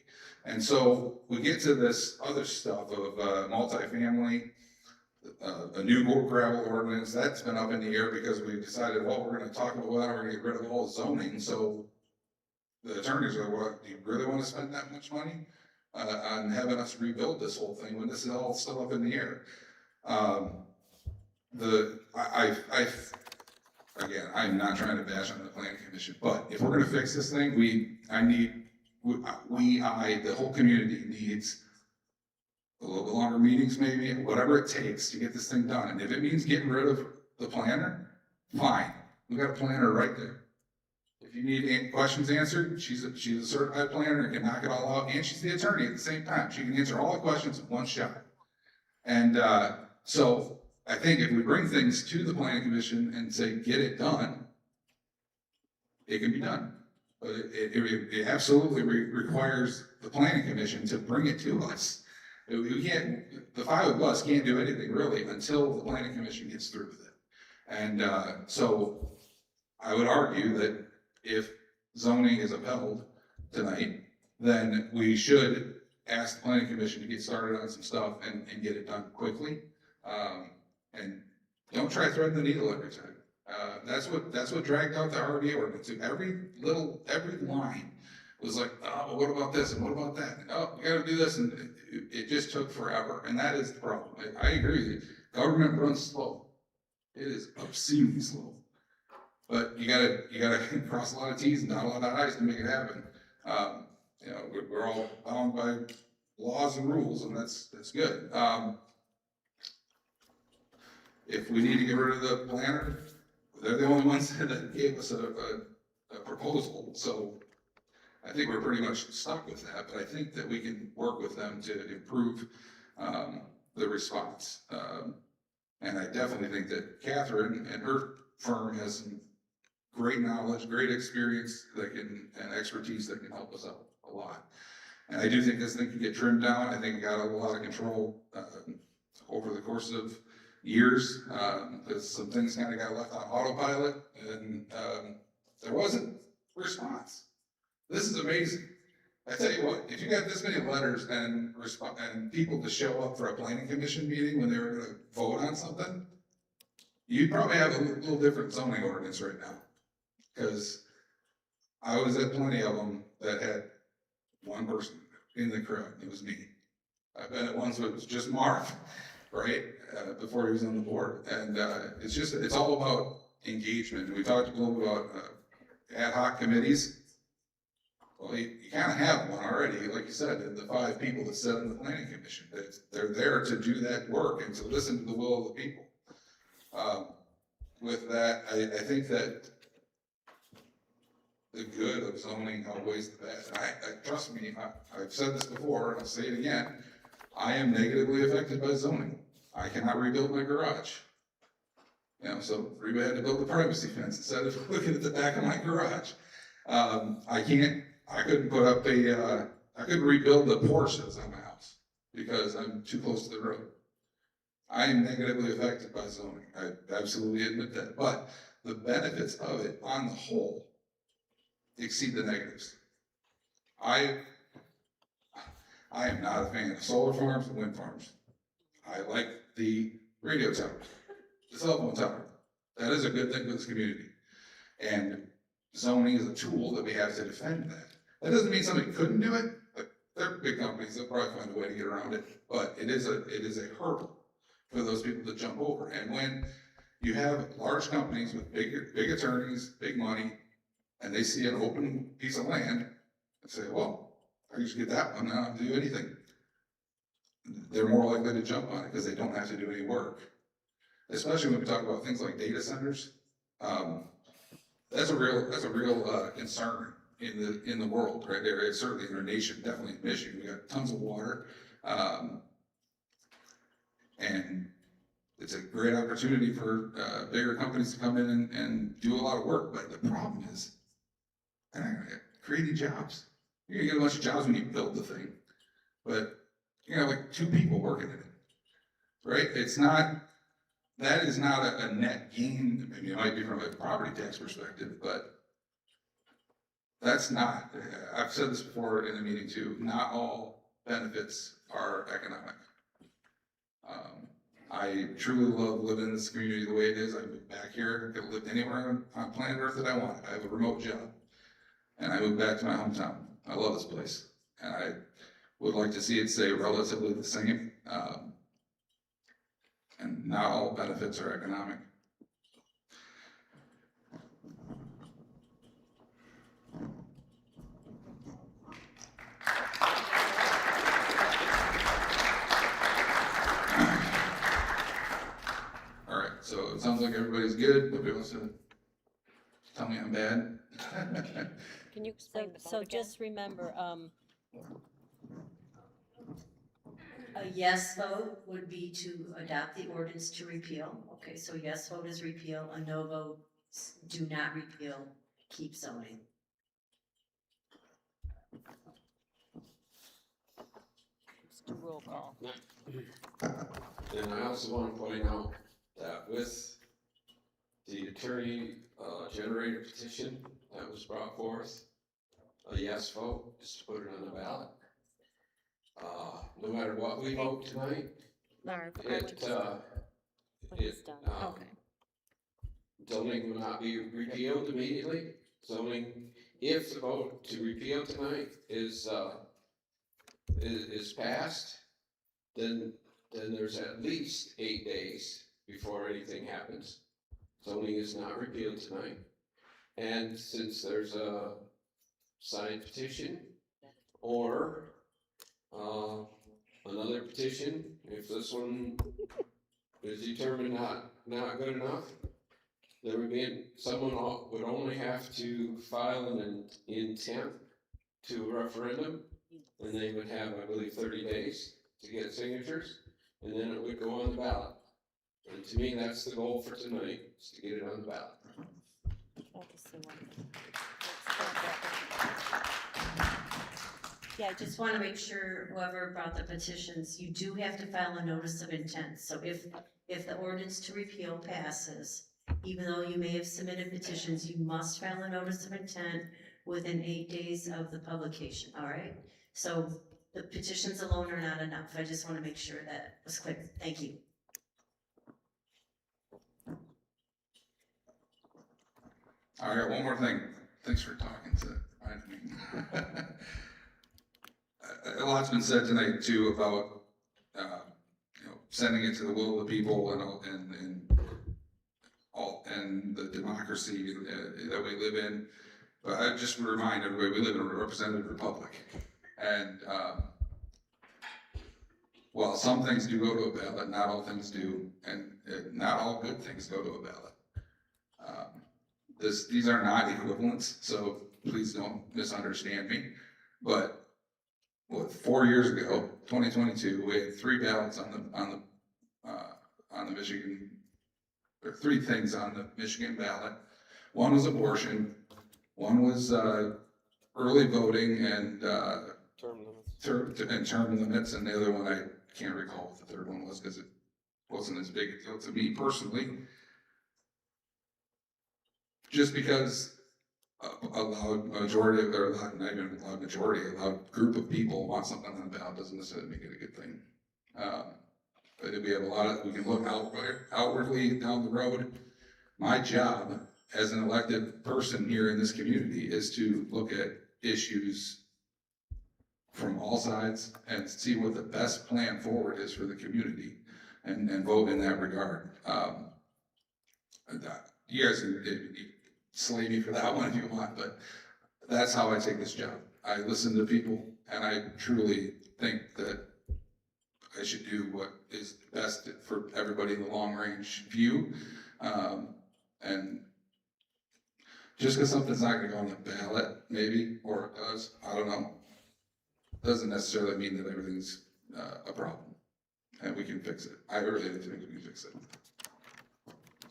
And so we get to this other stuff of multifamily, a new gravel ordinance, that's been up in the air because we decided, well, we're gonna talk about that, we're gonna get rid of all zoning. So the attorneys are, what, do you really want to spend that much money on having us rebuild this whole thing when this is all still up in the air? Again, I'm not trying to bash on the planning commission, but if we're gonna fix this thing, the whole community needs a little bit longer meetings maybe, whatever it takes to get this thing done. And if it means getting rid of the planner, fine. We got a planner right there. If you need any questions answered, she's a certified planner and can knock it all out, and she's the attorney at the same time. She can answer all the questions in one shot. And so I think if we bring things to the planning commission and say, get it done, it can be done. But it absolutely requires the planning commission to bring it to us. The 5 of us can't do anything really until the planning commission gets through with it. And so I would argue that if zoning is upheld tonight, then we should ask the planning commission to get started on some stuff and get it done quickly. And don't try to thread the needle every time. That's what dragged out the RV ordinance. Every line was like, oh, what about this and what about that? And, oh, we got to do this, and it just took forever. And that is the problem. I agree with you. Government runs slow. It is obscenely slow. But you gotta cross a lot of T's and dot a lot of I's to make it happen. We're all bound by laws and rules, and that's good. If we need to get rid of the planner, they're the only ones that gave us a proposal. So I think we're pretty much stuck with that, but I think that we can work with them to improve the response. And I definitely think that Catherine and her firm has some great knowledge, great experience and expertise that can help us out a lot. And I do think this thing can get trimmed down. I think it got a lot of control over the course of years, because some things kind of got left on autopilot, and there wasn't response. This is amazing. I tell you what, if you got this many letters and people to show up for a planning commission meeting when they were going to vote on something, you'd probably have a little different zoning ordinance right now. Because I was at plenty of them that had one person in the crowd, it was me. I've been at ones where it was just Marv, right, before he was on the board. And it's all about engagement. We talked a little bit about ad hoc committees. Well, you kind of have one already, like you said, the 5 people that sit on the planning commission. They're there to do that work and to listen to the will of the people. With that, I think that the good of zoning outweighs the bad. Trust me, I've said this before, and I'll say it again. I am negatively affected by zoning. I cannot rebuild my garage. So Reba had to build the privacy fence instead of looking at the back of my garage. I couldn't put up I couldn't rebuild the porch that's on my house because I'm too close to the road. I am negatively affected by zoning. I absolutely admit that. But the benefits of it on the whole exceed the negatives. I am not a fan of solar farms and wind farms. I like the radio towers, the cell phone tower. That is a good thing for this community. And zoning is a tool that we have to defend that. That doesn't mean somebody couldn't do it. Like, they're big companies, they'll probably find a way to get around it. But it is a hurdle for those people to jump over. And when you have large companies with big attorneys, big money, and they see an open piece of land and say, well, I just get that one, I don't have to do anything. They're more likely to jump on it because they don't have to do any work. Especially when we talk about things like data centers. That's a real concern in the world right there. It's certainly in our nation, definitely in Michigan. We got tons of water. And it's a great opportunity for bigger companies to come in and do a lot of work. But the problem is, they're not gonna create any jobs. You're gonna get a bunch of jobs when you build the thing, but you have like 2 people working in it, right? That is not a net gain. I mean, it might be from a property tax perspective, but that's not, I've said this before in the meeting too, not all benefits are economic. I truly love living in this community the way it is. I moved back here. I could have lived anywhere on planet Earth that I want. I have a remote job. And I moved back to my hometown. I love this place. And I would like to see it stay relatively the same. And not all benefits are economic. All right, so it sounds like everybody's good. Nobody wants to tell me I'm bad. Can you explain the So vote again? just remember, a yes vote would be to adopt the ordinance to repeal. Okay, so yes vote is repeal, a no vote, do not repeal, keep zoning. Let's do roll call. And I also want to point out that with the attorney generated petition that was brought forth, a yes vote is to put it on the ballot. No matter what we vote tonight, zoning will not be repealed immediately. Zoning, if the vote to repeal tonight is passed, then there's at least 8 days before anything happens. Zoning is not repealed tonight. And since there's a signed petition or another petition, if this one is determined not good enough, there would be, someone would only have to file an intent to a referendum, and they would have, I believe, 30 days to get signatures, and then it would go on the ballot. And to me, that's the goal for tonight, is to get it on the ballot. Yeah, I just want to make sure whoever brought the petitions, you do have to file a notice of intent. So if the ordinance to repeal passes, even though you may have submitted petitions, you must file a notice of intent within 8 days of the publication, all right? So the petitions alone are not enough. I just want to make sure that was clear. Thank you. I got one more thing. Thanks for talking to me. A lot's been said tonight too about sending it to the will of the people and the democracy that we live in. But I just remind everybody, we live in a representative republic, and while some things do go to a ballot, not all things do, and not all good things go to a ballot. These are not equivalents, so please don't misunderstand me. But 4 years ago, 2022, we had 3 ballots on the Michigan, or 3 things on the Michigan ballot. One was abortion, one was early voting and term limits, and the other one I can't recall what the third one was because wasn't as big a deal to me personally. Just because a loud majority, or not even a loud majority, a loud group of people want something on the ballot doesn't necessarily make it a good thing. But we have a lot of, we can look outwardly down the road. My job as an elected person here in this community is to look at issues from all sides and see what the best plan forward is for the community and vote in that regard. You guys can slay me for that one if you want, but that's how I take this job. I listen to people, and I truly think that I should do what is best for everybody in the long range view. And just because something's not going to go on the ballot, maybe, or it does, I don't know, doesn't necessarily mean that everything's a problem and we can fix it. I really think we can fix it.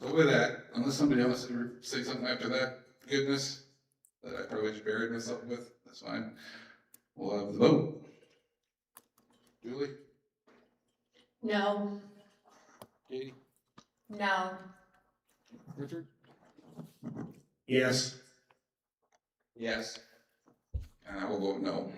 So with that, unless somebody else ever say something after that goodness that I probably just buried myself with, that's fine. We'll have the vote. Julie? No. Katie? No. Richard? Yes. Yes. And I will vote no.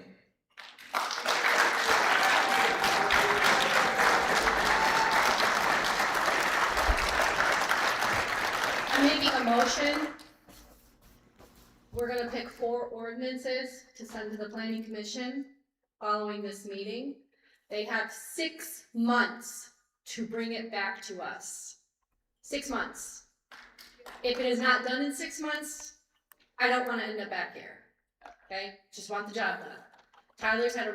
I'm making a motion. We're gonna pick 4 ordinances to send to the planning commission following this meeting. They have 6 months to bring it back to us. 6 months. If it is not done in 6 months, I don't wanna end up back here, okay? Just want the job done. Tyler's had a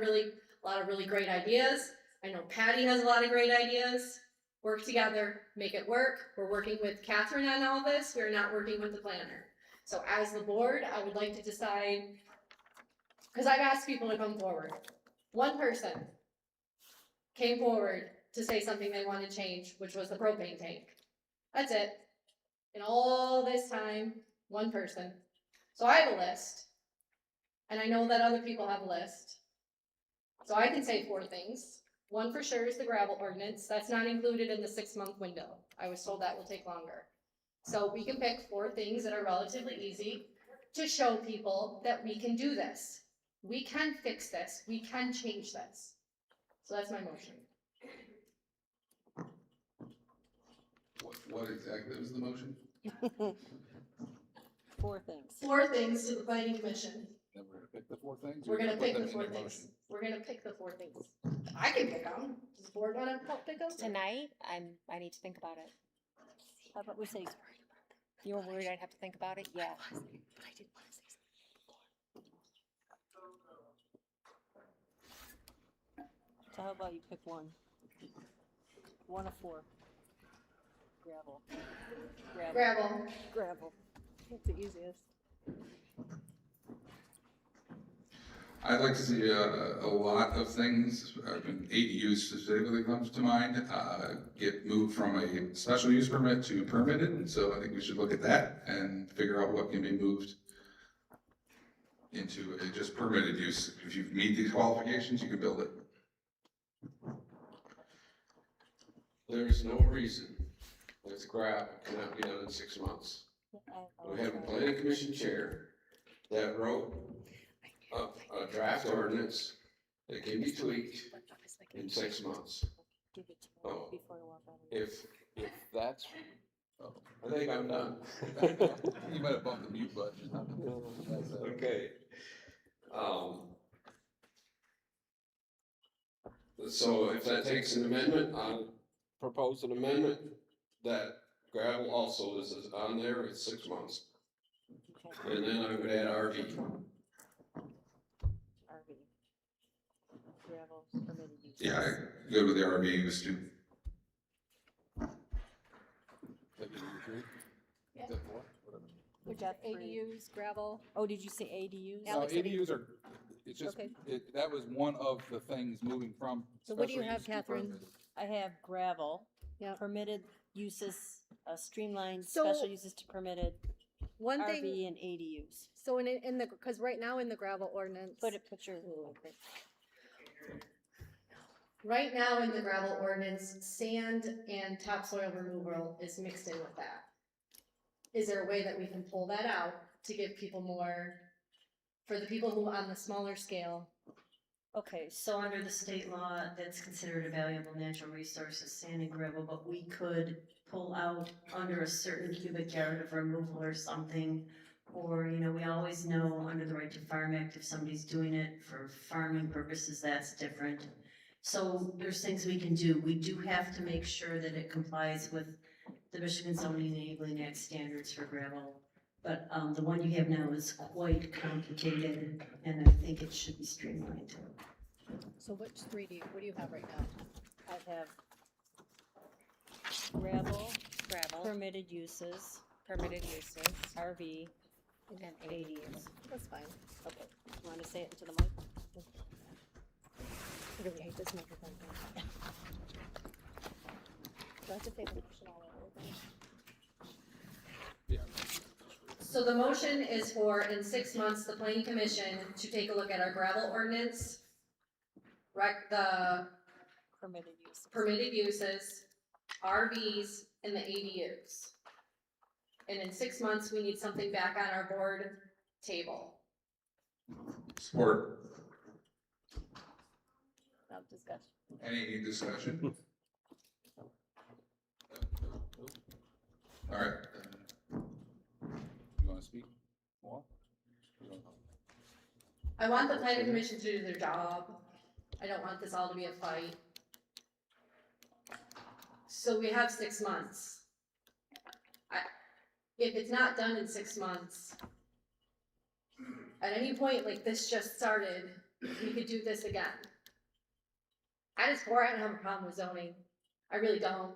lot of really great ideas. I know Patty has a lot of great ideas. Work together, make it work. We're working with Catherine on all this. We're not working with the planner. So as the board, I would like to decide, because I've asked people to come forward. One person came forward to say something they want to change, which was the propane tank. That's it. In all this time, one person. So I have a list, and I know that other people have a list. So I can say 4 things. One for sure is the gravel ordinance. That's not included in the 6-month window. I was told that will take longer. So we can pick 4 things that are relatively easy to show people that we can do this. We can fix this. We can change this. So that's my motion. What exactly was the motion? 4 things. 4 things to the planning commission. And we're gonna pick the 4 things? We're gonna pick put the them 4 in a things. motion? We're gonna pick the 4 things. I can pick them. Does the board wanna help pick them? Tonight, I need to think about it. How about we say, You were worried I'd have to think about it? Yeah. so how about you pick 1? 1 of 4. Gravel. Gravel. Gravel. That's the easiest. I'd like to see a lot of things, ADUs specifically comes to mind, get moved from a special use permit to permitted, and so I think we should look at that and figure out what can be moved into a just permitted use. If you meet these qualifications, you can build it. There's no reason that gravel cannot be done in 6 months. We have a planning commission chair that wrote up a draft ordinance that can be tweaked in 6 months. Oh, if that's, I think I'm done. You might have bumped the mute button. Okay. So if that takes an amendment, I'll propose an amendment that gravel also is on there at 6 months. And then I would add RV. Gravel, permitted use. Yeah, I go with the RV use too. We got 3. ADUs, gravel. Oh, did you say ADUs? No, ADUs are, it's just, Okay. that was one of the things moving from. So what do you special have, use to Catherine? permitted. I have gravel. Yeah. Permitted uses, streamlined So- special uses to permitted, One RV thing, and ADUs. so in the, because right now in the gravel ordinance. Put your. Right now in the gravel ordinance, sand and topsoil removal is mixed in with that. Is there a way that we can pull that out to give people more, for the people who on the smaller scale? Okay, so under the state law, that's considered a valuable natural resource, is sand and gravel, but we could pull out under a certain cubic yard of removal or something. Or, you know, we always know under the Right to Farm Act, if somebody's doing it for farming purposes, that's different. So there's things we can do. We do have to make sure that it complies with the Michigan Zoning Enabling Act standards for gravel. But the one you have now is quite complicated, and I think it should be streamlined. So which three what do you have right now? I have gravel, permitted uses, RV, and ADUs. That's fine. Okay, you wanna say it into the mic? I really hate this microphone thing. Do I have to say the motion all over again? So the motion is for, in 6 months, the planning commission to take a look at our gravel ordinance, the permitted uses, RVs, and the ADUs. And in 6 months, we need something back on our board table. Support. No discussion. Any discussion? All right. You wanna speak more? I want the planning commission to do their job. I don't want this all to be a fight. So we have 6 months. If it's not done in 6 months, at any point, like this just started, we could do this again. I don't have a problem with zoning. I really don't.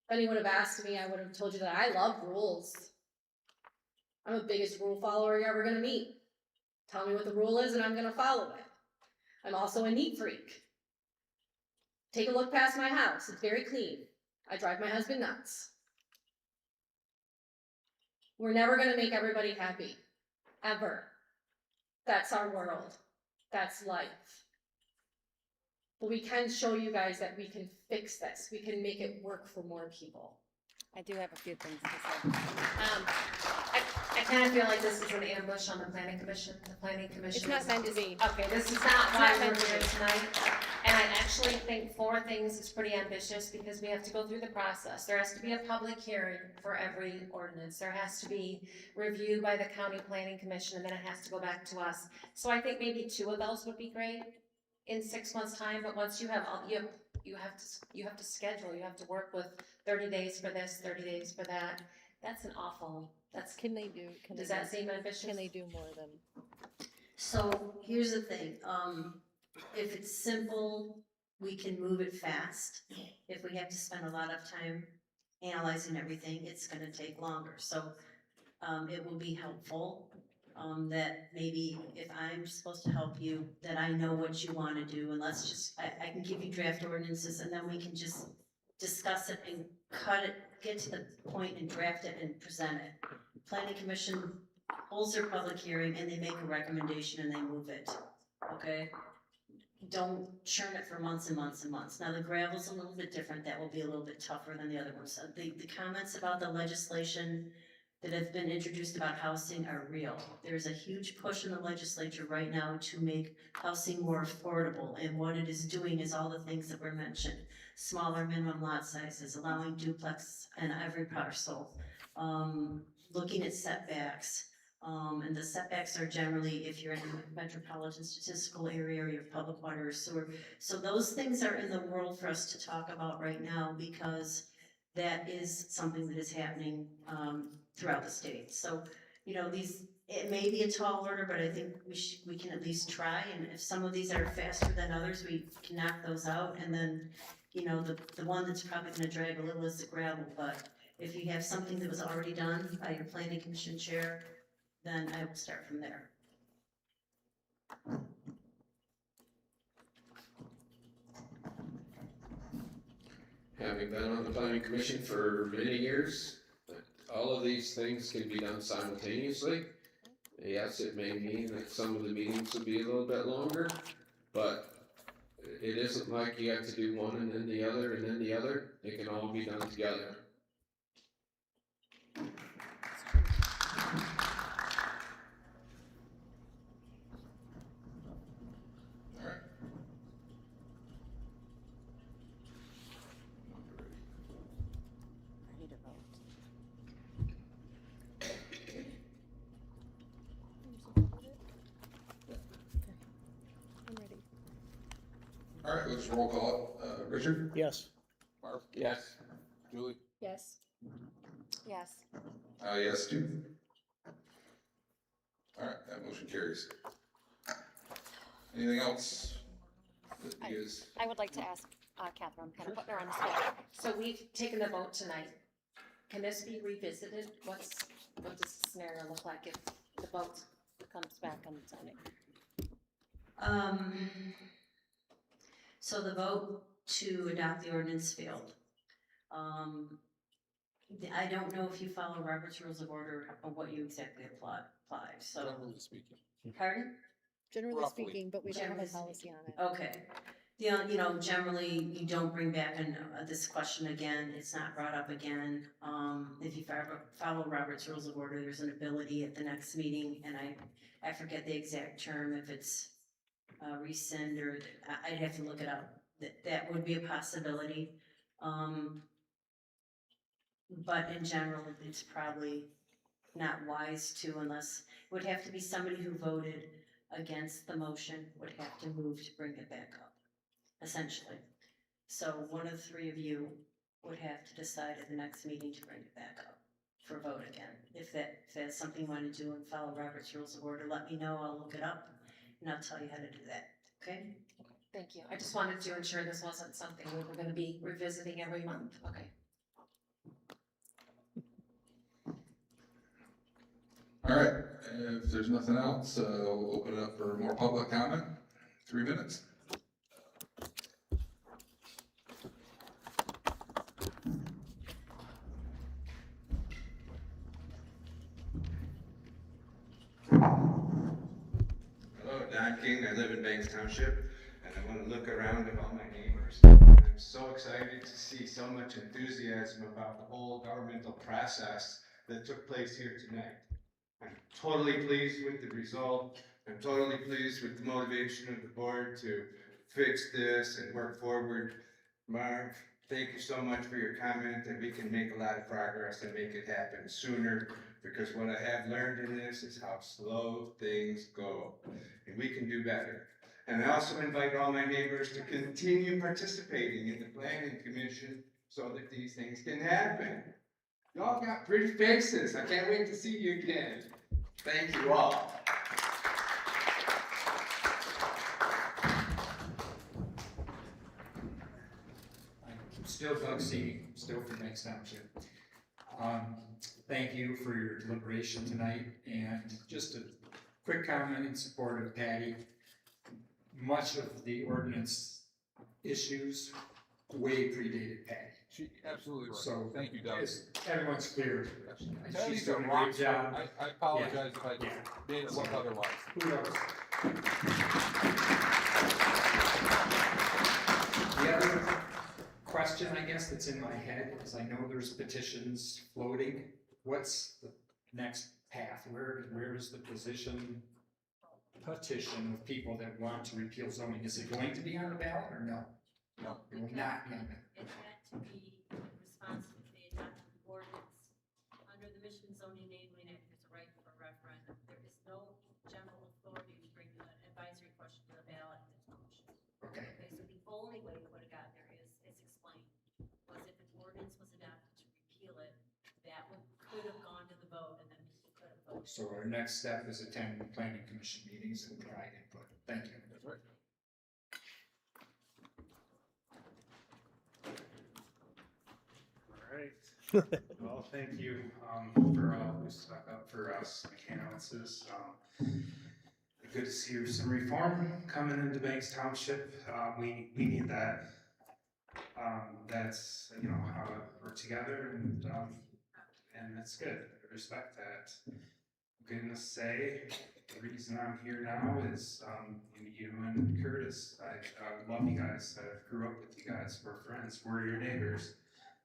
If anyone would have asked me, I would have told you that I love rules. I'm the biggest rule follower you're ever gonna meet. Tell me what the rule is and I'm gonna follow it. I'm also a neat freak. Take a look past my house, it's very clean. I drive my husband nuts. We're never gonna make everybody happy, ever. That's our world, that's life. But we can show you guys that we can fix this, we can make it work for more people. I do have a few things to say. I kind of feel like this is an ambush on the planning commission. The planning commission. It's not meant to be. Okay, this is not why we're here tonight. And I actually think 4 things is pretty ambitious because we have to go through the process. There has to be a public hearing for every ordinance. There has to be review by the county planning commission, and then it has to go back to us. So I think maybe 2 of those would be great in 6 months' time. But once you have all, you have to schedule. You have to work with 30 days for this, 30 days for that. That's an awful. Does that seem ambitious? Can they do more than? So here's the thing, if it's simple, we can move it fast. If we have to spend a lot of time analyzing everything, it's gonna take longer. So it will be helpful that maybe if I'm supposed to help you, that I know what you wanna do, and let's just, I can give you draft ordinances and then we can just discuss it and cut it, get to the point and draft it and present it. Planning commission holds their public hearing and they make a recommendation and they move it, okay? Don't churn it for months and months and months. Now the gravel's a little bit different, that will be a little bit tougher than the other ones. The comments about the legislation that have been introduced about housing are real. There's a huge push in the legislature right now to make housing more affordable, and what it is doing is all the things that were mentioned. Smaller minimum lot sizes, allowing duplex in every parcel, looking at setbacks, and the setbacks are generally if you're in a metropolitan statistical area or you have public water or sewer. So those things are in the world for us to talk about right now because that is something that is happening throughout the state. So, you know, it may be a tall order, but I think we can at least try, and if some of these are faster than others, we can knock those out, and then, you know, the one that's probably gonna drag a little is the gravel, but if you have something that was already done by your planning commission chair, then I will start from there. Having been on the planning commission for many years, all of these things can be done simultaneously. Yes, it may mean that some of the meetings will be a little bit longer, but It isn't like you have to do one and then the other and then the other. It can all be done together. Alright. Ready to vote. I'm ready. Alright, let's roll call it. Richard? Yes. Marv? Yes. Julie? Yes. Yes. Yes, too. Alright, that motion carries. Anything else? that you guys- I would like to ask, Catherine, I'm kind of putting her on the spot. So we've taken the vote tonight. Can this be revisited? What does the scenario look like if the vote comes back on zoning? So the vote to adopt the ordinance failed. I don't know if you follow Robert's Rules of Order or what you exactly apply, so. Generally speaking. Pardon? Generally Roughly. speaking, but we don't have a Generally policy on it. Okay. Generally, you don't bring back this question again, it's not brought up again. If you follow Robert's Rules of Order, there's an ability at the next meeting, and I forget the exact term, if it's rescind or, I'd have to look it up. That would be a possibility. But in general, it's probably not wise to, unless, it would have to be somebody who voted against the motion would have to move to bring it back up, essentially. So one of the three of you would have to decide at the next meeting to bring it back up for vote again. If that's something you want to do and follow Robert's Rules of Order, let me know, I'll look it up, and I'll tell you how to do that, okay? Thank you. I just wanted to ensure this wasn't something we were gonna be revisiting every month. Okay. Alright, if there's nothing else, we'll open it up for more public comment. 3 minutes. Hello, Don King. I live in Banks Township, and I want to look around at all my neighbors. I'm so excited to see so much enthusiasm about the whole governmental process that took place here tonight. I'm totally pleased with the result. I'm totally pleased with the motivation of the board to fix this and work forward. Marv, thank you so much for your comment, and we can make a lot of progress and make it happen sooner, because what I have learned in this is how slow things go, and we can do better. And I also invite all my neighbors to continue participating in the planning commission so that these things can happen. Y'all got pretty faces. I can't wait to see you again. Thank you all. I'm still Doug C., still from Banks Township. Thank you for your deliberation tonight, and just a quick comment in support of Patty. Much of the ordinance issues way predated Patty. She absolutely right. So thank you, Doug. Everyone's clear. Patty's She's a doing a rock great star. job. I apologize if I made it look otherwise. Who knows? The other question, I guess, that's in my head is I know there's petitions floating. What's the next path? Where is the petition of people that want to repeal zoning? Is it going to be on the ballot or no? No, it will not be on the It had to be responsive to the adopted ordinance. Under the Michigan Zoning Enabling Act, there's a right for a referendum. There is no general authority to bring an advisory question to the ballot in the township. Okay. Okay, so the only way it would have got there is explained, was if an ordinance was adopted to repeal it, that could have gone to the vote, and then people could have voted. So our next step is attend the planning commission meetings and provide input. Thank you. That's right. All right. Well, thank you for all who stuck up for us mechanics. Good to see some reform coming into Banks Township. We need that. That's how to work together, and that's good. I respect that. gonna say, the reason I'm here now is, you and Curtis, I love you guys, I grew up with you guys, we're friends, we're your neighbors.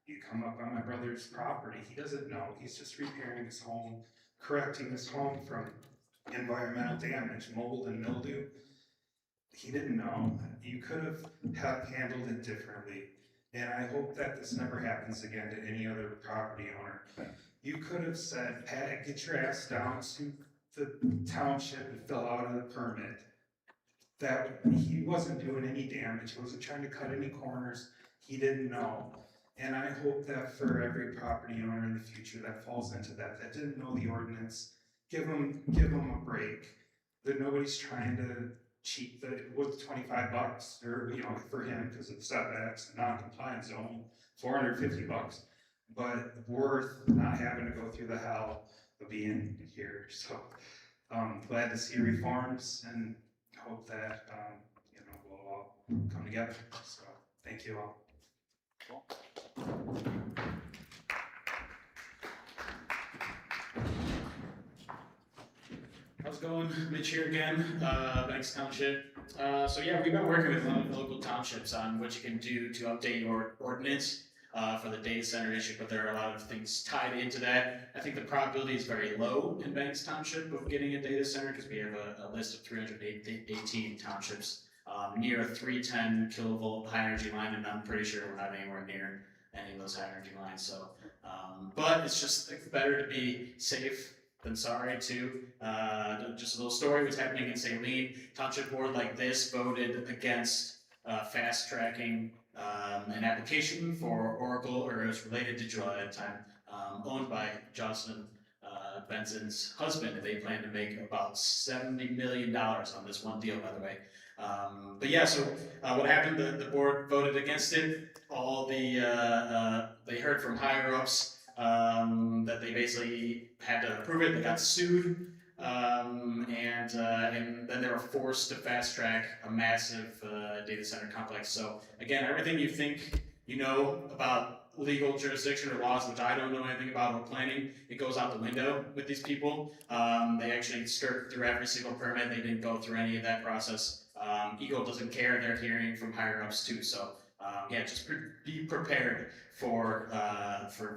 You come up on my brother's property, he doesn't know, he's just repairing his home, correcting his home from environmental damage, mold and mildew. He didn't know, you could have handled it differently. And I hope that this never happens again to any other property owner. You could have said, Pat, get your ass down to the township and fill out a permit. That he wasn't doing any damage, he wasn't trying to cut any corners, he didn't know. And I hope that for every property owner in the future that falls into that didn't know the ordinance, give them a break. That nobody's trying to cheat with $25 or, for him because of setbacks and non-compliance zone, $450, but worth not having to go through the hell of being here. So glad to see reforms and hope that we'll all come together. So thank you all. How's it going? Mitch here again, Banks Township. So yeah, we've been working with local townships on what you can do to update your ordinance for the data center issue, but there are a lot of things tied into that. I think the probability is very low in Banks Township of getting a data center because we have a list of 318 townships near a 310 kilovolt high energy line, and I'm pretty sure we're not anywhere near any of those high energy lines. So, but it's just better to be safe than sorry too. Just a little story, what's happening in Saline. Township board like this voted against fast tracking an application for Oracle, or it was related to Joel at the time, owned by Jocelyn Benson's husband. They plan to make about $70 million on this one deal, by the way. But yeah, so what happened, the board voted against it. All the, they heard from higher ups that they basically had to approve it. They got sued, and then they were forced to fast track a massive data center complex. So again, everything you think you know about legal jurisdiction or laws, which I don't know anything about, or planning, it goes out the window with these people. They actually skirt through every single permit. They didn't go through any of that process. Eagle doesn't care. They're hearing from higher ups too. So yeah, just be prepared for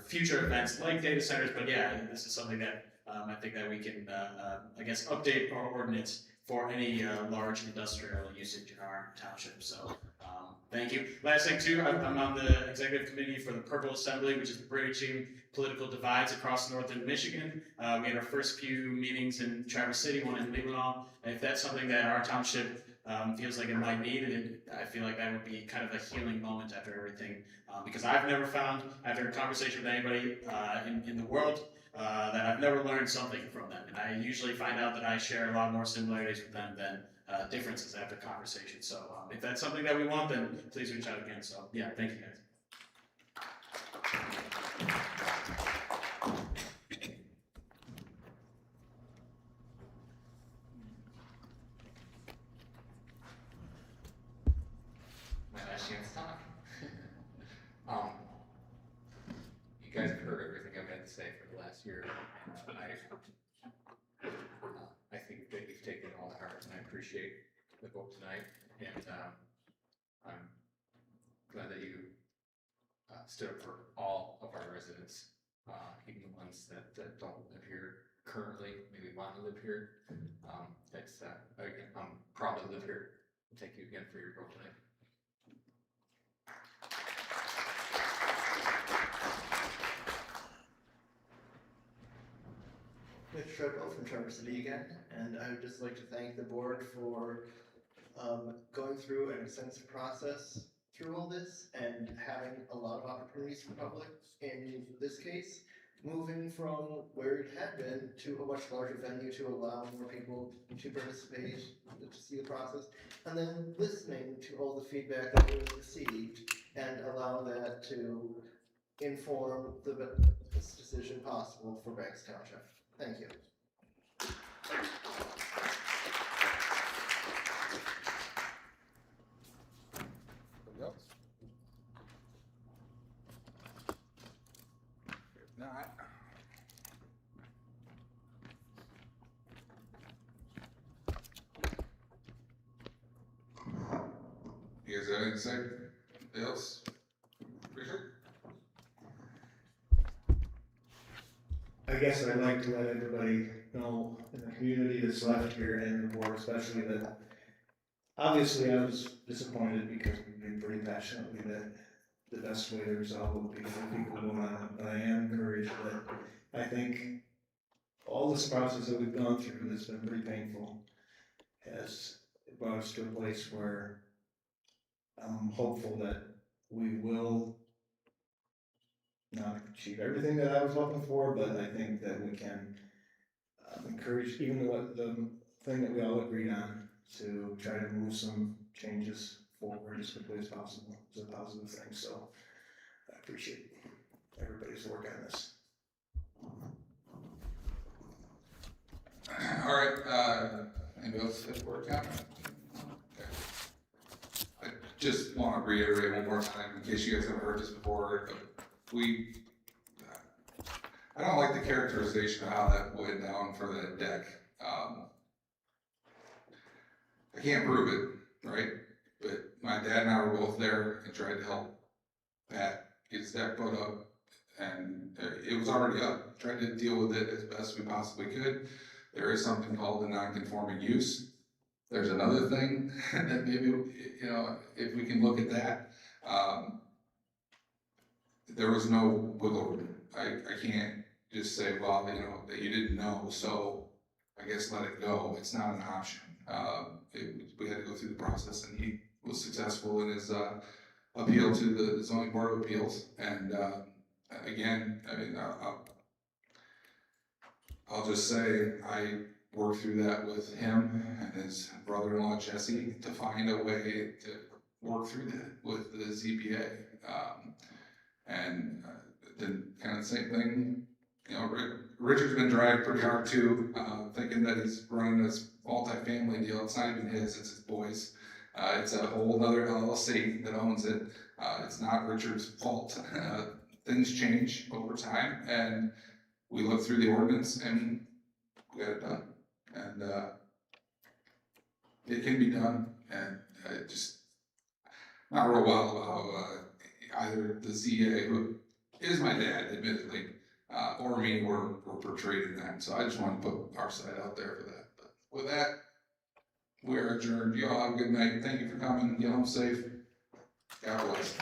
future events like data centers. But yeah, this is something that I think that we can, I guess, update our ordinance for any large industrial usage in our township. So thank you. Last thing too, I'm on the executive committee for the Purple Assembly, which is bridging political divides across northern Michigan. We had our first few meetings in Traverse City, one in Leelanau. And if that's something that our township feels like it might need, and I feel like that would be kind of a healing moment after everything, because I've never found, after a conversation with anybody in the world, that I've never learned something from them. And I usually find out that I share a lot more similarities with them than differences after conversation. So if that's something that we want, then please reach out again. So yeah, thank you guys. My last chance to talk. You guys have heard everything I've had to say for the last year, and I think that you've taken it all to heart, and I appreciate the vote tonight, and I'm glad that you stood up for all of our residents, even the ones that don't live here currently, maybe want to live here. I'm proud to live here. Thank you again for your vote tonight. Mitch Treadwell from Traverse City again, and I would just like to thank the board for going through an extensive process through all this and having a lot of opportunities for public in this case, moving from where it had been to a much larger venue to allow more people to participate, to see the process, and then listening to all the feedback that was received and allow that to inform the best decision possible for Banks Township. Thank you. Anybody else? If not, You guys have anything to say? Anything else? Richard? I guess I'd like to let everybody know in the community that's left here and the board especially that obviously I was disappointed because we been pretty passionately that the best way to resolve it would be to have people going on it, but I am encouraged that I think all this process that we've gone through that's been pretty painful has brought us to a place where I'm hopeful that we will not achieve everything that I was hoping for, but I think that we can encourage even the thing that we all agreed on to try to move some changes forward as quickly as possible. It's a positive thing, so I appreciate everybody's work on this. All right, anybody else have word comment? Okay. I just want to reiterate one more time, in case you guys haven't heard this before, I don't like the characterization of how that went down for that deck. I can't prove it, right? But my dad and I were both there and tried to help Pat get his deck put up, and it was already up. Tried to deal with it as best we possibly could. There is something called the non-conforming use. There's another thing that maybe, you know, if we can look at that. There was no wiggle room. I can't just say, well, you know, that you didn't know, so I guess let it go. It's not an option. We had to go through the process, and he was successful in his appeal to the Zoning Board of Appeals. And again, I mean, I'll just say I worked through that with him and his brother-in-law Jesse to find a way to work through that with the ZBA. And then kind of the same thing, you know, Richard's been dragged pretty hard too, thinking that he's running this multi-family deal. It's not even his, it's his boys. It's a whole other LLC that owns it. It's not Richard's fault. Things change over time, and we looked through the ordinance and we got it done. And it can be done, and just not real well about how either the ZA, who is my dad, admittedly, or me were portrayed in that. So I just want to put our side out there for that. But with that, we are adjourned. You all have a good night. Thank you for coming. Get home safe. God bless.